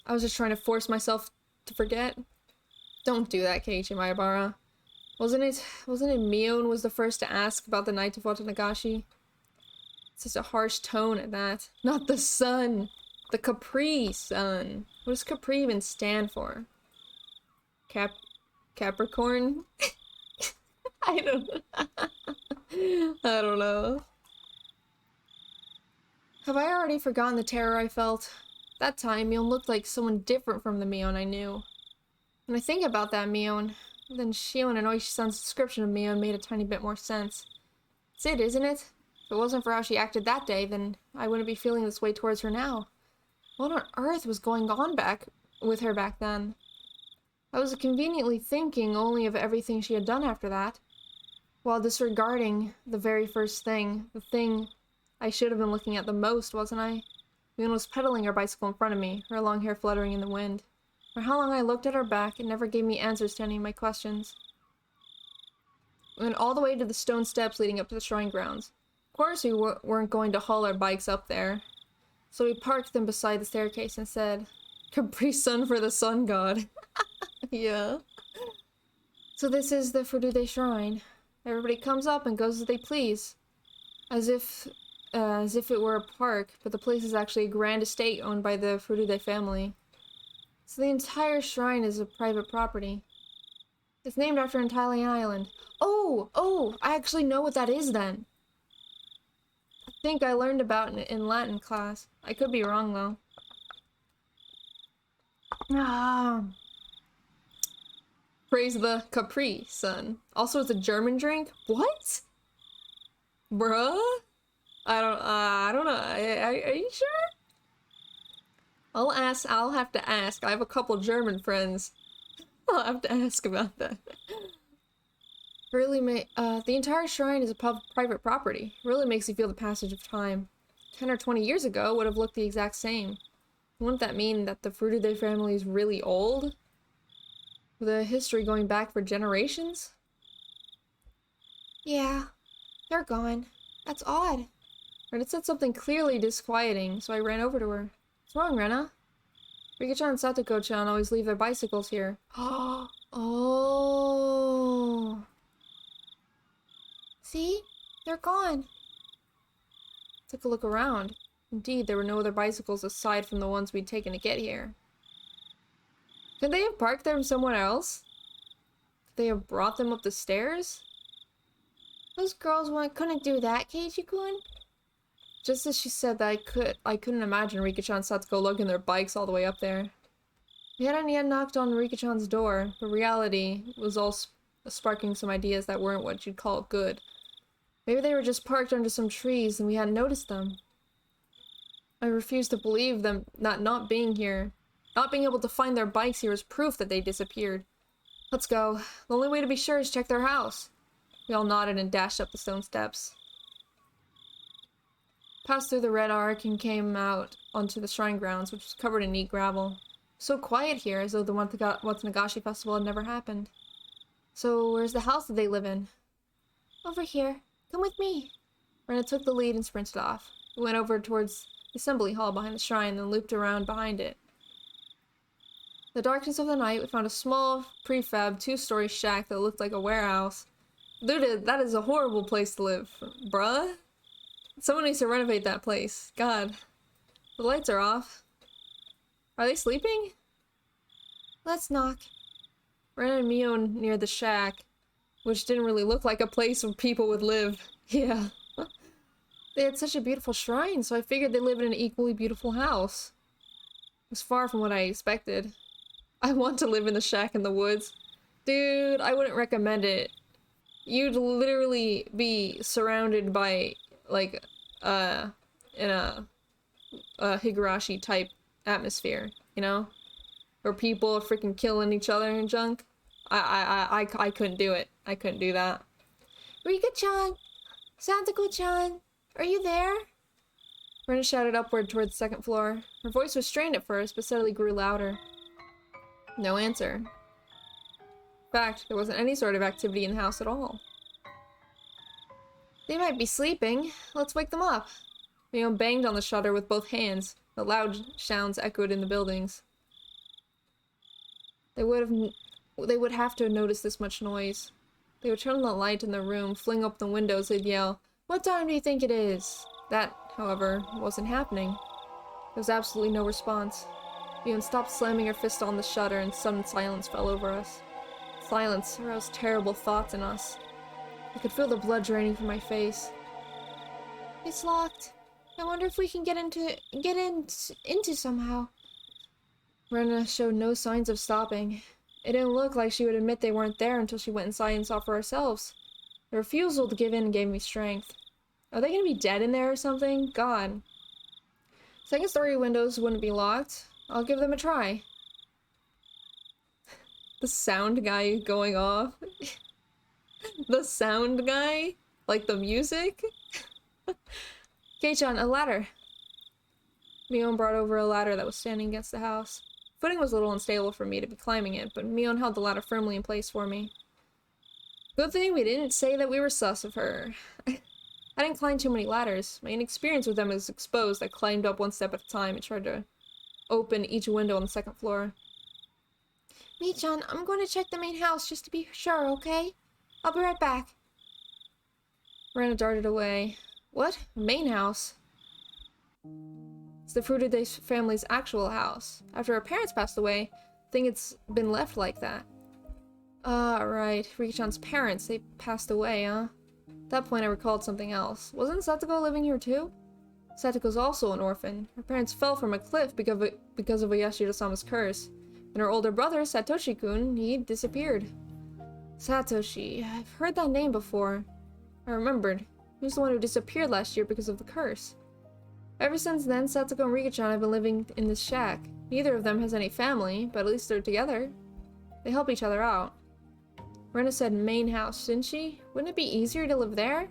I was just trying to force myself to forget. Don't do that, Keiichi Maebara. Wasn't it Mion was the first to ask about the night of Watanagashi? Such a harsh tone at that. Not the sun! The Capri Sun. What does Capri even stand for? Capricorn? I don't know. Have I already forgotten the terror I felt? That time, Mion looked like someone different from the Mion I knew. When I think about that Mion, then Shion and Oishi-san's description of Mion made a tiny bit more sense. It's it, isn't it? If it wasn't for how she acted that day, then I wouldn't be feeling this way towards her now. What on earth was going on with her back then? I was conveniently thinking only of everything she had done after that, while disregarding the very first thing, the thing I should have been looking at the most, wasn't I? Mion was pedaling her bicycle in front of me, her long hair fluttering in the wind. For how long I looked at her back, it never gave me answers to any of my questions. We went all the way to the stone steps leading up to the shrine grounds. Of course we weren't going to haul our bikes up there, so we parked them beside the staircase and said, Capri Sun for the sun god. Yeah. So this is the Furude Shrine. Everybody comes up and goes as they please. As if it were a park, but the place is actually a grand estate owned by the Furude family. So the entire shrine is a private property. It's named after an Italian island. Oh, I actually know what that is then. I think I learned about it in Latin class. I could be wrong though. Praise the Capri Sun. Also, it's a German drink? What? Bruh? I don't know. Are you sure? I'll have to ask. I have a couple German friends. I'll have to ask about that. Really, the entire shrine is a private property. Really makes you feel the passage of time. 10 or 20 years ago would have looked the exact same. Wouldn't that mean that the Furude family is really old? With a history going back for generations? Yeah, they're gone. That's odd. Rena said something clearly disquieting, so I ran over to her. What's wrong, Rena? Rika-chan and Satoko-chan always leave their bicycles here. Oh. See? They're gone. Took a look around. Indeed, there were no other bicycles aside from the ones we'd taken to get here. Could they have parked them somewhere else? Could they have brought them up the stairs? Those girls couldn't do that, Keiichi-kun. Just as she said that, I couldn't imagine Rika-chan and Satoko lugging their bikes all the way up there. We hadn't yet knocked on Rika-chan's door, but reality was all sparking some ideas that weren't what you'd call good. Maybe they were just parked under some trees and we hadn't noticed them. I refused to believe them not being here. Not being able to find their bikes here is proof that they disappeared. Let's go. The only way to be sure is check their house. We all nodded and dashed up the stone steps. Passed through the red arc and came out onto the shrine grounds, which was covered in neat gravel. So quiet here, as though the Watanagashi festival had never happened. So, where's the house that they live in? Over here. Come with me. Rena took the lead and sprinted off. We went over towards the assembly hall behind the shrine, then looped around behind it. In the darkness of the night, we found a small, prefab, two-story shack that looked like a warehouse. Dude, that is a horrible place to live. Bruh? Someone needs to renovate that place. God. The lights are off. Are they sleeping? Let's knock. Rena and Mion near the shack, which didn't really look like a place where people would live. Yeah. They had such a beautiful shrine, so I figured they lived in an equally beautiful house. It was far from what I expected. I want to live in the shack in the woods. Dude, I wouldn't recommend it. You'd literally be surrounded by, like, in a Higurashi type atmosphere, you know? Where people are freaking killing each other and junk. I couldn't do it. I couldn't do that. Rika-chan! Satoko-chan! Are you there? Rena shouted upward toward the second floor. Her voice was strained at first, but steadily grew louder. No answer. In fact, there wasn't any sort of activity in the house at all. They might be sleeping. Let's wake them up. Mion banged on the shutter with both hands. The loud sounds echoed in the buildings. They would have to have noticed this much noise. They would turn on the light in the room, fling up the windows, they'd yell, "What time do you think it is?" That, however, wasn't happening. There was absolutely no response. Mion stopped slamming her fist on the shutter and sudden silence fell over us. Silence aroused terrible thoughts in us. I could feel the blood draining from my face. It's locked. I wonder if we can get into somehow. Rena showed no signs of stopping. It didn't look like she would admit they weren't there until she went inside and saw for ourselves. The refusal to give in gave me strength. Are they gonna be dead in there or something? God. Second story windows wouldn't be locked. I'll give them a try. The sound guy going off. The sound guy? Like the music? Kei-chan, a ladder. Mion brought over a ladder that was standing against the house. Footing was a little unstable for me to be climbing it, but Mion held the ladder firmly in place for me. Good thing we didn't say that we were sus of her. I didn't climb too many ladders. My inexperience with them was exposed. I climbed up one step at a time and tried to open each window on the second floor. Mi-chan, I'm going to check the main house just to be sure, okay? I'll be right back. Rena darted away. What? Main house? It's the Furude family's actual house. After her parents passed away, I think it's been left like that. Right. Riki-chan's parents, they passed away, huh? At that point I recalled something else. Wasn't Satoko living here too? Satoko's also an orphan. Her parents fell from a cliff because of Yashiro-sama's curse. And her older brother, Satoshi-kun, he disappeared. Satoshi. I've heard that name before. I remembered. He was the one who disappeared last year because of the curse. Ever since then, Satoko and Rika-chan have been living in this shack. Neither of them has any family, but at least they're together. They help each other out. Rena said main house, didn't she? Wouldn't it be easier to live there?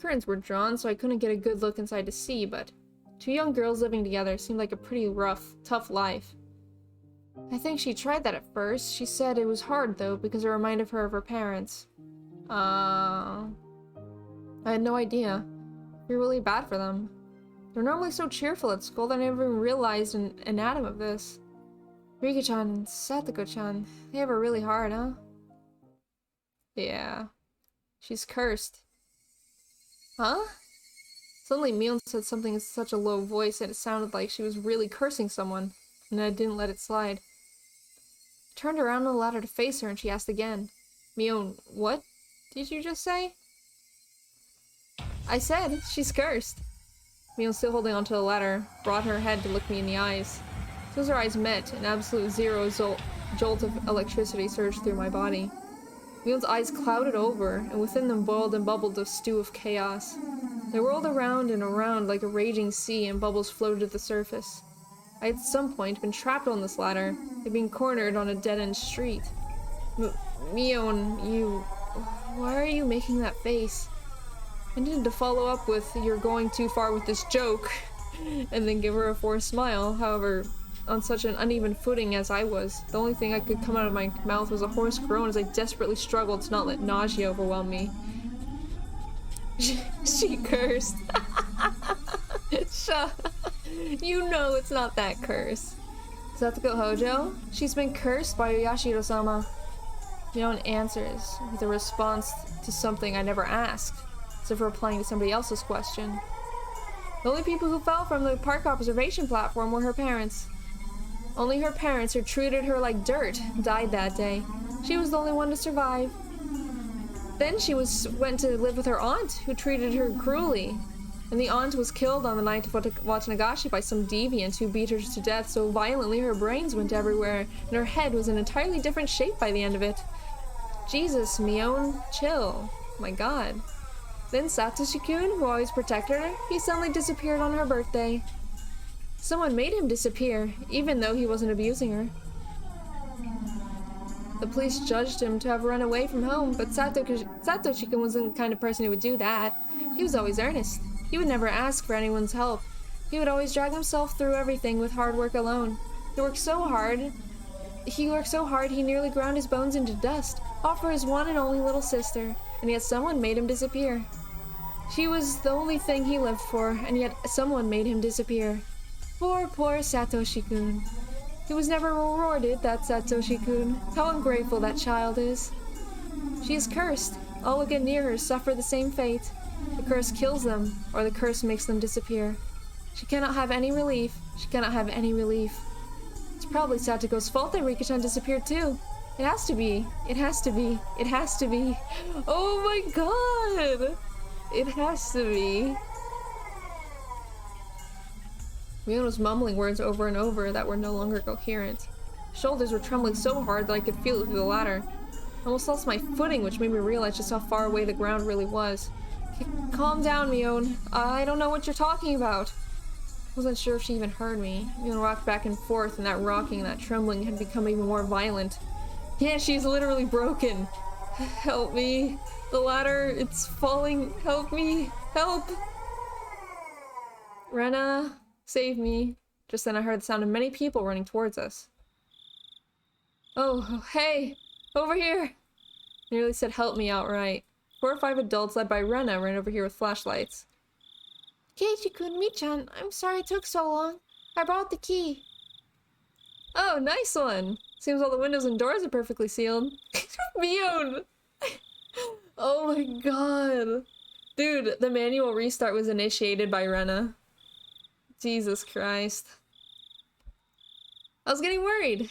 Curtains were drawn, so I couldn't get a good look inside to see, but two young girls living together seemed like a pretty rough, tough life. I think she tried that at first. She said it was hard, though, because it reminded her of her parents. I had no idea. It'd be really bad for them. They're normally so cheerful at school that I never even realized an atom of this. Rika-chan and Satoko-chan, they have it really hard, huh? Yeah. She's cursed. Huh? Suddenly Mion said something in such a low voice that it sounded like she was really cursing someone, and I didn't let it slide. I turned around on the ladder to face her and she asked again. Mion, what did you just say? I said, she's cursed. Mion, still holding onto the ladder, brought her head to look me in the eyes. As soon as our eyes met, an absolute zero jolt of electricity surged through my body. Mion's eyes clouded over, and within them boiled and bubbled a stew of chaos. They whirled around and around like a raging sea, and bubbles floated to the surface. I had at some point been trapped on this ladder, and being cornered on a dead-end street. Mion, you... Why are you making that face? I needed to follow up with, "You're going too far with this joke," and then give her a forced smile. However, on such an uneven footing as I was, the only thing I could come out of my mouth was a hoarse groan as I desperately struggled to not let nausea overwhelm me. She cursed. You know it's not that curse. Satoko Hojo? She's been cursed by Yashiro-sama. Mion answers with a response to something I never asked, as if replying to somebody else's question. The only people who fell from the park observation platform were her parents. Only her parents, who treated her like dirt, died that day. She was the only one to survive. Then she went to live with her aunt, who treated her cruelly. And the aunt was killed on the night of Watanagashi by some deviant who beat her to death so violently her brains went everywhere, and her head was an entirely different shape by the end of it. Jesus, Mion, chill. My god. Then Satoshi-kun, who always protected her, he suddenly disappeared on her birthday. Someone made him disappear, even though he wasn't abusing her. The police judged him to have run away from home, but Satoshi-kun wasn't the kind of person who would do that. He was always earnest. He would never ask for anyone's help. He would always drag himself through everything with hard work alone. He worked so hard he nearly ground his bones into dust, all for his one and only little sister, and yet someone made him disappear. She was the only thing he lived for, and yet someone made him disappear. Poor Satoshi-kun. He was never rewarded, that Satoshi-kun. How ungrateful that child is. She is cursed. All who get near her suffer the same fate. The curse kills them, or the curse makes them disappear. She cannot have any relief. She cannot have any relief. It's probably Satoko's fault that Rika-chan disappeared too. It has to be. It has to be. It has to be. Oh my god! It has to be. Mion was mumbling words over and over that were no longer coherent. Shoulders were trembling so hard that I could feel it through the ladder. I almost lost my footing, which made me realize just how far away the ground really was. Calm down, Mion. I don't know what you're talking about. I wasn't sure if she even heard me. Mion rocked back and forth, and that rocking and that trembling had become even more violent. Yeah, she's literally broken. Help me. The ladder, it's falling. Help me. Help. Rena, save me. Just then I heard the sound of many people running towards us. Oh, hey! Over here! I nearly said help me outright. 4 or 5 adults led by Rena ran over here with flashlights. Keiichi-kun, Mi-chan, I'm sorry it took so long. I brought the key. Oh, nice one! Seems all the windows and doors are perfectly sealed. Mion! Oh my god. Dude, the manual restart was initiated by Rena. Jesus Christ. I was getting worried.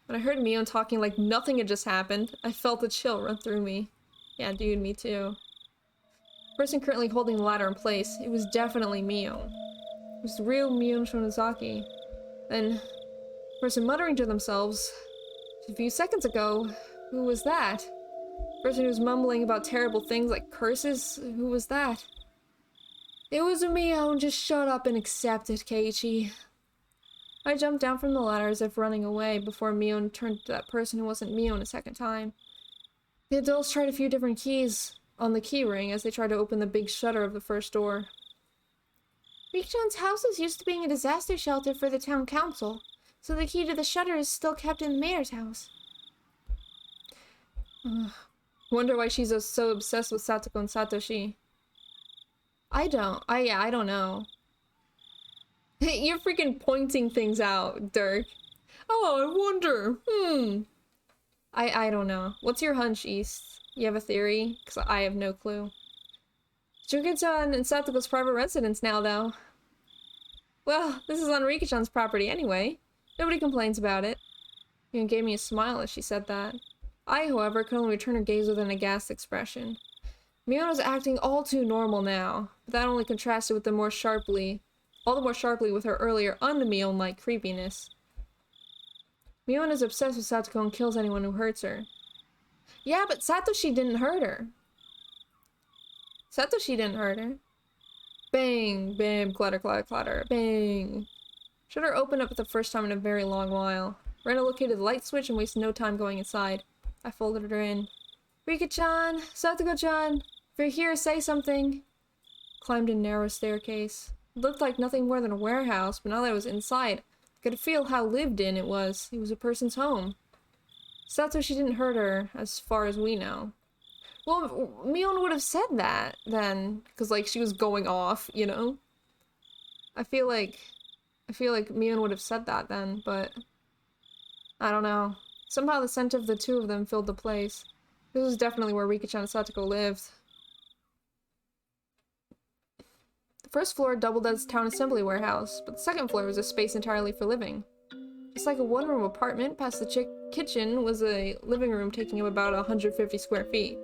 When I heard Mion talking like nothing had just happened, I felt a chill run through me. Yeah, dude, me too. The person currently holding the ladder in place, it was definitely Mion. It was the real Mion Shonozaki. Then, the person muttering to themselves, a few seconds ago, who was that? The person who was mumbling about terrible things like curses, who was that? It was Mion, just shut up and accept it, Keiichi. I jumped down from the ladder as if running away before Mion turned to that person who wasn't Mion a second time. The adults tried a few different keys on the key ring as they tried to open the big shutter of the first door. Rika-chan's house is used to being a disaster shelter for the town council, so the key to the shutter is still kept in the mayor's house. Wonder why she's so obsessed with Satoko and Satoshi. I don't know. You're freaking pointing things out, Dirk. Oh, I wonder. I don't know. What's your hunch, East? You have a theory? Because I have no clue. Rika-chan and Satoko's private residence now, though. Well, this is on Rika-chan's property anyway. Nobody complains about it. Mion gave me a smile as she said that. I, however, could only return her gaze with an aghast expression. Mion was acting all too normal now, but that only contrasted with all the more sharply with her earlier un-Mion-like creepiness. Mion is obsessed with Satoko and kills anyone who hurts her. Yeah, but Satoshi didn't hurt her. Satoshi didn't hurt her. Bang, bam, clatter, clatter, clatter, bang. Shutter opened up for the first time in a very long while. Rena located the light switch and wasted no time going inside. I folded her in. Rika-chan, Satoko-chan, if you're here, say something. climbed a narrow staircase. It looked like nothing more than a warehouse, but now that I was inside, I could feel how lived in it was. It was a person's home. Satoshi didn't hurt her, as far as we know. Well, Mion would have said that, then. Because, like, she was going off, you know? I feel like Mion would have said that then, but... I don't know. Somehow the scent of the two of them filled the place. This was definitely where Rika-chan and Satoko lived. The first floor doubled as a town assembly warehouse, but the second floor was a space entirely for living. Just like a one-room apartment, past the kitchen was a living room taking up about 150 square feet.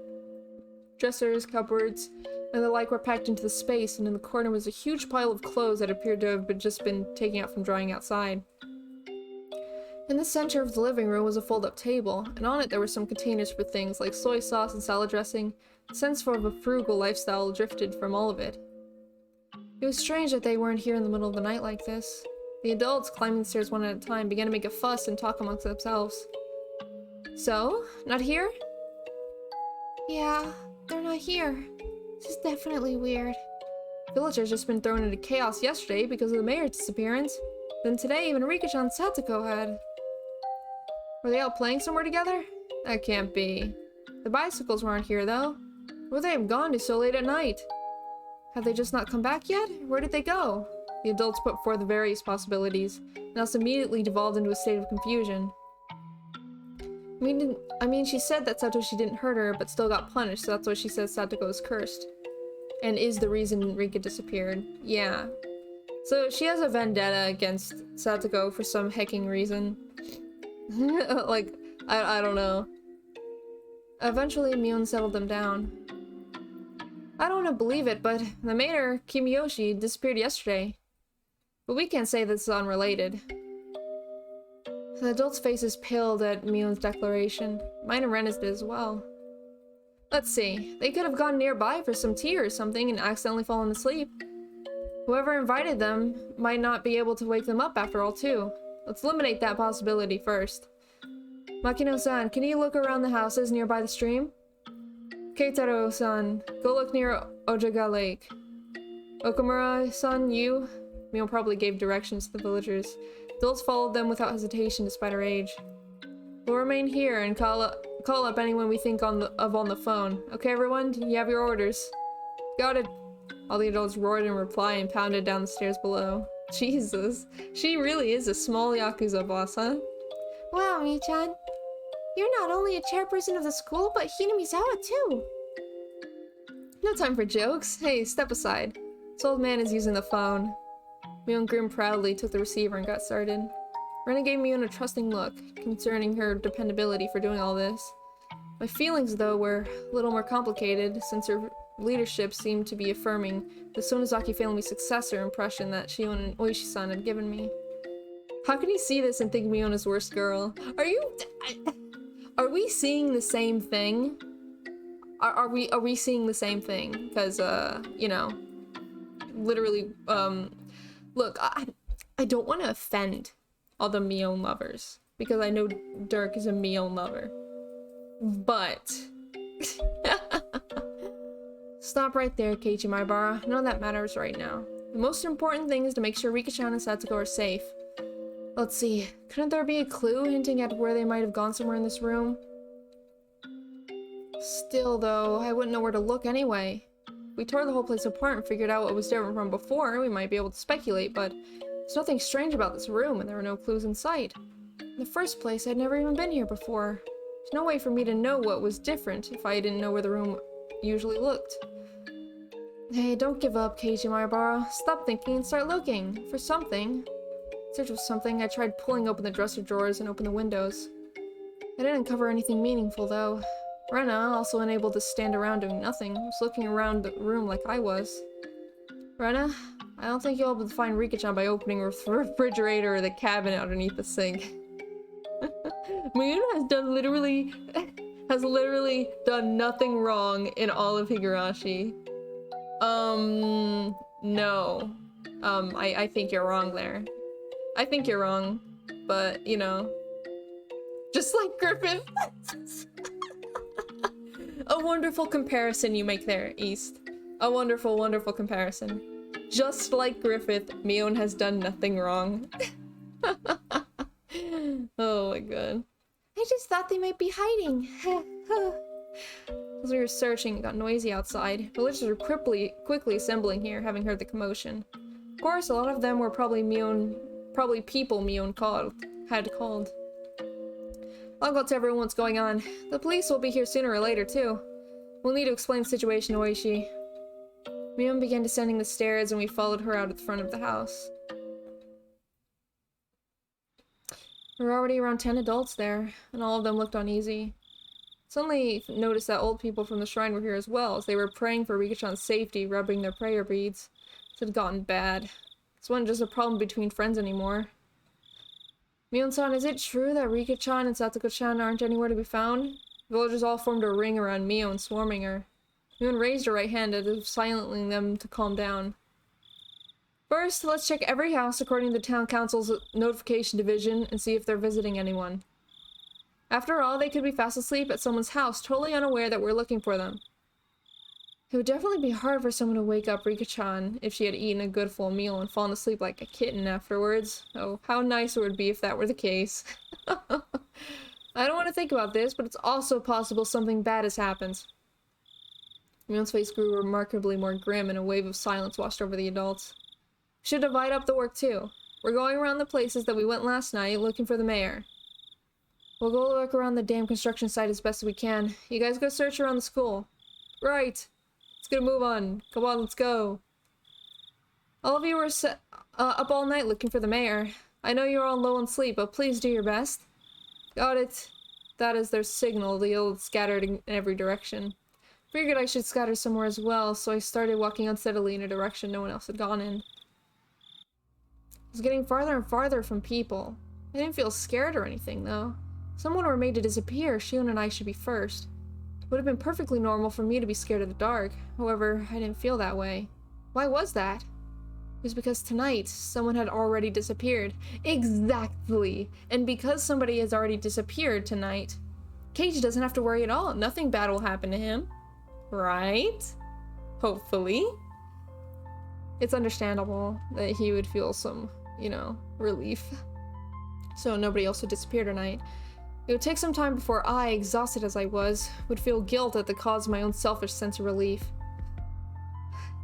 Dressers, cupboards, and the like were packed into the space, and in the corner was a huge pile of clothes that appeared to have just been taken out from drying outside. In the center of the living room was a fold-up table, and on it there were some containers for things like soy sauce and salad dressing. The sense of a frugal lifestyle drifted from all of it. It was strange that they weren't here in the middle of the night like this. The adults, climbing the stairs one at a time, began to make a fuss and talk amongst themselves. So? Not here? Yeah, they're not here. This is definitely weird. Villagers just been thrown into chaos yesterday because of the mayor's disappearance. Then today, even Rika-chan and Satoko had. Were they out playing somewhere together? That can't be. The bicycles weren't here, though. Where would they have gone to so late at night? Have they just not come back yet? Where did they go? The adults put forth various possibilities, and else immediately devolved into a state of confusion. I mean, she said that Satoshi didn't hurt her, but still got punished, so that's why she says Satoko is cursed. And is the reason Rika disappeared. Yeah. So she has a vendetta against Satoko for some hecking reason. Like, I don't know. Eventually, Mion settled them down. I don't want to believe it, but the mayor, Kimiyoshi, disappeared yesterday. But we can't say this is unrelated. The adult's faces paled at Mion's declaration. Mine and Rena's did as well. Let's see. They could have gone nearby for some tea or something and accidentally fallen asleep. Whoever invited them might not be able to wake them up after all, too. Let's eliminate that possibility first. Makino-san, can you look around the houses nearby the stream? Keitaro-san, go look near Ojaga Lake. Okamura-san, you? Mion probably gave directions to the villagers. Adults followed them without hesitation despite her age. We'll remain here and call up anyone we think on the phone. Okay, everyone? You have your orders. Got it. All the adults roared in reply and pounded down the stairs below. Jesus. She really is a small Yakuza boss, huh? Wow, Mi-chan. You're not only a chairperson of the school, but Hinamizawa too. No time for jokes. Hey, step aside. This old man is using the phone. Mion grinned proudly, took the receiver, and got started. Rena gave Mion a trusting look, concerning her dependability for doing all this. My feelings, though, were a little more complicated, since her leadership seemed to be affirming the Sonozaki family successor impression that Shion and Oishi-san had given me. How can you see this and think Mion is worst girl? Are we seeing the same thing? Are we seeing the same thing? Because, you know, literally, look, I don't want to offend all the Mion lovers, because I know Dirk is a Mion lover. But... Stop right there, Keiichi Maibara. None of that matters right now. The most important thing is to make sure Rika-chan and Satoko are safe. Let's see, couldn't there be a clue hinting at where they might have gone somewhere in this room? Still, though, I wouldn't know where to look anyway. If we tore the whole place apart and figured out what was different from before, we might be able to speculate, but there's nothing strange about this room, and there were no clues in sight. In the first place, I'd never even been here before. There's no way for me to know what was different if I didn't know where the room usually looked. Hey, don't give up, Keiichi Maibara. Stop thinking and start looking for something. In search of something, I tried pulling open the dresser drawers and open the windows. I didn't uncover anything meaningful, though. Rena, also unable to stand around doing nothing, was looking around the room like I was. Rena, I don't think you'll be able to find Rika-chan by opening the refrigerator or the cabinet underneath the sink. Mion has literally done nothing wrong in all of Higurashi. No. I think you're wrong there. I think you're wrong, but, you know. Just like Griffith. A wonderful comparison you make there, East. A wonderful, wonderful comparison. Just like Griffith, Mion has done nothing wrong. Oh my god. I just thought they might be hiding. As we were searching, it got noisy outside. Villagers were quickly assembling here, having heard the commotion. Of course, a lot of them were probably people Mion had called. I'll go tell everyone what's going on. The police will be here sooner or later, too. We'll need to explain the situation to Oishi. Mion began descending the stairs and we followed her out at the front of the house. There were already around 10 adults there, and all of them looked uneasy. Suddenly noticed that old people from the shrine were here as well, as they were praying for Rika-chan's safety, rubbing their prayer beads. It had gotten bad. This wasn't just a problem between friends anymore. Mion-san, is it true that Rika-chan and Satoko-chan aren't anywhere to be found? Villagers all formed a ring around Mion, swarming her. Mion raised her right hand as if silencing them to calm down. First, let's check every house according to the town council's notification division and see if they're visiting anyone. After all, they could be fast asleep at someone's house, totally unaware that we're looking for them. It would definitely be hard for someone to wake up Rika-chan if she had eaten a good full meal and fallen asleep like a kitten afterwards. Oh, how nice it would be if that were the case. I don't want to think about this, but it's also possible something bad has happened. Mion's face grew remarkably more grim and a wave of silence washed over the adults. We should divide up the work too. We're going around the places that we went last night looking for the mayor. We'll go look around the damn construction site as best as we can. You guys go search around the school. Right. Let's get a move on. Come on, let's go. All of you were up all night looking for the mayor. I know you're all low on sleep, but please do your best. Got it. That is their signal. The old scattered in every direction. Figured I should scatter somewhere as well, so I started walking unsteadily in a direction no one else had gone in. I was getting farther and farther from people. I didn't feel scared or anything, though. Someone were made to disappear. Shion and I should be first. It would have been perfectly normal for me to be scared of the dark. However, I didn't feel that way. Why was that? It was because tonight, someone had already disappeared. Exactly! And because somebody has already disappeared tonight, Keiji doesn't have to worry at all. Nothing bad will happen to him. Right? Hopefully. It's understandable that he would feel some, relief. So nobody else would disappear tonight. It would take some time before I, exhausted as I was, would feel guilt at the cause of my own selfish sense of relief.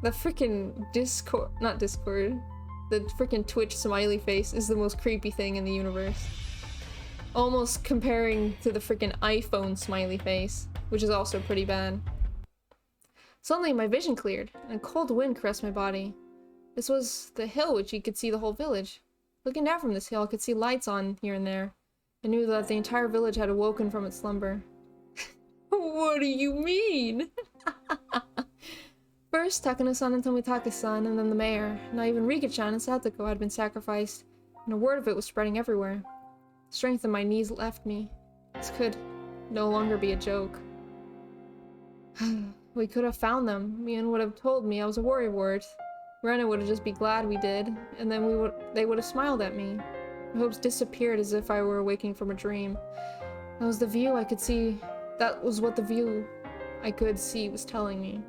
The freaking the freaking Twitch smiley face is the most creepy thing in the universe. Almost comparing to the freaking iPhone smiley face, which is also pretty bad. Suddenly my vision cleared, and a cold wind caressed my body. This was the hill which you could see the whole village. Looking down from this hill, I could see lights on here and there. I knew that the entire village had awoken from its slumber. What do you mean? First, Takano-san and Tomitake-san, and then the mayor. Not even Rika-chan and Satoko had been sacrificed, and a word of it was spreading everywhere. The strength in my knees left me. This could no longer be a joke. We could have found them. Mion would have told me I was a worrywart. Rena would have just be glad we did, and then they would have smiled at me. My hopes disappeared as if I were waking from a dream. That was the view I could see. That was what the view I could see was telling me.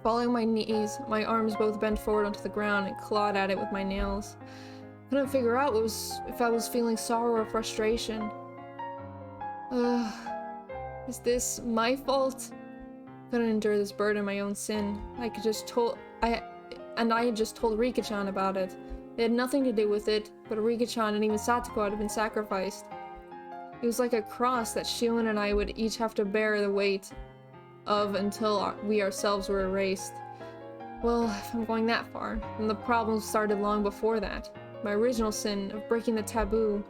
Following my knees, my arms both bent forward onto the ground and clawed at it with my nails. I couldn't figure out if I was feeling sorrow or frustration. Is this my fault? I couldn't endure this burden of my own sin. I had just told Rika-chan about it. It had nothing to do with it, but Rika-chan and even Satoko had been sacrificed. It was like a cross that Shion and I would each have to bear the weight of until we ourselves were erased. Well, if I'm going that far, then the problems started long before that. My original sin of breaking the taboo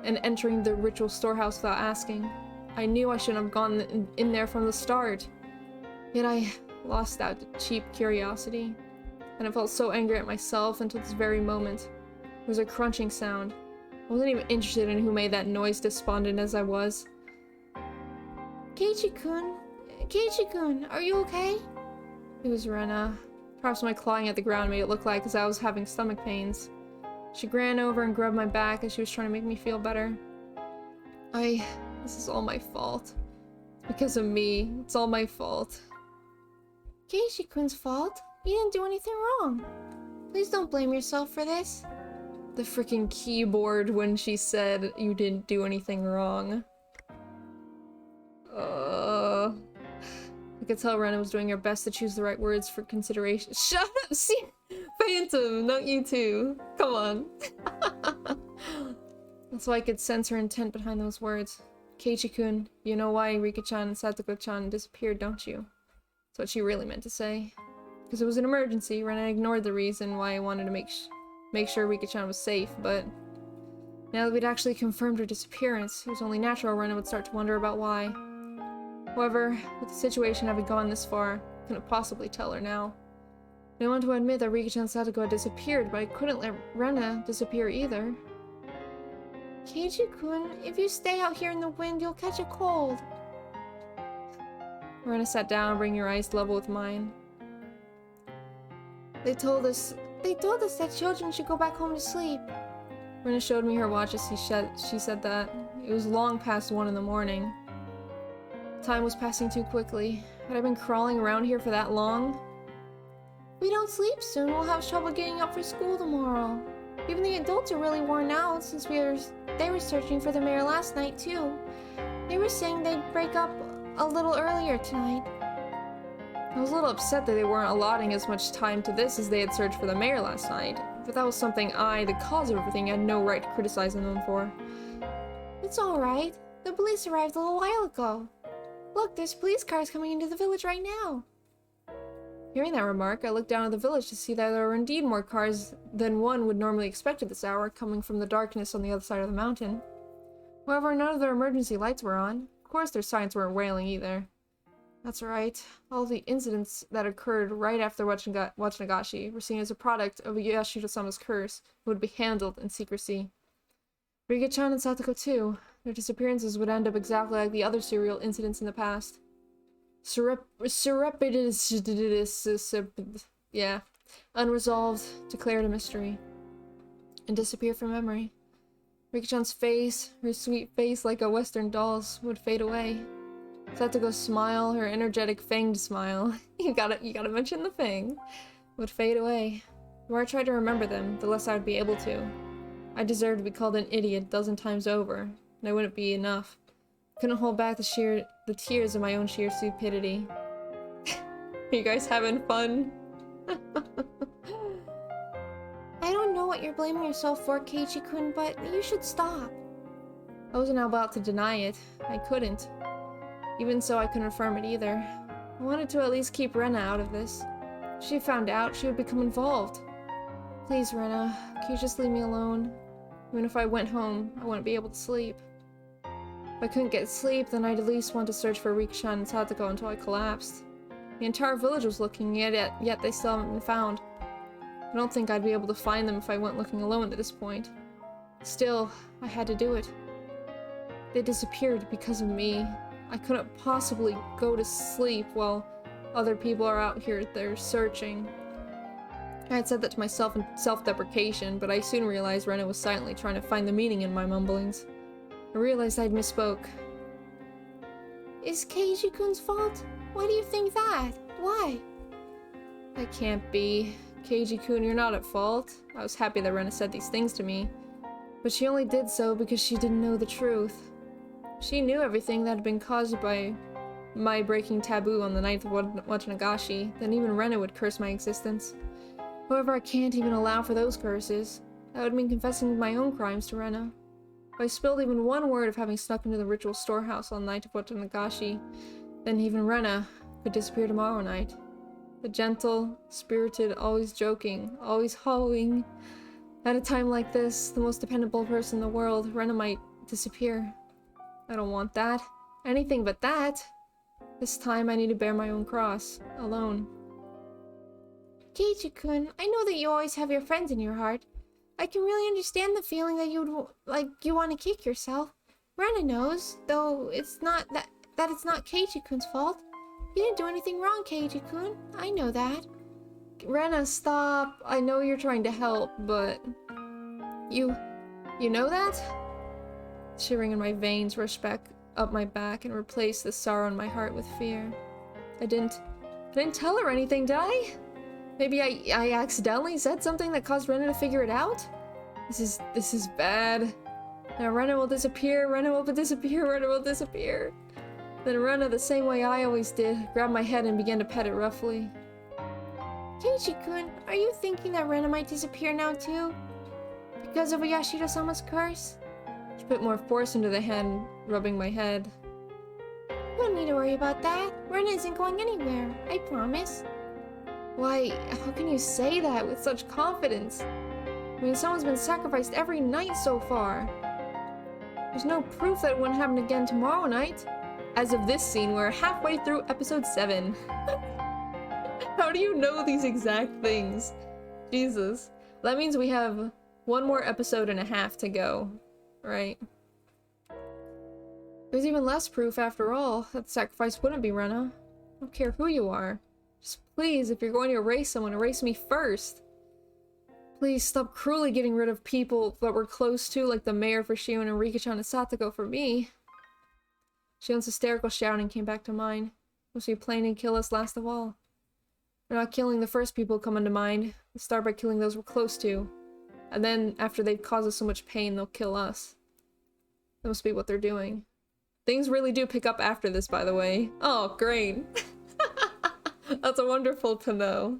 and entering the ritual storehouse without asking. I knew I shouldn't have gone in there from the start. Yet I lost that cheap curiosity. And I felt so angry at myself until this very moment. There was a crunching sound. I wasn't even interested in who made that noise, despondent as I was. Keiji-kun? Keiji-kun, are you okay? It was Rena. Perhaps my clawing at the ground made it look like as I was having stomach pains. She ran over and grabbed my back as she was trying to make me feel better. This is all my fault. It's because of me. It's all my fault. Keiichi-kun's fault. You didn't do anything wrong. Please don't blame yourself for this. The freaking keyboard when she said you didn't do anything wrong. I could tell Rena was doing her best to choose the right words for consideration. Shut up! See? Phantom, not you too. Come on. That's why I could sense her intent behind those words. Keiichi-kun, you know why Rika-chan and Satoko-chan disappeared, don't you? That's what she really meant to say. Because it was an emergency, Rena ignored the reason why I wanted to make sure Rika-chan was safe, but now that we'd actually confirmed her disappearance, it was only natural Rena would start to wonder about why. However, with the situation having gone this far, I couldn't possibly tell her now. I didn't want to admit that Rika-chan and Satoko had disappeared, but I couldn't let Rena disappear either. Keiichi-kun, if you stay out here in the wind, you'll catch a cold. Rena sat down, bringing her eyes level with mine. They told us that children should go back home to sleep. Rena showed me her watch as she said that. It was long past 1 in the morning. Time was passing too quickly. Had I been crawling around here for that long? If we don't sleep soon, we'll have trouble getting up for school tomorrow. Even the adults are really worn out since they were searching for the mayor last night too. They were saying they'd break up a little earlier tonight. I was a little upset that they weren't allotting as much time to this as they had searched for the mayor last night, but that was something I, the cause of everything, had no right to criticize them for. It's alright. The police arrived a little while ago. Look, there's police cars coming into the village right now. Hearing that remark, I looked down at the village to see that there were indeed more cars than one would normally expect at this hour coming from the darkness on the other side of the mountain. However, none of their emergency lights were on. Of course, their signs weren't wailing either. That's right. All the incidents that occurred right after Watanagashi were seen as a product of Yashiro-sama's curse and would be handled in secrecy. Rika-chan and Satoko too. Their disappearances would end up exactly like the other serial incidents in the past. Yeah. Unresolved, declared a mystery. And disappear from memory. Rika-chan's face, her sweet face like a western doll's, would fade away. Satoko's smile, her energetic fanged smile, you gotta mention the fang, would fade away. The more I tried to remember them, the less I would be able to. I deserved to be called an idiot a dozen times over, and I wouldn't be enough. Couldn't hold back the tears of my own sheer stupidity. Are you guys having fun? I don't know what you're blaming yourself for, Keiichi-kun, but you should stop. I wasn't about to deny it. I couldn't. Even so, I couldn't affirm it either. I wanted to at least keep Rena out of this. If she found out, she would become involved. Please, Rena, can you just leave me alone? Even if I went home, I wouldn't be able to sleep. If I couldn't get sleep, then I'd at least want to search for Rika-chan and Satoko until I collapsed. The entire village was looking, yet they still haven't been found. I don't think I'd be able to find them if I went looking alone at this point. Still, I had to do it. They disappeared because of me. I couldn't possibly go to sleep while other people are out here there searching. I had said that to myself in self-deprecation, but I soon realized Rena was silently trying to find the meaning in my mumblings. I realized I'd misspoke. Is Keiichi-kun's fault? Why do you think that? Why? That can't be. Keiji-kun, you're not at fault. I was happy that Rena said these things to me. But she only did so because she didn't know the truth. She knew everything that had been caused by my breaking taboo on the night of Watanagashi, then even Rena would curse my existence. However, I can't even allow for those curses. That would mean confessing my own crimes to Rena. If I spilled even one word of having snuck into the ritual storehouse on the night of Watanagashi, then even Rena could disappear tomorrow night. The gentle, spirited, always joking, always hollowing. At a time like this, the most dependable person in the world, Rena might disappear. I don't want that. Anything but that. This time I need to bear my own cross, alone. Keiichi-kun, I know that you always have your friends in your heart. I can really understand the feeling that you want to kick yourself. Rena knows, though it's not that it's not Keiichi-kun's fault. You didn't do anything wrong, Keiichi-kun. I know that. Rena, stop. I know you're trying to help, but... You know that? Shivering in my veins rushed back up my back and replaced the sorrow in my heart with fear. I didn't I didn't tell her anything, did I? Maybe I accidentally said something that caused Rena to figure it out? This is bad. Now Rena will disappear, Rena will disappear, Rena will disappear. Then Rena, the same way I always did, grabbed my head and began to pet it roughly. Keiichi-kun, are you thinking that Rena might disappear now too? Because of Yashiro-sama's curse? She put more force into the hand, rubbing my head. You don't need to worry about that. Rena isn't going anywhere, I promise. Why, how can you say that with such confidence? I mean, someone's been sacrificed every night so far. There's no proof that it wouldn't happen again tomorrow night. As of this scene, we're halfway through episode 7. How do you know these exact things? Jesus. That means we have 1 more episode and a half to go, right? There's even less proof, after all, that the sacrifice wouldn't be Rena. I don't care who you are. Just please, if you're going to erase someone, erase me first. Please stop cruelly getting rid of people that we're close to, like the mayor for Shion and Rika-chan and Satoko for me. Shion's hysterical shouting came back to mind. Must be planning to kill us last of all. They're not killing the first people coming to mind. They start by killing those we're close to. And then, after they've caused us so much pain, they'll kill us. That must be what they're doing. Things really do pick up after this, by the way. Oh, great. That's wonderful to know.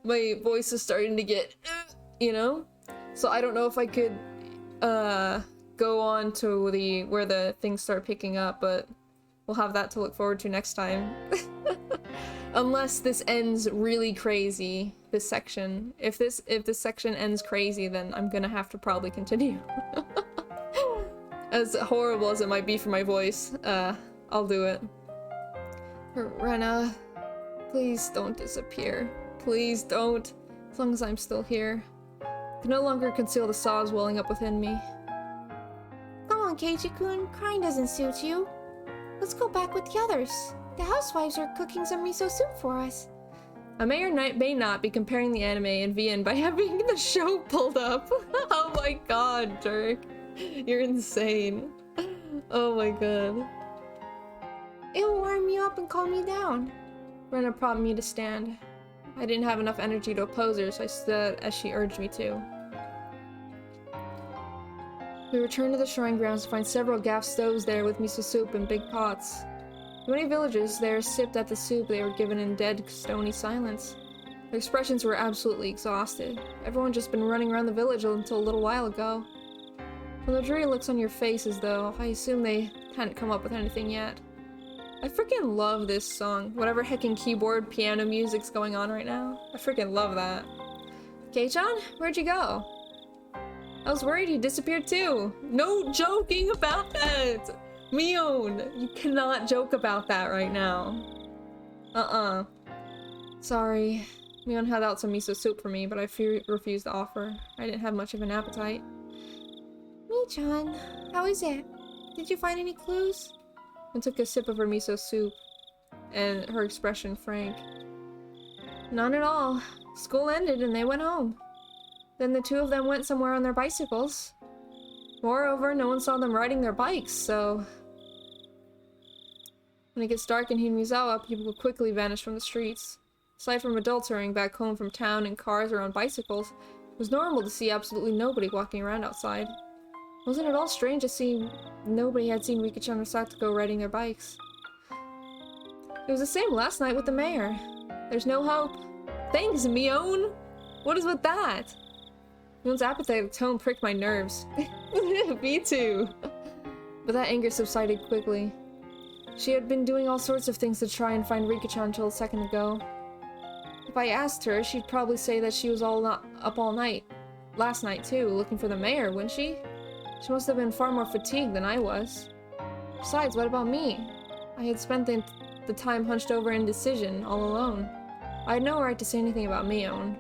My voice is starting to get, you know? So I don't know if I could, go on to where the things start picking up, but we'll have that to look forward to next time. Unless this ends really crazy, this section. If this section ends crazy, then I'm gonna have to probably continue. As horrible as it might be for my voice, I'll do it. Rena, please don't disappear. Please don't. As long as I'm still here. I can no longer conceal the sobs welling up within me. Come on, Keiichi-kun, crying doesn't suit you. Let's go back with the others. The housewives are cooking some miso soup for us. I may or may not be comparing the anime and VN by having the show pulled up. Oh my god, Dirk. You're insane. Oh my god. It will warm you up and calm you down. Rena prompted me to stand. I didn't have enough energy to oppose her, so I stood as she urged me to. We returned to the shrine grounds to find several gas stoves there with miso soup in big pots. Many villagers there sipped at the soup they were given in dead, stony silence. Their expressions were absolutely exhausted. Everyone just been running around the village until a little while ago. From the dreary looks on your faces, though, I assume they hadn't come up with anything yet. I freaking love this song. Whatever heckin' keyboard, piano music's going on right now. I freaking love that. Kei-chan, where'd you go? I was worried you disappeared too. No joking about that! Mion, you cannot joke about that right now. Sorry. Mion had out some miso soup for me, but I refused to offer. I didn't have much of an appetite. Mi-chan, how is it? Did you find any clues? And took a sip of her miso soup, and her expression frank. None at all. School ended and they went home. Then the 2 of them went somewhere on their bicycles. Moreover, no one saw them riding their bikes, so... When it gets dark in Hinmizawa, people will quickly vanish from the streets. Aside from adults hurrying back home from town in cars or on bicycles, it was normal to see absolutely nobody walking around outside. Wasn't it all strange to see nobody had seen Rika-chan or Satoko riding their bikes? It was the same last night with the mayor. There's no hope. Thanks, Mion! What is with that? Mion's apathetic tone pricked my nerves. Me too. But that anger subsided quickly. She had been doing all sorts of things to try and find Rika-chan until a second ago. If I asked her, she'd probably say that she was up all night. Last night too, looking for the mayor, wouldn't she? She must have been far more fatigued than I was. Besides, what about me? I had spent the time hunched over in indecision, all alone. I had no right to say anything about Mion.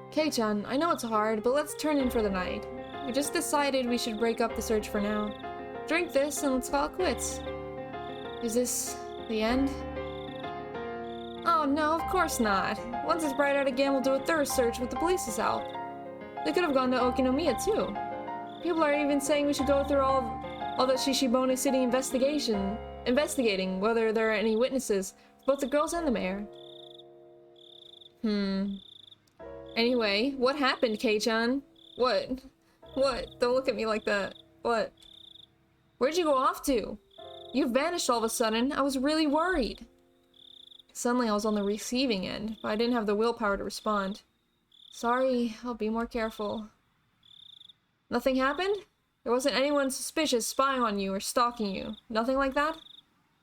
Kei-chan, I know it's hard, but let's turn in for the night. We just decided we should break up the search for now. Drink this and let's call it quits. Is this the end? Oh no, of course not. Once it's bright out again, we'll do a thorough search with the police's help. They could have gone to Okinomiya too. People are even saying we should go through all the Shishibone City investigating whether there are any witnesses. Both the girls and the mayor. Anyway, what happened, Kei-chan? What? What? Don't look at me like that. What? Where'd you go off to? You vanished all of a sudden. I was really worried. Suddenly I was on the receiving end, but I didn't have the willpower to respond. Sorry, I'll be more careful. Nothing happened? There wasn't anyone suspicious spying on you or stalking you? Nothing like that?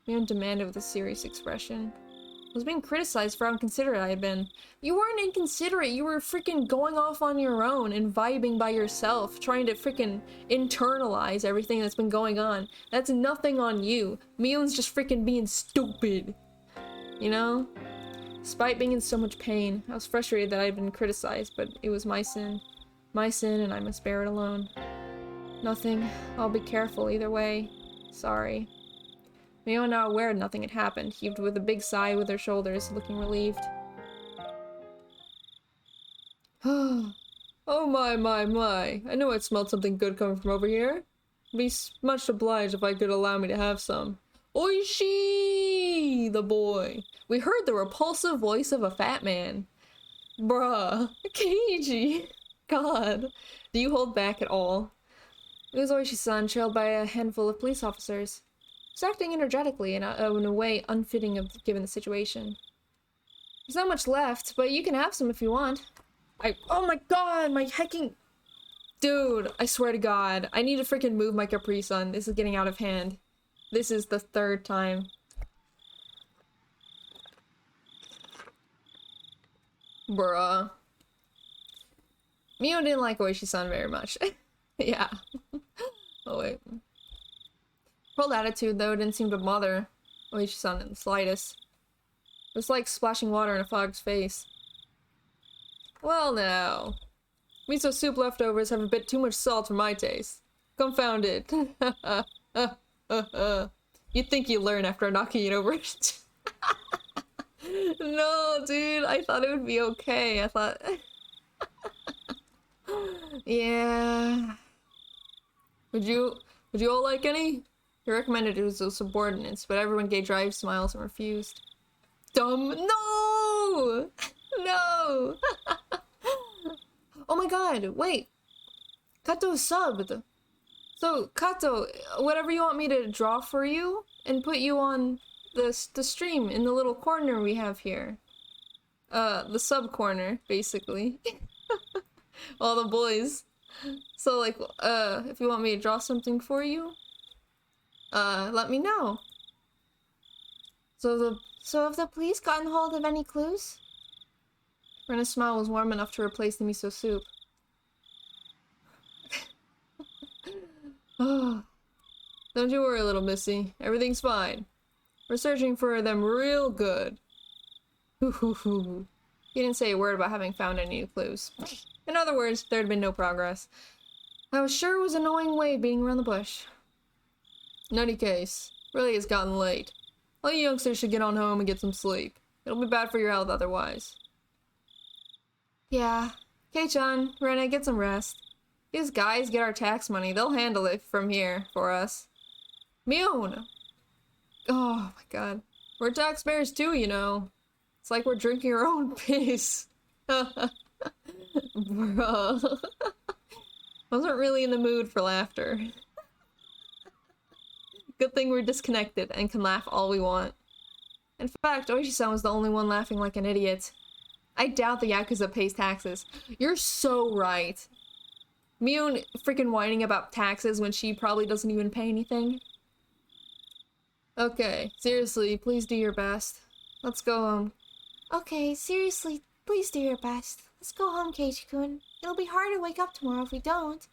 Mion demanded with a serious expression. I was being criticized for how inconsiderate I had been. You weren't inconsiderate, you were freaking going off on your own and vibing by yourself, trying to freaking internalize everything that's been going on. That's nothing on you. Mion's just freaking being stupid. You know? Despite being in so much pain, I was frustrated that I had been criticized, but it was my sin. My sin, and I must bear it alone. Nothing. I'll be careful either way. Sorry. Mion, now aware nothing had happened, heaved with a big sigh with her shoulders, looking relieved. Oh my. I knew I'd smelled something good coming from over here. I'd be much obliged if I could allow me to have some. Oishi! The boy. We heard the repulsive voice of a fat man. Bruh. Keiji. God. Do you hold back at all? It was Oishi-san, trailed by a handful of police officers. He was acting energetically in a way unfitting given the situation. There's not much left, but you can have some if you want. Oh my god, my hecking... Dude, I swear to god, I need to freaking move my Capri Sun. This is getting out of hand. This is the third time. Bruh. Mion didn't like Oishi-san very much. Yeah. Oh wait. Her whole attitude, though, didn't seem to bother Oishi-san in the slightest. It was like splashing water in a fog's face. Well now. Miso soup leftovers have a bit too much salt for my taste. Confound it. You'd think you'd learn after knocking it over. No, dude, I thought it would be okay. I thought... Yeah... Would you all like any? He recommended it to his subordinates, but everyone gave dry smiles and refused. Dumb. No! No! Oh my god, wait. Kato subbed. So, Kato, whatever you want me to draw for you, and put you on the stream in the little corner we have here. The sub corner, basically. All the boys. So, like, if you want me to draw something for you, let me know. So have the police gotten hold of any clues? Rena's smile was warm enough to replace the miso soup. Oh, don't you worry, little missy. Everything's fine. We're searching for them real good. He didn't say a word about having found any new clues. In other words, there had been no progress. I was sure it was an annoying way beating around the bush. In any case, really it's gotten late. All you youngsters should get on home and get some sleep. It'll be bad for your health otherwise. Yeah. Kei-chan, Rena, get some rest. These guys get our tax money. They'll handle it from here for us. Mion! Oh my god. We're taxpayers too, you know. It's like we're drinking our own piss. Bro. Wasn't really in the mood for laughter. Good thing we're disconnected and can laugh all we want. In fact, Oishi-san was the only one laughing like an idiot. I doubt the Yakuza pays taxes. You're so right. Mion freaking whining about taxes when she probably doesn't even pay anything. Okay, seriously, please do your best. Let's go home. Okay, seriously, please do your best. Let's go home, Keiji-kun. It'll be hard to wake up tomorrow if we don't.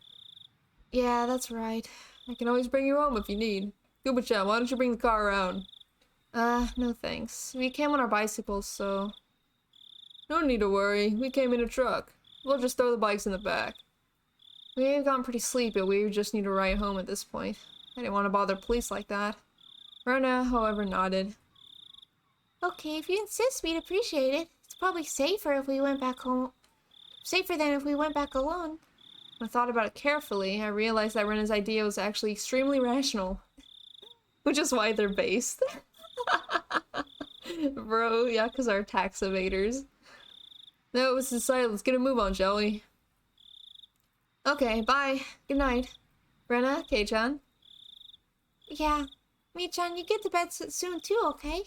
Yeah, that's right. I can always bring you home if you need. Kuba-chan, why don't you bring the car around? No thanks. We came on our bicycles, so... No need to worry. We came in a truck. We'll just throw the bikes in the back. We've gotten pretty sleepy, we just need to ride home at this point. I didn't want to bother police like that. Rena, however, nodded. Okay, if you insist, we'd appreciate it. It's probably safer if we went back home. Safer than if we went back alone. When I thought about it carefully, I realized that Rena's idea was actually extremely rational. Which is why they're based. Bro, Yakuza are tax evaders. No, it's decided. Let's get a move on, shall we? Okay, bye. Good night. Brenna, Kei-chan. Yeah. Mi-chan, you get to bed soon too, okay?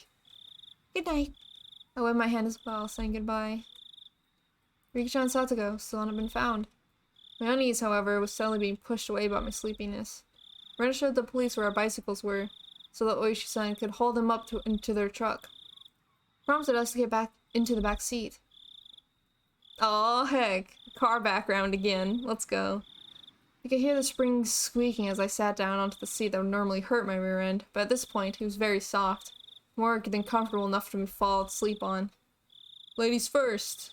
Good night. I wave my hand as well, saying goodbye. Rika-chan and Satogo still not been found. My unease, however, was suddenly being pushed away by my sleepiness. Brenna showed the police where our bicycles were, so that Oishi-san could haul them up into their truck. Prompted us to get back into the back seat. Oh heck, car background again. Let's go. I could hear the springs squeaking as I sat down onto the seat that would normally hurt my rear end, but at this point it was very soft, more than comfortable enough for me to fall asleep on. Ladies first.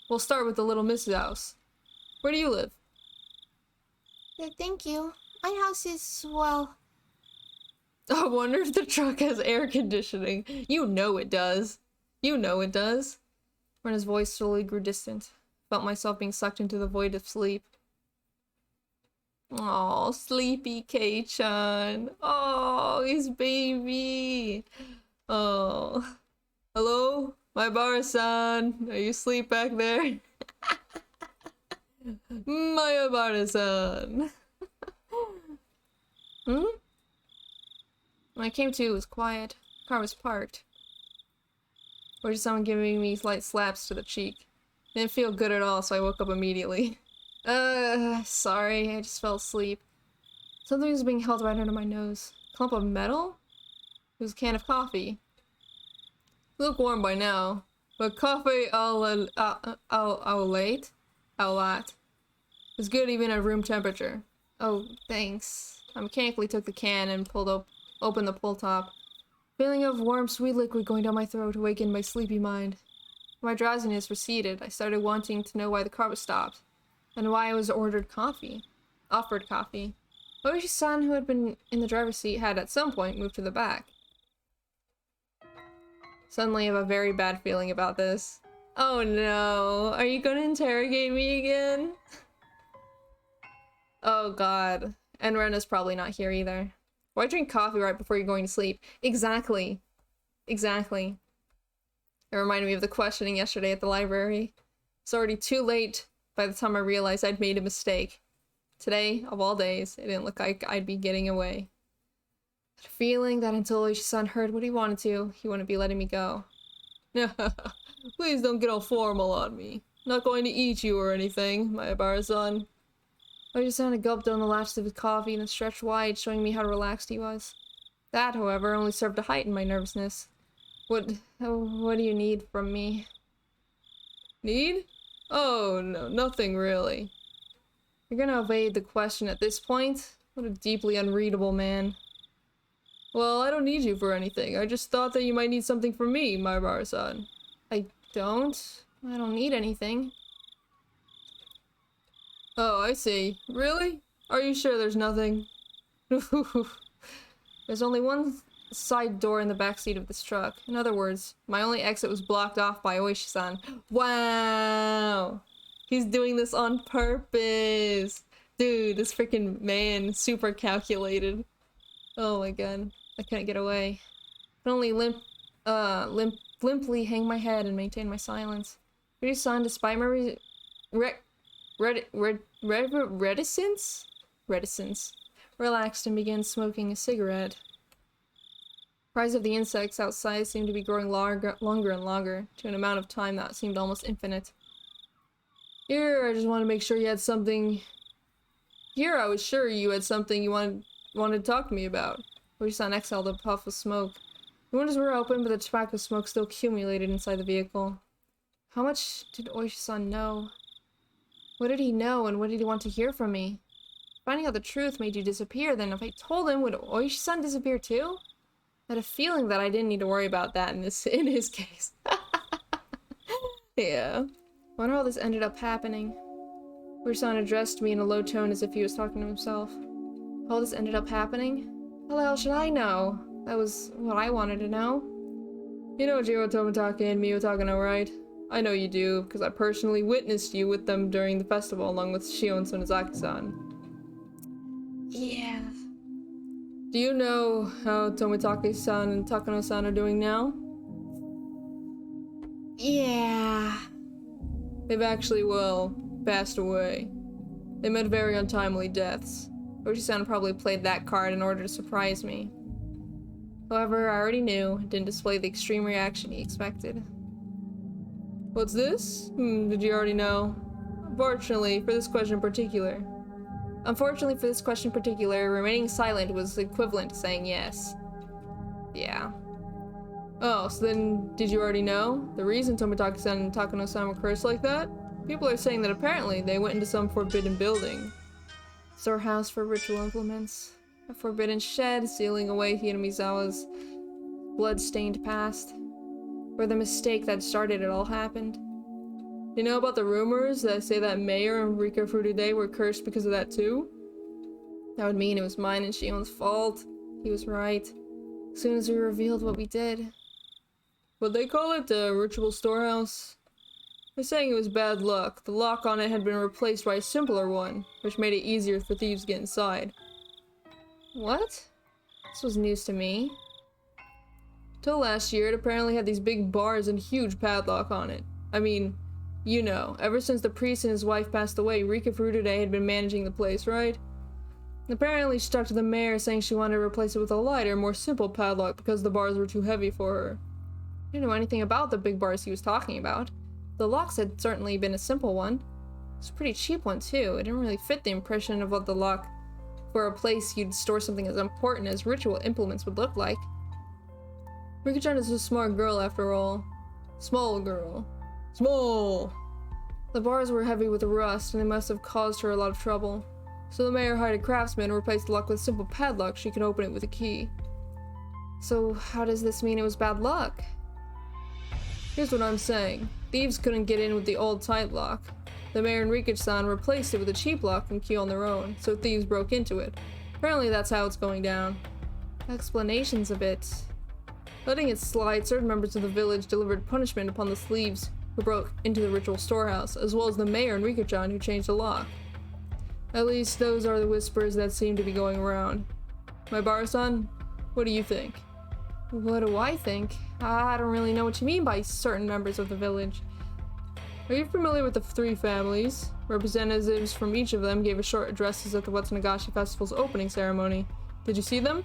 We'll start with the little Mrs. House. Where do you live? Thank you. My house is, well... I wonder if the truck has air conditioning. You know it does. You know it does. When his voice slowly grew distant, felt myself being sucked into the void of sleep. Oh, sleepy Kei-chan. Oh, his baby. Oh. Hello? My bar-san. Are you asleep back there? My bar-san. Hmm? When I came to, it was quiet. The car was parked. Or just someone giving me light slaps to the cheek. Didn't feel good at all, so I woke up immediately. Sorry, I just fell asleep. Something was being held right under my nose. A clump of metal? It was a can of coffee. Look warm by now, but coffee au late? Au lat. It's good even at room temperature. Oh, thanks. I mechanically took the can and open the pull top. Feeling of warm, sweet liquid going down my throat awakened my sleepy mind. My drowsiness receded. I started wanting to know why the car was stopped, and why I was offered coffee. Oishi-san, who had been in the driver's seat, had at some point moved to the back. Suddenly I have a very bad feeling about this. Oh no, are you gonna interrogate me again? Oh god. And Rena's probably not here either. Why drink coffee right before you're going to sleep? Exactly. Exactly. It reminded me of the questioning yesterday at the library. It's already too late by the time I realized I'd made a mistake. Today, of all days, it didn't look like I'd be getting away. The feeling that until Oishi-san heard what he wanted to, he wouldn't be letting me go. Please don't get all formal on me. Not going to eat you or anything, my Abara-san. Oishi-san had gulped down the last of his coffee and stretched wide, showing me how relaxed he was. That, however, only served to heighten my nervousness. What do you need from me? Need? Oh, no, nothing really. You're gonna evade the question at this point? What a deeply unreadable man. Well, I don't need you for anything. I just thought that you might need something from me, my Bar-san. I don't need anything. Oh, I see. Really? Are you sure there's nothing? There's only one side door in the backseat of this truck. In other words, my only exit was blocked off by Oishi-san. Wow! He's doing this on purpose! Dude, this freaking man, super calculated. Oh my god. I couldn't get away. I could only limply hang my head and maintain my silence. Oishi-san, despite my reticence, relaxed and began smoking a cigarette. Cries of the insects outside seemed to be growing longer and longer, to an amount of time that seemed almost infinite. Here, I just wanted to make sure you had something... Here, I was sure you had something you wanted to talk to me about. Oishi-san exhaled a puff of smoke. The windows were open, but the tobacco smoke still accumulated inside the vehicle. How much did Oishi-san know? What did he know, and what did he want to hear from me? Finding out the truth made you disappear, then if I told him, would Oishi-san disappear too? I had a feeling that I didn't need to worry about that in his case. Yeah. I wonder how this ended up happening. Oishi-san addressed me in a low tone as if he was talking to himself. How this ended up happening? How the hell should I know? That was what I wanted to know. You know Jiro Tomitake and Miyotaka, right? I know you do, because I personally witnessed you with them during the festival along with Shion Sonozaki-san. Yeah. Do you know how Tomitake-san and Takano-san are doing now? Yeah. They've actually, well, passed away. They met very untimely deaths. Oji-san probably played that card in order to surprise me. However, I already knew it didn't display the extreme reaction he expected. What's this? Did you already know? Unfortunately, for this question in particular, remaining silent was equivalent to saying yes. Yeah. Oh, so then, did you already know? The reason Tomitaki-san and Takano-san were cursed like that? People are saying that apparently they went into some forbidden building. Storehouse for ritual implements. A forbidden shed sealing away Hinamizawa's blood-stained past. Where the mistake that started it all happened. You know about the rumors that say that Mayor and Rika Furude were cursed because of that too? That would mean it was mine and Shion's fault. He was right. As soon as we revealed what we did. What they call it, the ritual storehouse? They're saying it was bad luck. The lock on it had been replaced by a simpler one, which made it easier for thieves to get inside. What? This was news to me. Till last year, it apparently had these big bars and huge padlock on it. I mean, you know, ever since the priest and his wife passed away, Rika Furude had been managing the place, right? Apparently, she talked to the mayor saying she wanted to replace it with a lighter, more simple padlock because the bars were too heavy for her. I didn't know anything about the big bars he was talking about. The locks had certainly been a simple one. It was a pretty cheap one, too. It didn't really fit the impression of what the lock for a place you'd store something as important as ritual implements would look like. Rika-chan is a smart girl, after all. Small girl. Small! The bars were heavy with rust, and they must have caused her a lot of trouble. So the mayor hired a craftsman and replaced the lock with a simple padlock she could open it with a key. So how does this mean it was bad luck? Here's what I'm saying. Thieves couldn't get in with the old tight lock. The mayor and Rika-san replaced it with a cheap lock and key on their own, so thieves broke into it. Apparently that's how it's going down. Explanation's a bit... Letting it slide, certain members of the village delivered punishment upon the thieves who broke into the ritual storehouse, as well as the mayor and Rika-chan who changed the lock. At least those are the whispers that seem to be going around. My bar-san, what do you think? What do I think? I don't really know what you mean by certain members of the village. Are you familiar with the three families? Representatives from each of them gave a short addresses at the Watanagashi festival's opening ceremony. Did you see them?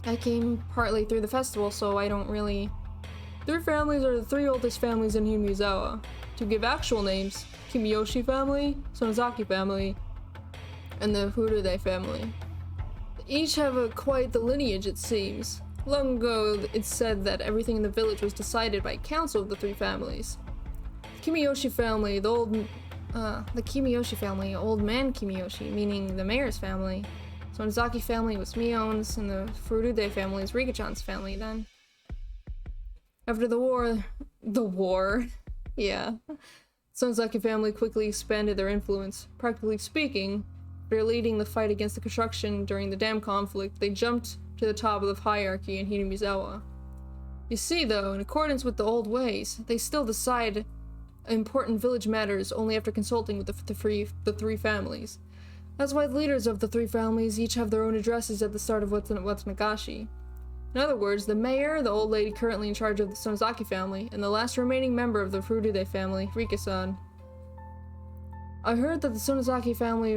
I came partly through the festival, so I don't really... Three families are the three oldest families in Hinamizawa. To give actual names, Kimiyoshi family, Sonozaki family, and the Furude family. Each have quite the lineage, it seems. Long ago, it's said that everything in the village was decided by council of the three families. The Kimiyoshi family, old man Kimiyoshi, meaning the mayor's family. Sonozaki family was Mion's, and the Furude family is Rika-chan's family then. After the war, yeah. Sonozaki family quickly expanded their influence. Practically speaking, after leading the fight against the construction during the dam conflict, they jumped to the top of the hierarchy in Hinamizawa. You see, though, in accordance with the old ways, they still decide important village matters only after consulting with the three families. That's why the leaders of the three families each have their own addresses at the start of Watanagashi. In other words, the mayor, the old lady currently in charge of the Sonozaki family, and the last remaining member of the Furude family, Rika-san. I heard that the Sonozaki family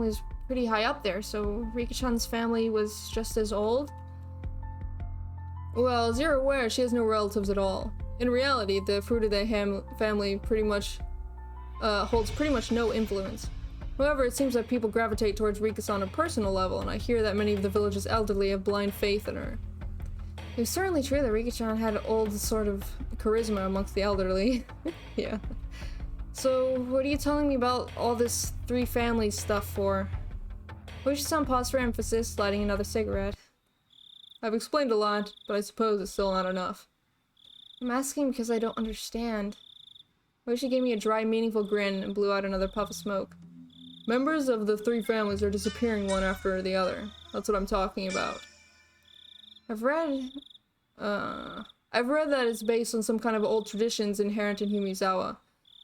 is pretty high up there, so Rika-chan's family was just as old? Well, as you're aware, she has no relatives at all. In reality, the Furude family holds pretty much no influence. However, it seems that people gravitate towards Rika-san on a personal level, and I hear that many of the village's elderly have blind faith in her. It's certainly true that Rika-chan had old sort of charisma amongst the elderly. Yeah. So, what are you telling me about all this three families stuff for? Oji-san paused for emphasis, lighting another cigarette. I've explained a lot, but I suppose it's still not enough. I'm asking because I don't understand. Oji gave me a dry, meaningful grin and blew out another puff of smoke. Members of the three families are disappearing one after the other. That's what I'm talking about. I've read that it's based on some kind of old traditions inherent in Hinamizawa,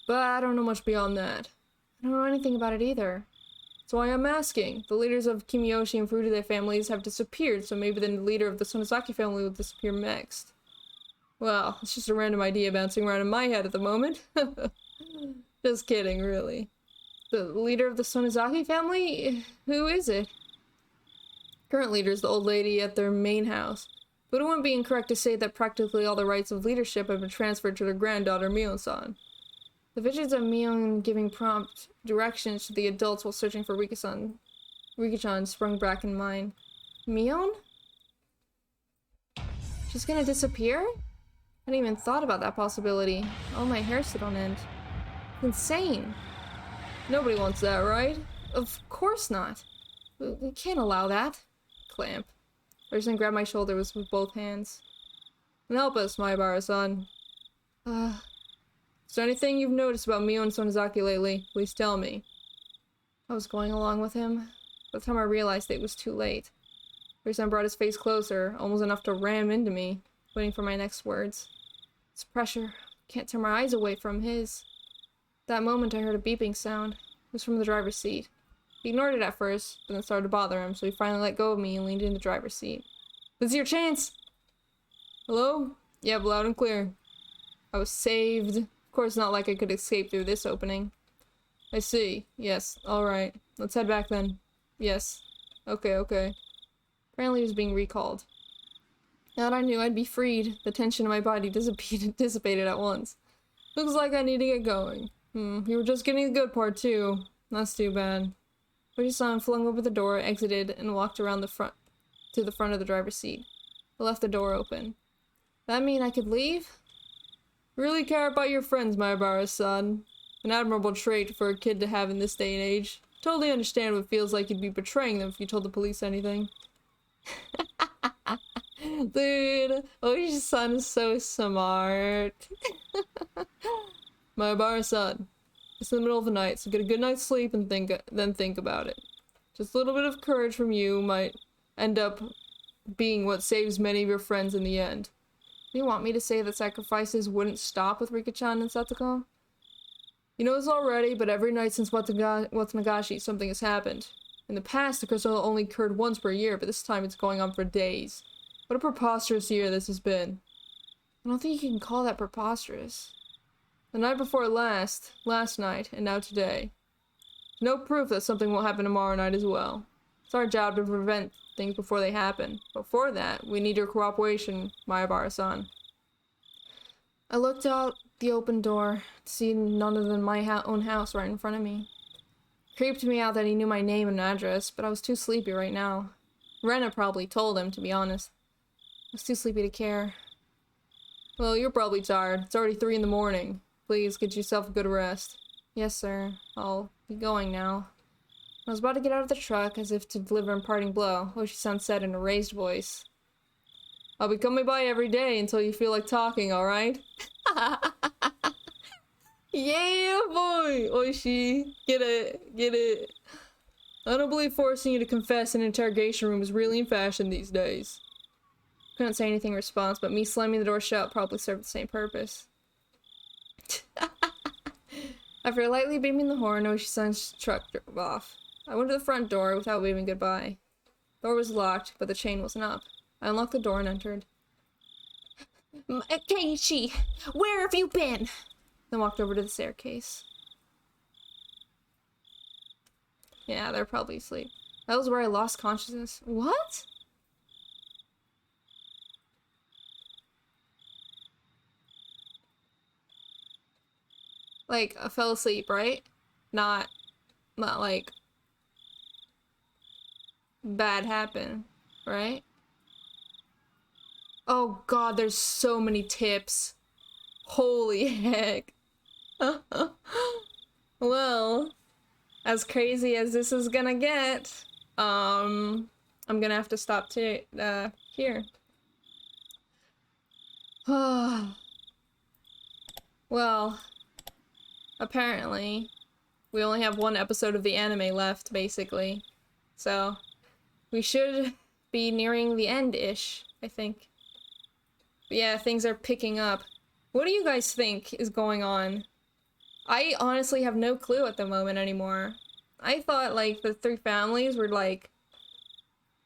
but I don't know much beyond that. I don't know anything about it either. That's why I'm asking. The leaders of Kimiyoshi and Furude families have disappeared, so maybe the leader of the Sonozaki family will disappear next. Well, it's just a random idea bouncing around in my head at the moment. Just kidding, really. The leader of the Sonozaki family? Who is it? Current leader is the old lady at their main house. But it wouldn't be incorrect to say that practically all the rights of leadership have been transferred to their granddaughter, Mion-san. The visions of Mion giving prompt directions to the adults while searching for Rika-chan sprung back in mind. Mion? She's gonna disappear? I hadn't even thought about that possibility. All my hair stood on end. Insane. Nobody wants that, right? Of course not. We can't allow that. Clamp. Arisen grabbed my shoulder with both hands. And help us, Maibara-san. Is there anything you've noticed about Mion Sonozaki lately? Please tell me. I was going along with him. By the time I realized it was too late. Arisen brought his face closer, almost enough to ram into me, waiting for my next words. It's pressure. Can't tear my eyes away from his. That moment I heard a beeping sound. It was from the driver's seat. He ignored it at first, but then started to bother him, so he finally let go of me and leaned in the driver's seat. This is your chance! Hello? Yep, loud and clear. I was saved. Of course, not like I could escape through this opening. I see. Yes, alright. Let's head back then. Yes. Okay. Apparently he was being recalled. Now that I knew I'd be freed, the tension in my body dissipated at once. Looks like I need to get going. You were just getting the good part too. That's too bad. Oji-san flung open the door, exited, and walked around to the front of the driver's seat. I left the door open. That mean I could leave? Really care about your friends, Maibara-san. An admirable trait for a kid to have in this day and age. Totally understand what it feels like you'd be betraying them if you told the police anything. Dude, Oji-san is so smart. Maibara-san. It's in the middle of the night, so get a good night's sleep and then think about it. Just a little bit of courage from you might end up being what saves many of your friends in the end. Do you want me to say that sacrifices wouldn't stop with Rika-chan and Satoko? You know this already, but every night since Watanagashi, something has happened. In the past, the crystal only occurred once per year, but this time it's going on for days. What a preposterous year this has been. I don't think you can call that preposterous. The night before last night, and now today. No proof that something won't happen tomorrow night as well. It's our job to prevent things before they happen. But for that, we need your cooperation, Maibara-san. I looked out the open door to see none other than my own house right in front of me. It creeped me out that he knew my name and address, but I was too sleepy right now. Rena probably told him, to be honest. I was too sleepy to care. Well, you're probably tired. It's already 3 in the morning. Please, get yourself a good rest. Yes, sir. I'll be going now. I was about to get out of the truck, as if to deliver a parting blow. Oshi-san said in a raised voice. I'll be coming by every day until you feel like talking, alright? Yeah, boy! Oishi! Get it. I don't believe forcing you to confess in an interrogation room is really in fashion these days. Couldn't say anything in response, but me slamming the door shut probably served the same purpose. After lightly beaming the horn, Oshi-san's truck drove off. I went to the front door without waving goodbye. The door was locked, but the chain wasn't up. I unlocked the door and entered. Keiichi, where have you been? Then walked over to the staircase. Yeah, they're probably asleep. That was where I lost consciousness. What? Like, I fell asleep, right? Not like bad happened, right? Oh god, there's so many tips. Holy heck. Well, as crazy as this is gonna get, I'm gonna have to stop here. Well, apparently, we only have 1 episode of the anime left, basically. So, we should be nearing the end-ish, I think. But yeah, things are picking up. What do you guys think is going on? I honestly have no clue at the moment anymore. I thought, like, the 3 families were, like,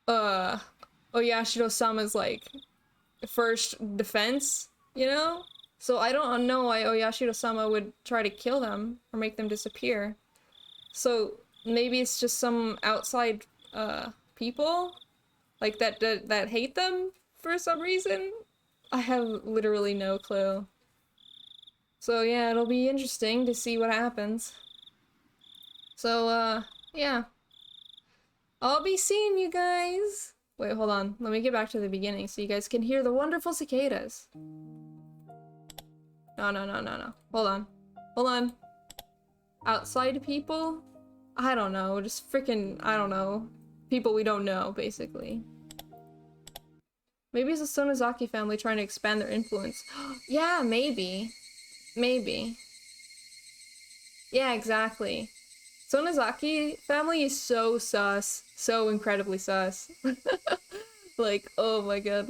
Oyashiro-sama's, like, first defense. you know? So I don't know why Oyashiro-sama would try to kill them or make them disappear. So maybe it's just some outside people like that hate them for some reason. I have literally no clue. So yeah, it'll be interesting to see what happens. So yeah. I'll be seeing you guys. Wait, hold on. Let me get back to the beginning so you guys can hear the wonderful cicadas. No. Hold on. Hold on. Outside people? I don't know. Just freaking, I don't know. People we don't know, basically. Maybe it's the Sonozaki family trying to expand their influence. Yeah, maybe. Maybe. Yeah, exactly. Sonozaki family is so sus. So incredibly sus. Like, oh my god.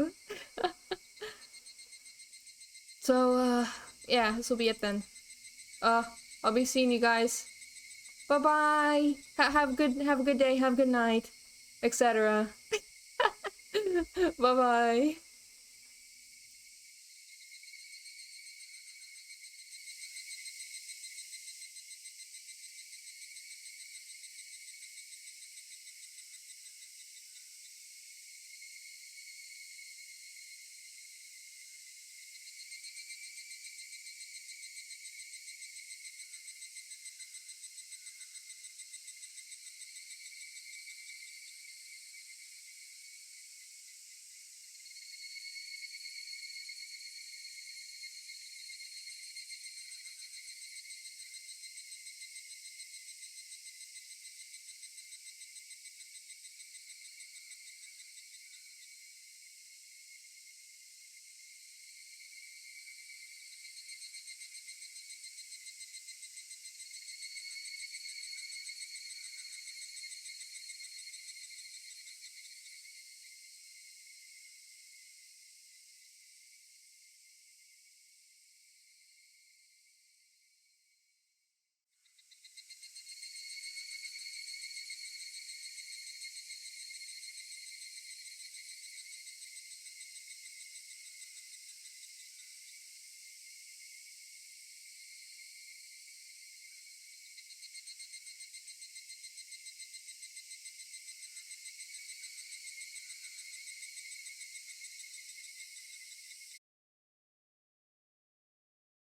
So, yeah, this will be it then. I'll be seeing you guys. Bye-bye! Have a good day, have a good night, etc. Bye-bye.